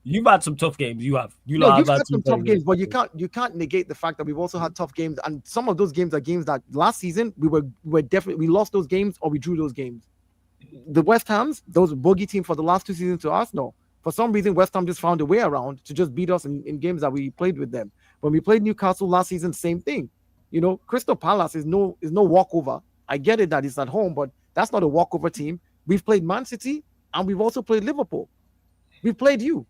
You've had some tough games. You have. You No, lot you've have had some very tough good games, but you can't negate the fact that we've also had tough games, and some of those games are games that last season we were definitely we lost those games or we drew those games. The West Ham's, those bogey team for the last 2 seasons to Arsenal. For some reason, West Ham just found a way around to just beat us in games that we played with them. When we played Newcastle last season, same thing. You know, Crystal Palace is no walkover. I get it that it's at home, but that's not a walkover team. We've played Man City and we've also played Liverpool. We played you.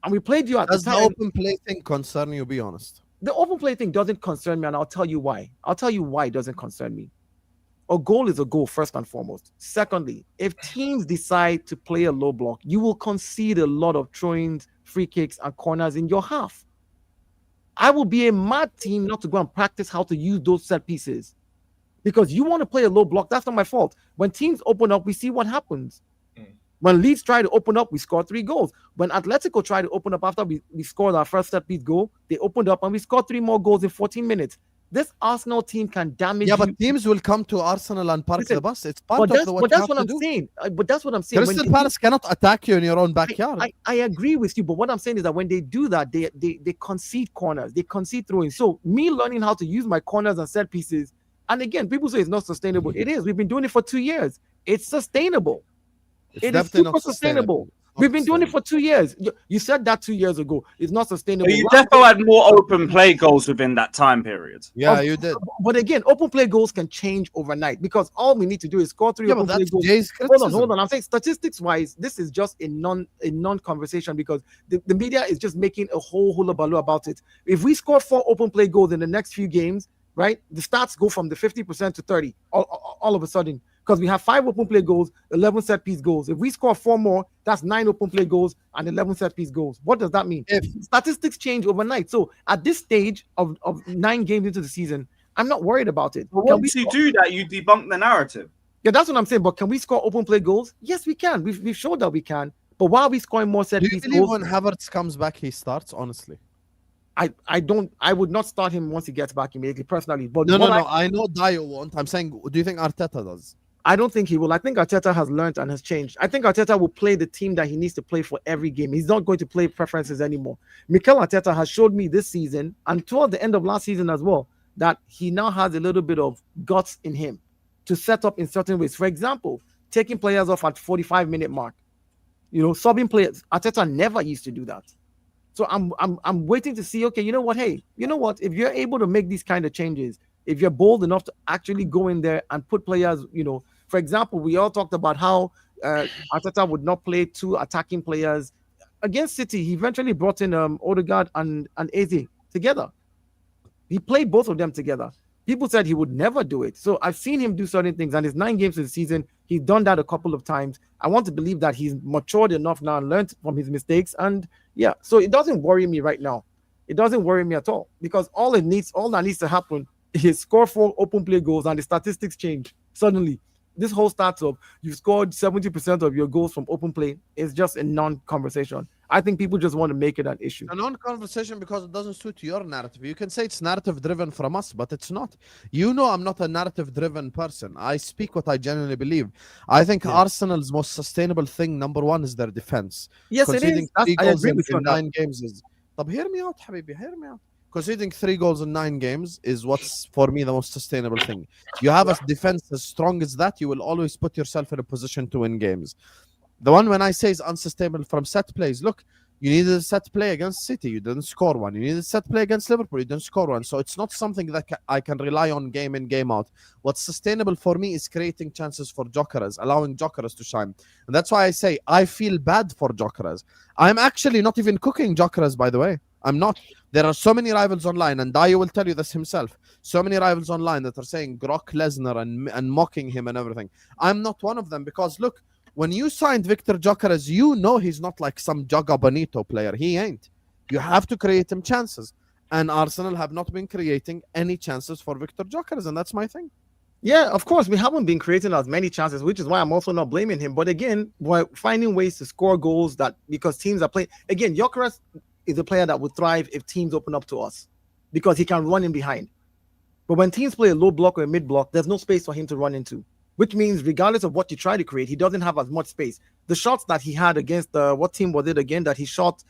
And we played you at Does the the time. open play thing concern you? Be honest. The open play thing doesn't concern me, and I'll tell you why. I'll tell you why it doesn't concern me. A goal is a goal, first and foremost. Secondly, if teams decide to play a low block, you will concede a lot of throw-ins, free kicks, and corners in your half. I will be a mad team not to go and practice how to use those set pieces. Because you want to play a low block, that's not my fault. When teams open up, we see what happens. When Leeds try to open up, we scored 3 goals. When Atletico tried to open up after we scored our first set piece goal, they opened up and we scored 3 more goals in 14 minutes. This Arsenal team can damage Yeah, you. but teams will come to Arsenal and park Listen, the bus. It's part But of that's, the but what you that's have what to I'm do. saying. But that's what I'm saying. When Crystal they- Palace cannot attack you in your own backyard. I agree with you, but what I'm saying is that when they do that, they concede corners, they concede throwing. So me learning how to use my corners and set pieces, and again, people say it's not sustainable. It is. We've been doing it for 2 years. It's sustainable. It's It is definitely super not sustainable. Not We've been doing it sustainable. for 2 years. You said that 2 years ago. It's not sustainable. But you definitely had more open play goals within that time period. Yeah, Of- you did. But again, open play goals can change overnight because all we need to do is score 3 Yeah, but open play that's goals. Jay's Hold criticism. on. I'm saying statistics wise, this is just a non conversation because the media is just making a whole hullabaloo about it. If we score 4 open play goals in the next few games, right, the stats go from the 50% to 30 all of a sudden because we have 5 open play goals, 11 set piece goals. If we score 4 more, that's 9 open play goals and 11 set piece goals. What does that mean? If Statistics change overnight. So at this stage of 9 games into the season, I'm not worried about it. But Can we once you score- do that, you debunk the narrative. Yeah, that's what I'm saying. But can we score open play goals? Yes, we can. We've showed that we can. But why are we scoring more set do you piece believe goals? when Havertz comes back, he starts? Honestly, I would not start him once he gets back immediately, personally. But no. what I know Dio won't. I'm saying, do you think Arteta does? I don't think he will. I think Arteta has learned and has changed. I think Arteta will play the team that he needs to play for every game. He's not going to play preferences anymore. Mikel Arteta has showed me this season and toward the end of last season as well that he now has a little bit of guts in him to set up in certain ways. For example, taking players off at 45-minute mark. You know, subbing players. Arteta never used to do that. So I'm waiting to see, okay, you know what? Hey, you know what? If you're able to make these kind of changes, if you're bold enough to actually go in there and put players, you know, for example, we all talked about how Arteta would not play 2 attacking players against City. He eventually brought in Odegaard and Eze together. He played both of them together. People said he would never do it. So I've seen him do certain things, and his 9 games this season, he's done that a couple of times. I want to believe that he's matured enough now and learned from his mistakes. And yeah, so it doesn't worry me right now. It doesn't worry me at all because all that needs to happen is score 4 open play goals and the statistics change suddenly. This whole starts up. You scored 70% of your goals from open play. It's just a non-conversation. I think people just want to make it an issue. A non-conversation because it doesn't suit your narrative. You can say it's narrative-driven from us, but it's not. You know I'm not a narrative-driven person. I speak what I genuinely believe. I think Arsenal's most sustainable thing, number 1, is their defense. Yes, it Conceding is. That's, 3 I goals agree in with you on that. 9 games is... طب hear me out, حبيبي, hear me out. Conceding 3 goals in 9 games is what's, for me, the most sustainable thing. You have a defense as strong as that, you will always put yourself in a position to win games. The one when I say is unsustainable from set plays, look, You needed a set play against City, you didn't score one. You needed a set play against Liverpool, you didn't score one. So it's not something that I can rely on game in, game out. What's sustainable for me is creating chances for Jokeres, allowing Jokeres to shine. And that's why I say I feel bad for Jokeres. I'm actually not even cooking Jokeres, by the way. I'm not. There are so many rivals online, and Dio will tell you this himself. So many rivals online that are saying Grok Lesnar and mocking him and everything. I'm not one of them because, look, when you signed Victor Jokeres, you know he's not like some Joga Bonito player. He ain't. You have to create him chances. And Arsenal have not been creating any chances for Victor Jokeres, and that's my thing. Yeah, of course, we haven't been creating as many chances, which is why I'm also not blaming him. But again, we're finding ways to score goals that because teams are playing. Again, Jokeres is a player that would thrive if teams open up to us because he can run in behind. But when teams play a low block or a mid block, there's no space for him to run into, which means regardless of what you try to create, he doesn't have as much space. The shots that he had against what team was it again that he shot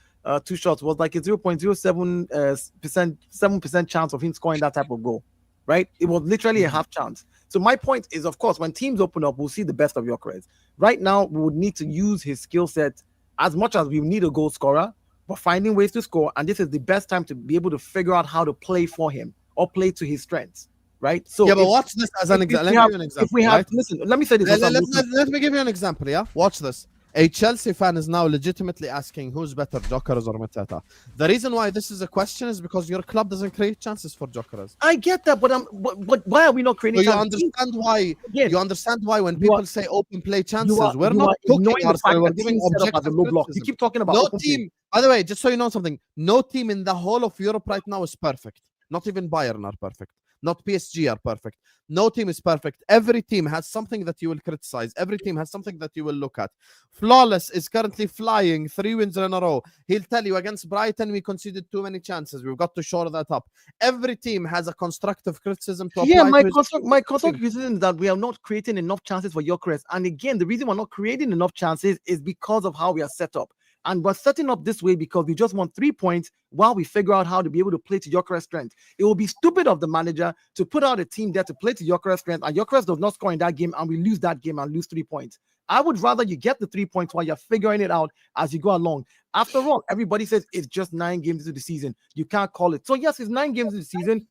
2 shots was like a 0.07% 7% chance of him scoring that type of goal, right? It was literally a half chance. So my point is, of course, when teams open up, we'll see the best of Jokeres. Right now, we would need to use his skill set as much as we need a goal scorer, but finding ways to score. And this is the best time to be able to figure out how to play for him or play to his strengths, right? So yeah, but watch this as an example. Let me give you an example. If we have, right? listen, let me say this. Let me give you an example, yeah? Watch this. A Chelsea fan is now legitimately asking who's better, Jokeres or Mateta. The reason why this is a question is because your club doesn't create chances for Jokeres. I get that, but why are we not creating So chances? you understand why when people say open play chances, we're not cooking Arsenal, we're giving objective block. You keep talking about no open team. By the way, just so you know something, no team in the whole of Europe right now is perfect. Not even Bayern are perfect. Not PSG are perfect. No team is perfect. Every team has something that you will criticize. Every team has something that you will look at. Flawless is currently flying 3 wins in a row. He'll tell you against Brighton, we conceded too many chances. We've got to shore that up. Every team has a constructive criticism to apply. Yeah, my constructive criticism is that we are not creating enough chances for Jokeres. And again, the reason we're not creating enough chances is because of how we are set up. And we're setting up this way because we just want 3 points while we figure out how to be able to play to Jokeres' strength. It will be stupid of the manager to put out a team there to play to Jokeres' strength, and Jokeres does not score in that game, and we lose that game and lose 3 points. I would rather you get the 3 points while you're figuring it out as you go along. After all, everybody says it's just 9 games into the season. You can't call it. So yes, it's 9 games into the season.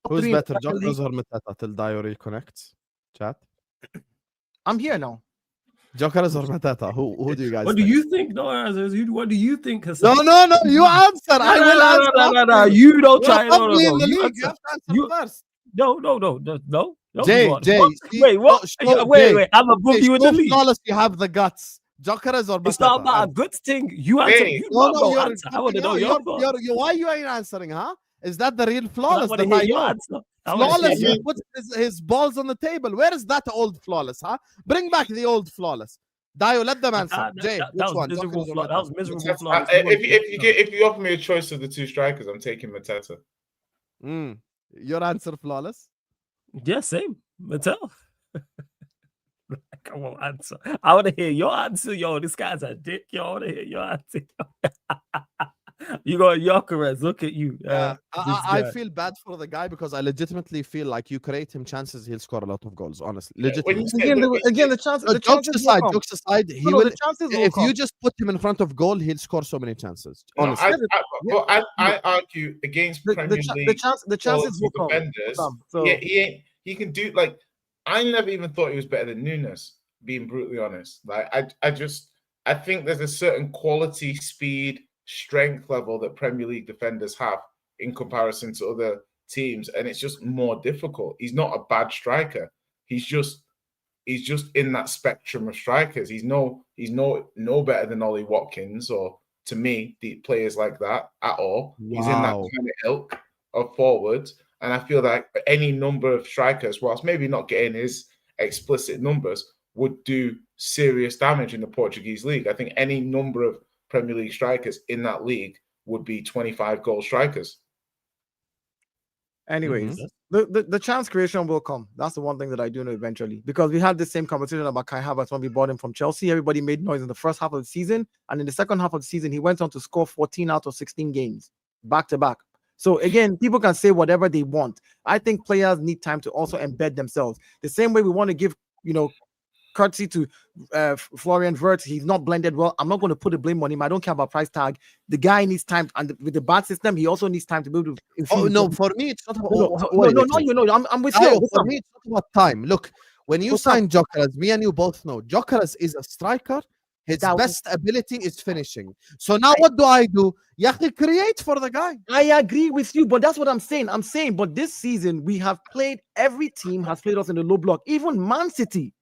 Who's better, Jokeres or Mateta till Dio reconnects? Chat. I'm here now. Jokeres or Mateta? Who do you guys What think? do you think? No, what do you think, Husam? No, you answer. I will answer. No. You don't try. No. You You have to answer first. No. Jay, Wait, what? Wait. I'm above you in the league. Flawless, you have the guts. Jokeres or Mateta? It's not about a good thing. You answer. Hey. You answer. I want to know your thoughts. Why you ain't answering, huh? Is that the real Flawless? I want to hear your answer. Flawless, he puts his balls on the table. Where is that old Flawless, huh? Bring back the old Flawless. Dio, let them answer. Jay, which one? That was miserable. If you offer me a choice of the 2 strikers, I'm taking Mateta. Your answer, Flawless? Yeah, same. Mattel. Come on, answer. I want to hear your answer. Yo, this guy's a dick. Yo, I want to hear your answer. You got Jokeres. Look at you. I feel bad for the guy because I legitimately feel like you create him chances, he'll score a lot of goals. Honestly, legitimately. Again, the chances. Jokes aside, he will. The chances will If come. you just put him in front of goal, he'll score so many chances. No, Honestly, I argue against Premier League the chances will come. defenders. So He can do like. I never even thought he was better than Nunes. Being brutally honest, like I think there's a certain quality, speed, strength level that Premier League defenders have in comparison to other teams, and it's just more difficult. He's not a bad striker. He's just in that spectrum of strikers. He's no better than Ollie Watkins or, to me, the players like that at all. Wow. He's in that kind of ilk of forwards, and I feel like any number of strikers, whilst maybe not getting his explicit numbers, would do serious damage in the Portuguese league. I think any number of Premier League strikers in that league would be 25 goal strikers. anyways, the chance creation will come. That's the one thing that I do know eventually, because we had the same conversation about Kai Havertz when we bought him from Chelsea. Everybody made noise in the first half of the season, and in the second half of the season, he went on to score 14 out of 16 games back to back. So again, people can say whatever they want. I think players need time to also embed themselves. The same way we want to give, courtesy to Florian Wirtz. He's not blended well. I'm not going to put the blame on him. I don't care about price tag. The guy needs time, and with the bad system, he also needs time to be able to. Oh no, for me it's not about. I'm with Dio, you. for me, it's not about time. Look, when you sign Jokeres, me and you both know Jokeres is a striker. His best ability is finishing. So now what do? You have to create for the guy. I agree with you, but that's what I'm saying. But this season we have played. Every team has played us in the low block. Even Man City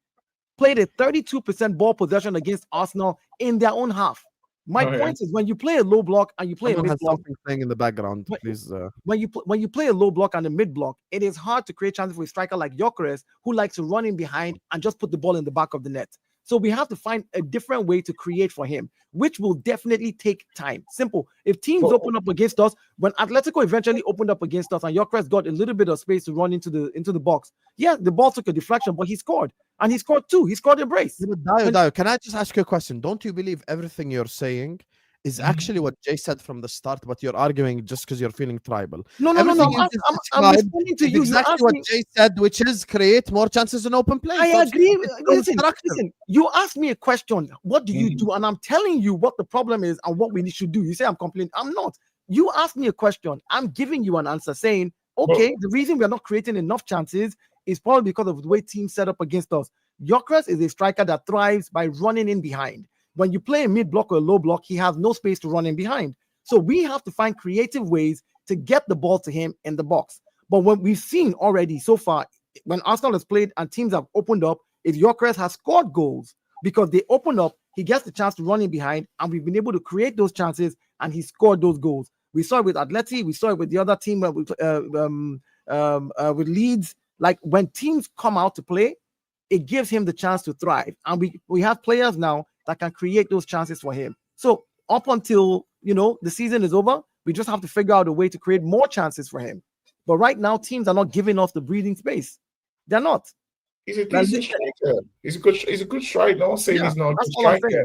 played a 32% ball possession against Arsenal in their own half. My point is, when you play a low block and you play a mid block, something playing in the background, please. When you play a low block and a mid block, it is hard to create chances for a striker like Jokeres, who likes to run in behind and just put the ball in the back of the net. So we have to find a different way to create for him, which will definitely take time. Simple. If teams open up against us, when Atletico eventually opened up against us and Jokeres got a little bit of space to run into the box, yeah, the ball took a deflection, but he scored. And he scored 2. He scored a brace. Dio, can I just ask you a question? Don't you believe everything you're saying is actually what Jay said from the start, but you're arguing just because you're feeling tribal? No. I'm responding to you. Exactly what Jay said, which is create more chances in open play. I agree. Listen, you asked me a question. What do you do? And I'm telling you what the problem is and what we should do. You say I'm complaining. I'm not. You asked me a question. I'm giving you an answer saying, okay, the reason we're not creating enough chances is probably because of the way teams set up against us. Jokeres is a striker that thrives by running in behind. When you play a mid block or a low block, he has no space to run in behind. So we have to find creative ways to get the ball to him in the box. But what we've seen already so far, when Arsenal has played and teams have opened up, is Jokeres has scored goals because they open up, he gets the chance to run in behind, and we've been able to create those chances, and he scored those goals. We saw it with Atleti, we saw it with the other team with Leeds. Like when teams come out to play, it gives him the chance to thrive. And we have players now that can create those chances for him. So up until, the season is over, we just have to figure out a way to create more chances for him. But right now, teams are not giving us the breathing space. They're not. He's a decent striker. He's a good striker. No one's saying he's not a good striker.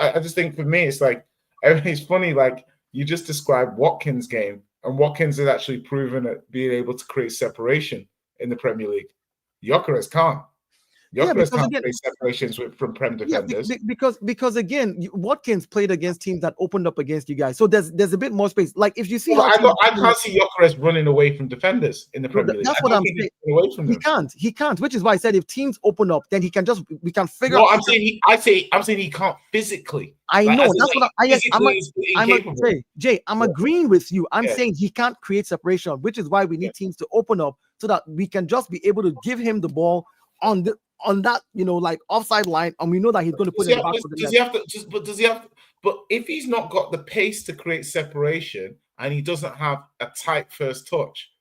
I just think for me, it's like, it's funny, like you just described Watkins' game, and Watkins has actually proven at being able to create separation in the Premier League. Jokeres can't. Jokeres can't create separations from Prem defenders. Because again, Watkins played against teams that opened up against you guys. So there's a bit more space. Like if you see, I can't see Jokeres running away from defenders in the Premier League. That's what I'm saying. He can't. Which is why I said if teams open up, then we can figure. No, I'm saying he can't physically. I know. That's what I'm agreeing with you. I'm saying he can't create separation, which is why we need teams to open up so that we can just be able to give him the ball on that, like offside line, and we know that he's going to put it back. Does he have? But if he's not got the pace to create separation and he doesn't have a tight first touch,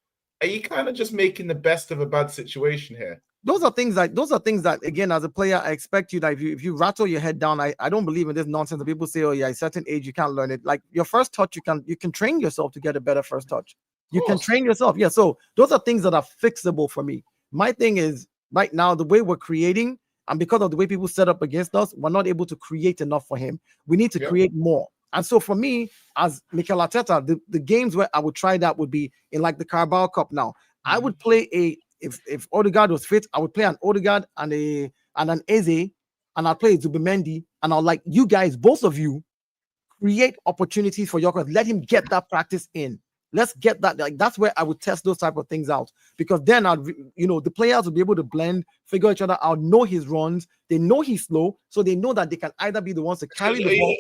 are you kind of just making the best of a bad situation here? Those are things that again, as a player, I expect you that if you rattle your head down, I don't believe in this nonsense that people say, oh yeah, at a certain age you can't learn it. Like your first touch, you can train yourself to get a better first touch. You can train yourself. Yeah. So those are things that are fixable for me. My thing is, right now, the way we're creating, and because of the way people set up against us, we're not able to create enough for him. We need to create more. And so for me, as Mikel Arteta, the games where I would try that would be in like the Carabao Cup now. I would play if Odegaard was fit, I would play an Odegaard and an Eze, and I'll play Zubimendi, and I'll like you guys, both of you, create opportunities for Jokeres. Let him get that practice in. Let's get that. Like that's where I would test those type of things out, because then the players will be able to blend, figure each other out, know his runs. They know he's slow, so they know that they can either be the ones to carry the ball.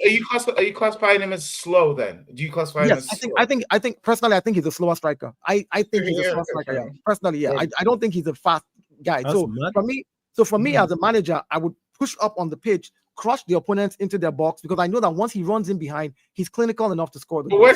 Are you classifying him as slow? Then do you classify him as slow? I think personally, I think he's a slower striker. I think he's a slower striker. Yeah. Personally, yeah. I don't think he's a fast guy. That's for me as a manager, I would push up on the pitch, crush the opponents into their box, because I know that once he runs in behind, he's clinical enough to score the goal. My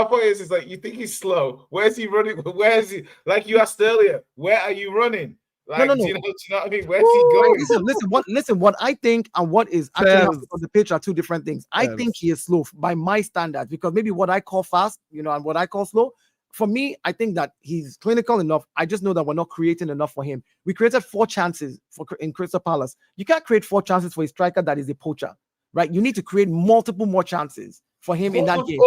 point is like, you think he's slow. Where's he running? Where is he? Like you asked earlier, where are you running? Like, no. Do you know what I mean? Where's he going? Listen. What I think and what is actually on the pitch are two different things. I think he is slow by my standards, because maybe what I call fast, and what I call slow. For me, I think that he's clinical enough. I just know that we're not creating enough for him. We created 4 chances in Crystal Palace. You can't create 4 chances for a striker that is a poacher, right? You need to create multiple more chances for him in that game.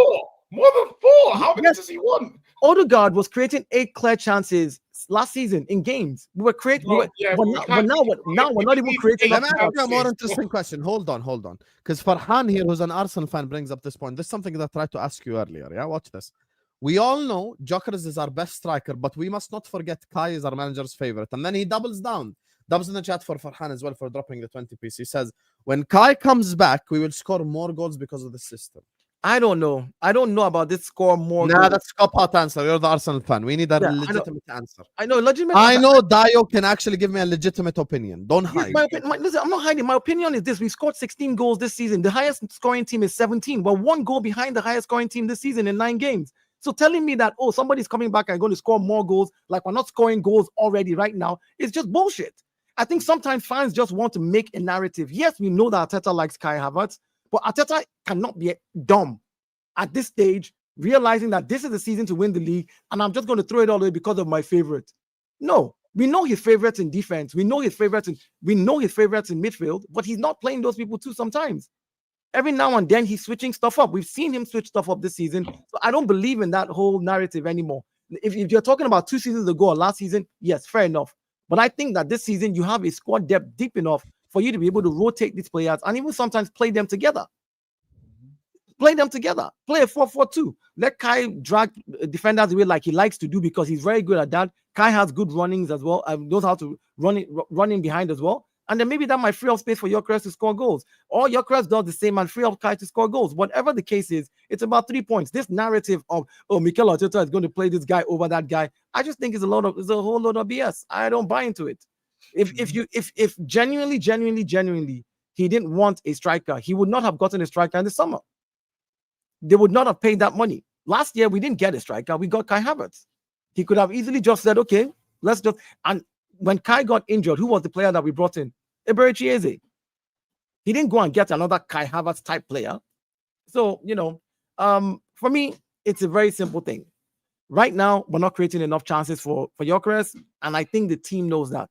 More than 4. How many does he want? Odegaard was creating 8 clear chances last season in games. We were creating. Well, yeah, but we now, can't- now we're not even creating. Let me ask you a chances. more interesting question. Hold on. Because Farhan here, who's an Arsenal fan, brings up this point. This is something that I tried to ask you earlier. Yeah, watch this. We all know Gyökeres is our best striker, but we must not forget Kai is our manager's favorite. And then he doubles down. Dubs in the chat for Farhan as well for dropping the 20 piece. He says, when Kai comes back, we will score more goals because of the system. I don't know. I don't know about this score more. Nah, goals. that's cop out answer. You're the Arsenal fan. We need a Yeah, I know. legitimate answer. I know legitimate. I know Dio can actually give me a legitimate opinion. Don't hide. Listen, I'm not hiding. My opinion is this: we scored 16 goals this season. The highest scoring team is 17. We're 1 goal behind the highest scoring team this season in 9 games. So telling me that somebody's coming back and going to score more goals, like we're not scoring goals already right now, is just bullshit. I think sometimes fans just want to make a narrative. Yes, we know that Arteta likes Kai Havertz, but Arteta cannot be dumb at this stage, realizing that this is the season to win the league, and I'm just going to throw it all away because of my favorite. No, we know his favorites in defense. We know his favorites in midfield, but he's not playing those people too sometimes. Every now and then he's switching stuff up. We've seen him switch stuff up this season. So I don't believe in that whole narrative anymore. If you're talking about 2 seasons ago or last season, yes, fair enough. But I think that this season you have a squad depth deep enough for you to be able to rotate these players and even sometimes play them together. Play them together. Play a 4-4-2. Let Kai drag defenders away like he likes to do because he's very good at that. Kai has good runnings as well. Knows how to run in behind as well. And then maybe that might free up space for Gyökeres to score goals. Or Gyökeres does the same and free up Kai to score goals. Whatever the case is, it's about 3 points. This narrative of, Mikel Arteta is going to play this guy over that guy, I just think it's a whole lot of BS. I don't buy into it. If genuinely he didn't want a striker, he would not have gotten a striker in the summer. They would not have paid that money. Last year, we didn't get a striker. We got Kai Havertz. He could have easily just said, okay, let's just... And when Kai got injured, who was the player that we brought in? Eberechi Eze. He didn't go and get another Kai Havertz type player. So, for me, it's a very simple thing. Right now, we're not creating enough chances for Gyökeres, and I think the team knows that.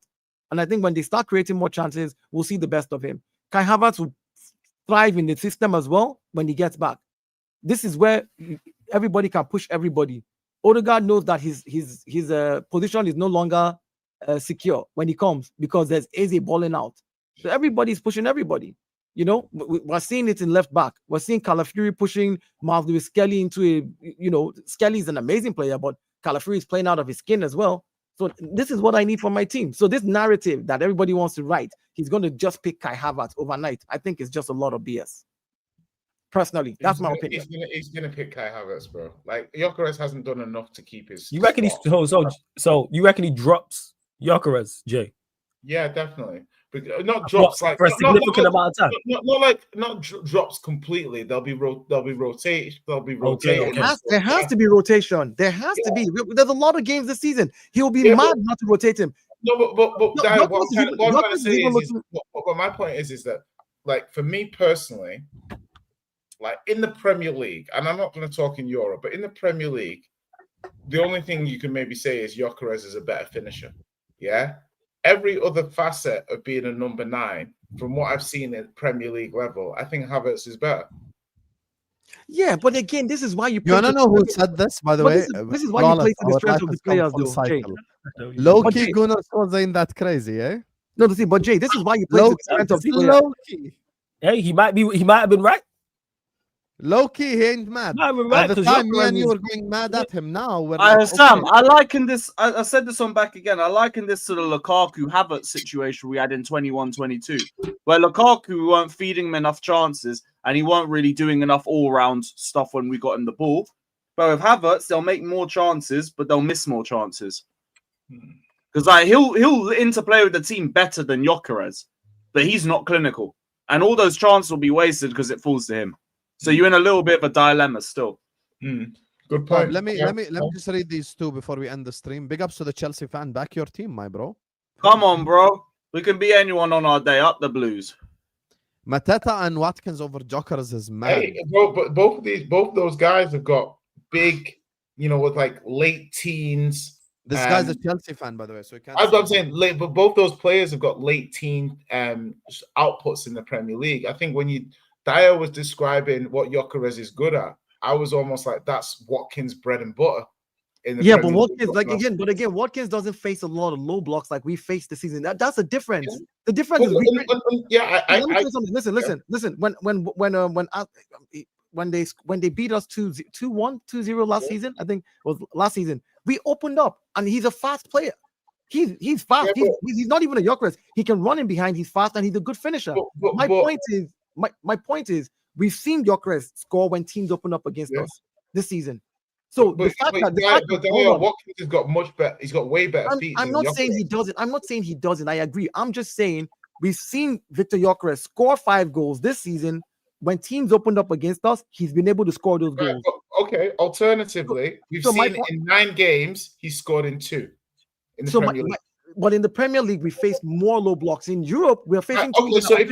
And I think when they start creating more chances, we'll see the best of him. Kai Havertz will thrive in the system as well when he gets back. This is where everybody can push everybody. Odegaard knows that his position is no longer secure when he comes because there's Eze balling out. So everybody's pushing everybody. We're seeing it in left back. We're seeing Calafiori pushing Miles Lewis Skelly into Skelly is an amazing player, but Calafiori is playing out of his skin as well. So this is what I need from my team. So this narrative that everybody wants to write, he's going to just pick Kai Havertz overnight, I think it's just a lot of BS. Personally, that's my opinion. He's gonna pick Kai Havertz, bro. Like Gyökeres hasn't done enough to keep his. You reckon so you reckon he drops Gyökeres, Jay? Yeah, definitely. But not drops for a significant amount of time. Not drops completely. They'll be rotated. Okay. There has to be rotation. There has to be. There's a lot of games this season. He'll be mad not to rotate him. No, but Dad, what I'm trying to say is what my point is that, like, for me personally, like in the Premier League, and I'm not going to talk in Europe, but in the Premier League, the only thing you can maybe say is Gyökeres is a better finisher. Yeah. Every other facet of being a number 9, from what I've seen at Premier League level, I think Havertz is better. Yeah, but again, this is why you want to know who said this, by the way? This is why you play to the strength of the players, though, Jay. Low-key Gunnar ain't that crazy, eh? No, see, but Jay, this is why you play to the strength of the players. Low-key. Hey, he might have been right. Low-key, he ain't mad. Right, at the time, me and you were going mad at him. Now we're Sam, I liken this. I said this on back again. I liken this to the Lukaku Havertz situation we had in 21-22, where Lukaku weren't feeding him enough chances and he weren't really doing enough all-round stuff when we got him the ball. But with Havertz, they'll make more chances, but they'll miss more chances because he'll interplay with the team better than Gyökeres, but he's not clinical, and all those chances will be wasted because it falls to him. So you're in a little bit of a dilemma still. Good point. Let me just read these two before we end the stream. Big ups to the Chelsea fan. Back your team, my bro. Come on, bro. We can be anyone on our day. Up the Blues. Mateta and Watkins over Gyökeres is mad. Hey, bro, but both those guys have got big, with like late teens. This guy's a Chelsea fan, by the way, so he can't. I'm saying late, but both those players have got late teen outputs in the Premier League. I think when Dyer was describing what Gyökeres is good at, I was almost like, that's Watkins' bread and butter. in the Yeah, but Premier Watkins, League. like again, Watkins doesn't face a lot of low blocks like we faced this season. That's the difference. The difference is let me tell you something. Listen. When they beat us 2-1, 2-0 last season, I think it was last season, we opened up, and he's a fast player. He's fast. He's not even a Gyökeres. He can run in behind. He's fast, and he's a good finisher. My point is, we've seen Gyökeres score when teams open up against us this season. So the fact that Watkins has got much better. He's got way better feet. I'm not saying he doesn't. I'm not saying he doesn't. I agree. I'm just saying we've seen Victor Gyökeres score 5 goals this season. When teams opened up against us, he's been able to score those goals. Okay. Alternatively, we've seen in 9 games he's scored in 2 in the Premier League. But in the Premier League, we faced more low blocks. In Europe, we're facing. Okay, so if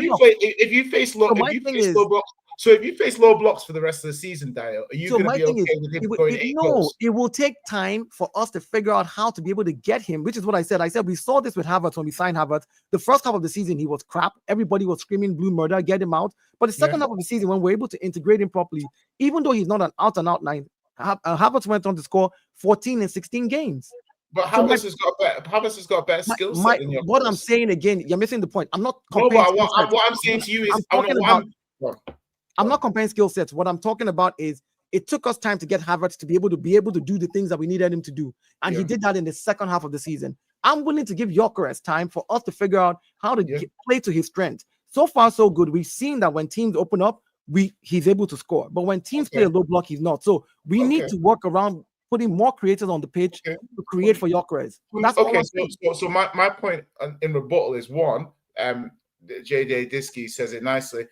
you face low blocks. So if you face low blocks for the rest of the season, Dio, are you going to be okay with him going 8 goals? It will take time for us to figure out how to be able to get him, which is what I said. I said we saw this with Havertz when we signed Havertz. The first half of the season, he was crap. Everybody was screaming blue murder, get him out. But the second half of the season, when we're able to integrate him properly, even though he's not an out-and-out 9, Havertz went on to score 14 in 16 games. But Havertz has got a better skill set than what I'm saying again, you're missing the point. I'm not comparing. No, but what I'm saying to you is, I'm not comparing skill sets. What I'm talking about is it took us time to get Havertz to be able to do the things that we needed him to do, and he did that in the second half of the season. I'm willing to give Gyökeres time for us to figure out how to play to his strength. So far, so good. We've seen that when teams open up, he's able to score, but when teams play a low block, he's not. So we need to work around putting more creators on the pitch to create for Gyökeres. That's okay. So my point in rebuttal is one. JJ Diskey says it nicely.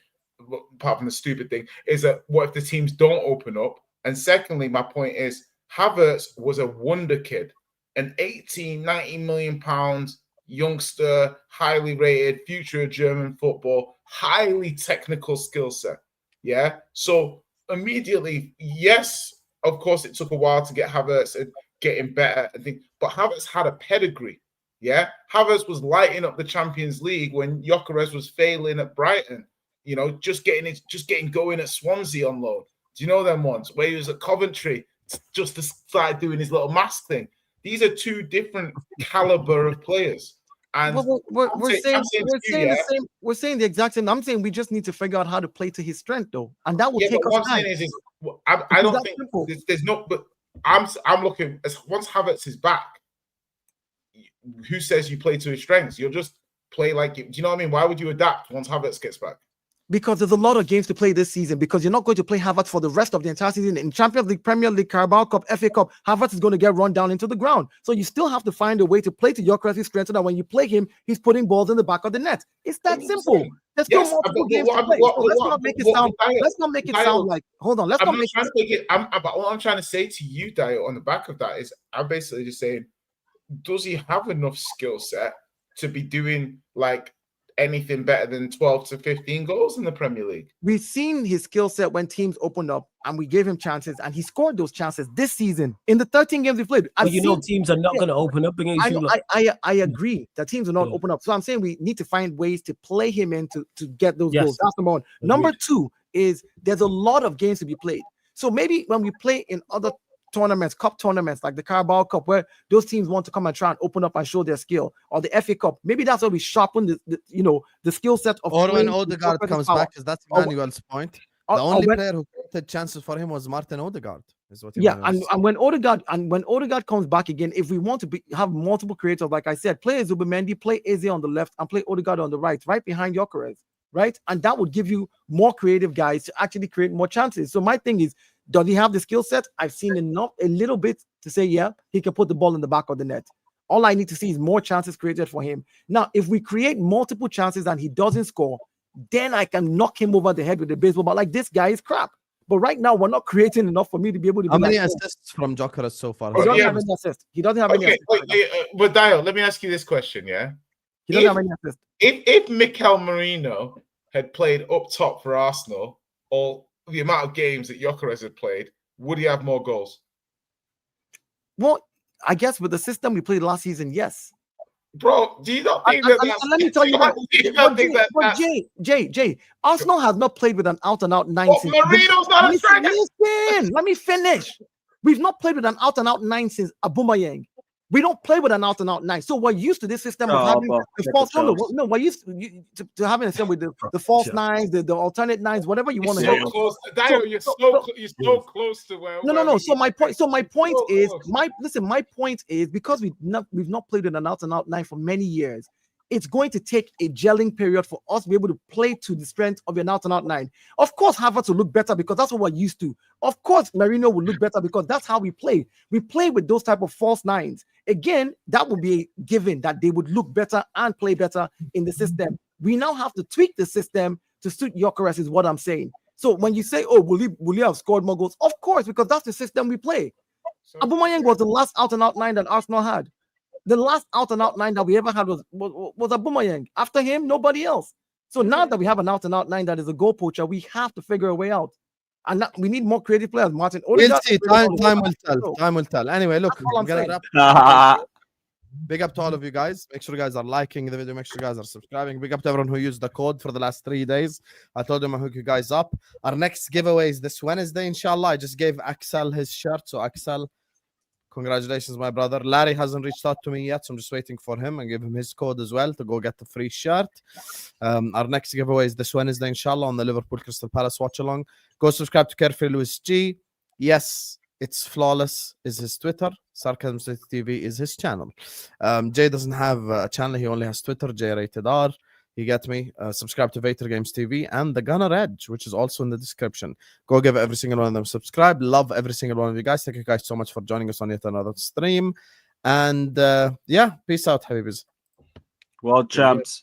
Apart from the stupid thing, is that what if the teams don't open up? And secondly, my point is Havertz was a wonder kid, an 19 million pounds youngster, highly rated, future of German football, highly technical skill set. Yeah. So immediately, yes, of course, it took a while to get Havertz and getting better and things, but Havertz had a pedigree. Yeah. Havertz was lighting up the Champions League when Gyökeres was failing at Brighton. You know, just getting going at Swansea on loan. Do you know them ones where he was at Coventry just to start doing his little mask thing? These are 2 different caliber of players. And we're saying the exact same. I'm saying we just need to figure out how to play to his strength, though, and that will take us time. What I'm saying is I don't think there's no. But I'm looking as once Havertz is back. Who says you play to his strengths? You'll just play like it. Do you know what I mean? Why would you adapt once Havertz gets back? Because there's a lot of games to play this season, because you're not going to play Havertz for the rest of the entire season. In Champions League, Premier League, Carabao Cup, FA Cup, Havertz is going to get run down into the ground. So you still have to find a way to play to Gyökeres' strength so that when you play him, he's putting balls in the back of the net. It's that simple. There's still multiple games to play. Let's not make it sound like, hold on. But what I'm trying to say to you, Dio, on the back of that is I'm basically just saying, does he have enough skill set to be doing like anything better than 12 to 15 goals in the Premier League? We've seen his skill set when teams opened up and we gave him chances, and he scored those chances this season in the 13 games we played. But teams are not going to open up against you. I agree that teams are not open up. So I'm saying we need to find ways to play him in to get those goals. That's number 1. Number 2 is there's a lot of games to be played. So maybe when we play in other tournaments, cup tournaments like the Carabao Cup, where those teams want to come and try and open up and show their skill, or the FA Cup, maybe that's where we sharpen the skill set of. Or when Odegaard comes back, because that's Manuel's point. The only player who created chances for him was Martin Odegaard. And when Odegaard comes back again, if we want to have multiple creators, like I said, play Zubimendi, play Eze on the left, and play Odegaard on the right behind Gyökeres, right? And that would give you more creative guys to actually create more chances. So my thing is, does he have the skill set? I've seen a little bit to say, yeah, he can put the ball in the back of the net. All I need to see is more chances created for him. Now, if we create multiple chances and he doesn't score, then I can knock him over the head with the baseball bat. Like, this guy is crap. But right now, we're not creating enough for me to be able to. How many assists from Gyökeres so far? He doesn't have any assists. He doesn't have any assists. But Dio, let me ask you this question, yeah? He doesn't have any assists. If Mikel Merino had played up top for Arsenal, or the amount of games that Gyökeres had played, would he have more goals? Well, I guess with the system we played last season, yes. Bro, do you not think that? Let me tell you what. Jay, Arsenal has not played with an out-and-out 9. Marino's not a striker. Listen, let me finish. We've not played with an out-and-out 9 since Aubameyang. We don't play with an out-and-out 9. So we're used to this system of having the false. No, we're used to having a system with the false 9s, the alternate 9s, whatever you want to so do. close. Dio, you're so close to where. No. So my point is, my point is because we've not played with an out-and-out 9 for many years. It's going to take a gelling period for us to be able to play to the strength of an out-and-out 9. Of course, Havertz will look better because that's what we're used to. Of course, Marino will look better because that's how we play. We play with those type of false 9s. Again, that would be a given that they would look better and play better in the system. We now have to tweak the system to suit Gyökeres is what I'm saying. So when you say, oh, will he have scored more goals? Of course, because that's the system we play. Aubameyang was the last out-and-out 9 that Arsenal had. The last out-and-out 9 that we ever had was Aubameyang. After him, nobody else. So now that we have an out-and-out 9 that is a goal poacher, we have to figure a way out. And we need more creative players, Martin. We'll see. Time will tell. Time will tell. Anyway, look, I'm gonna wrap. Big up to all of you guys. Make sure you guys are liking the video. Make sure you guys are subscribing. Big up to everyone who used the code for the last 3 days. I told them I'll hook you guys up. Our next giveaway is this Wednesday, inshallah. I just gave Axel his shirt. So Axel, congratulations, my brother. Larry hasn't reached out to me yet, so I'm just waiting for him and give him his code as well to go get the free shirt. Our next giveaway is this Wednesday, inshallah, on the Liverpool Crystal Palace watch along. Go subscribe to Carefree Lewis G. Yes, it's Flawless is his Twitter. Sarcasm City TV is his channel. Jay doesn't have a channel. He only has Twitter, JRatedR. You get me? Subscribe to Vator Games TV and The Gunner Edge, which is also in the description. Go give every single one of them subscribe. Love every single one of you guys. Thank you guys so much for joining us on yet another stream. And yeah, peace out, Habibis. Well, champs.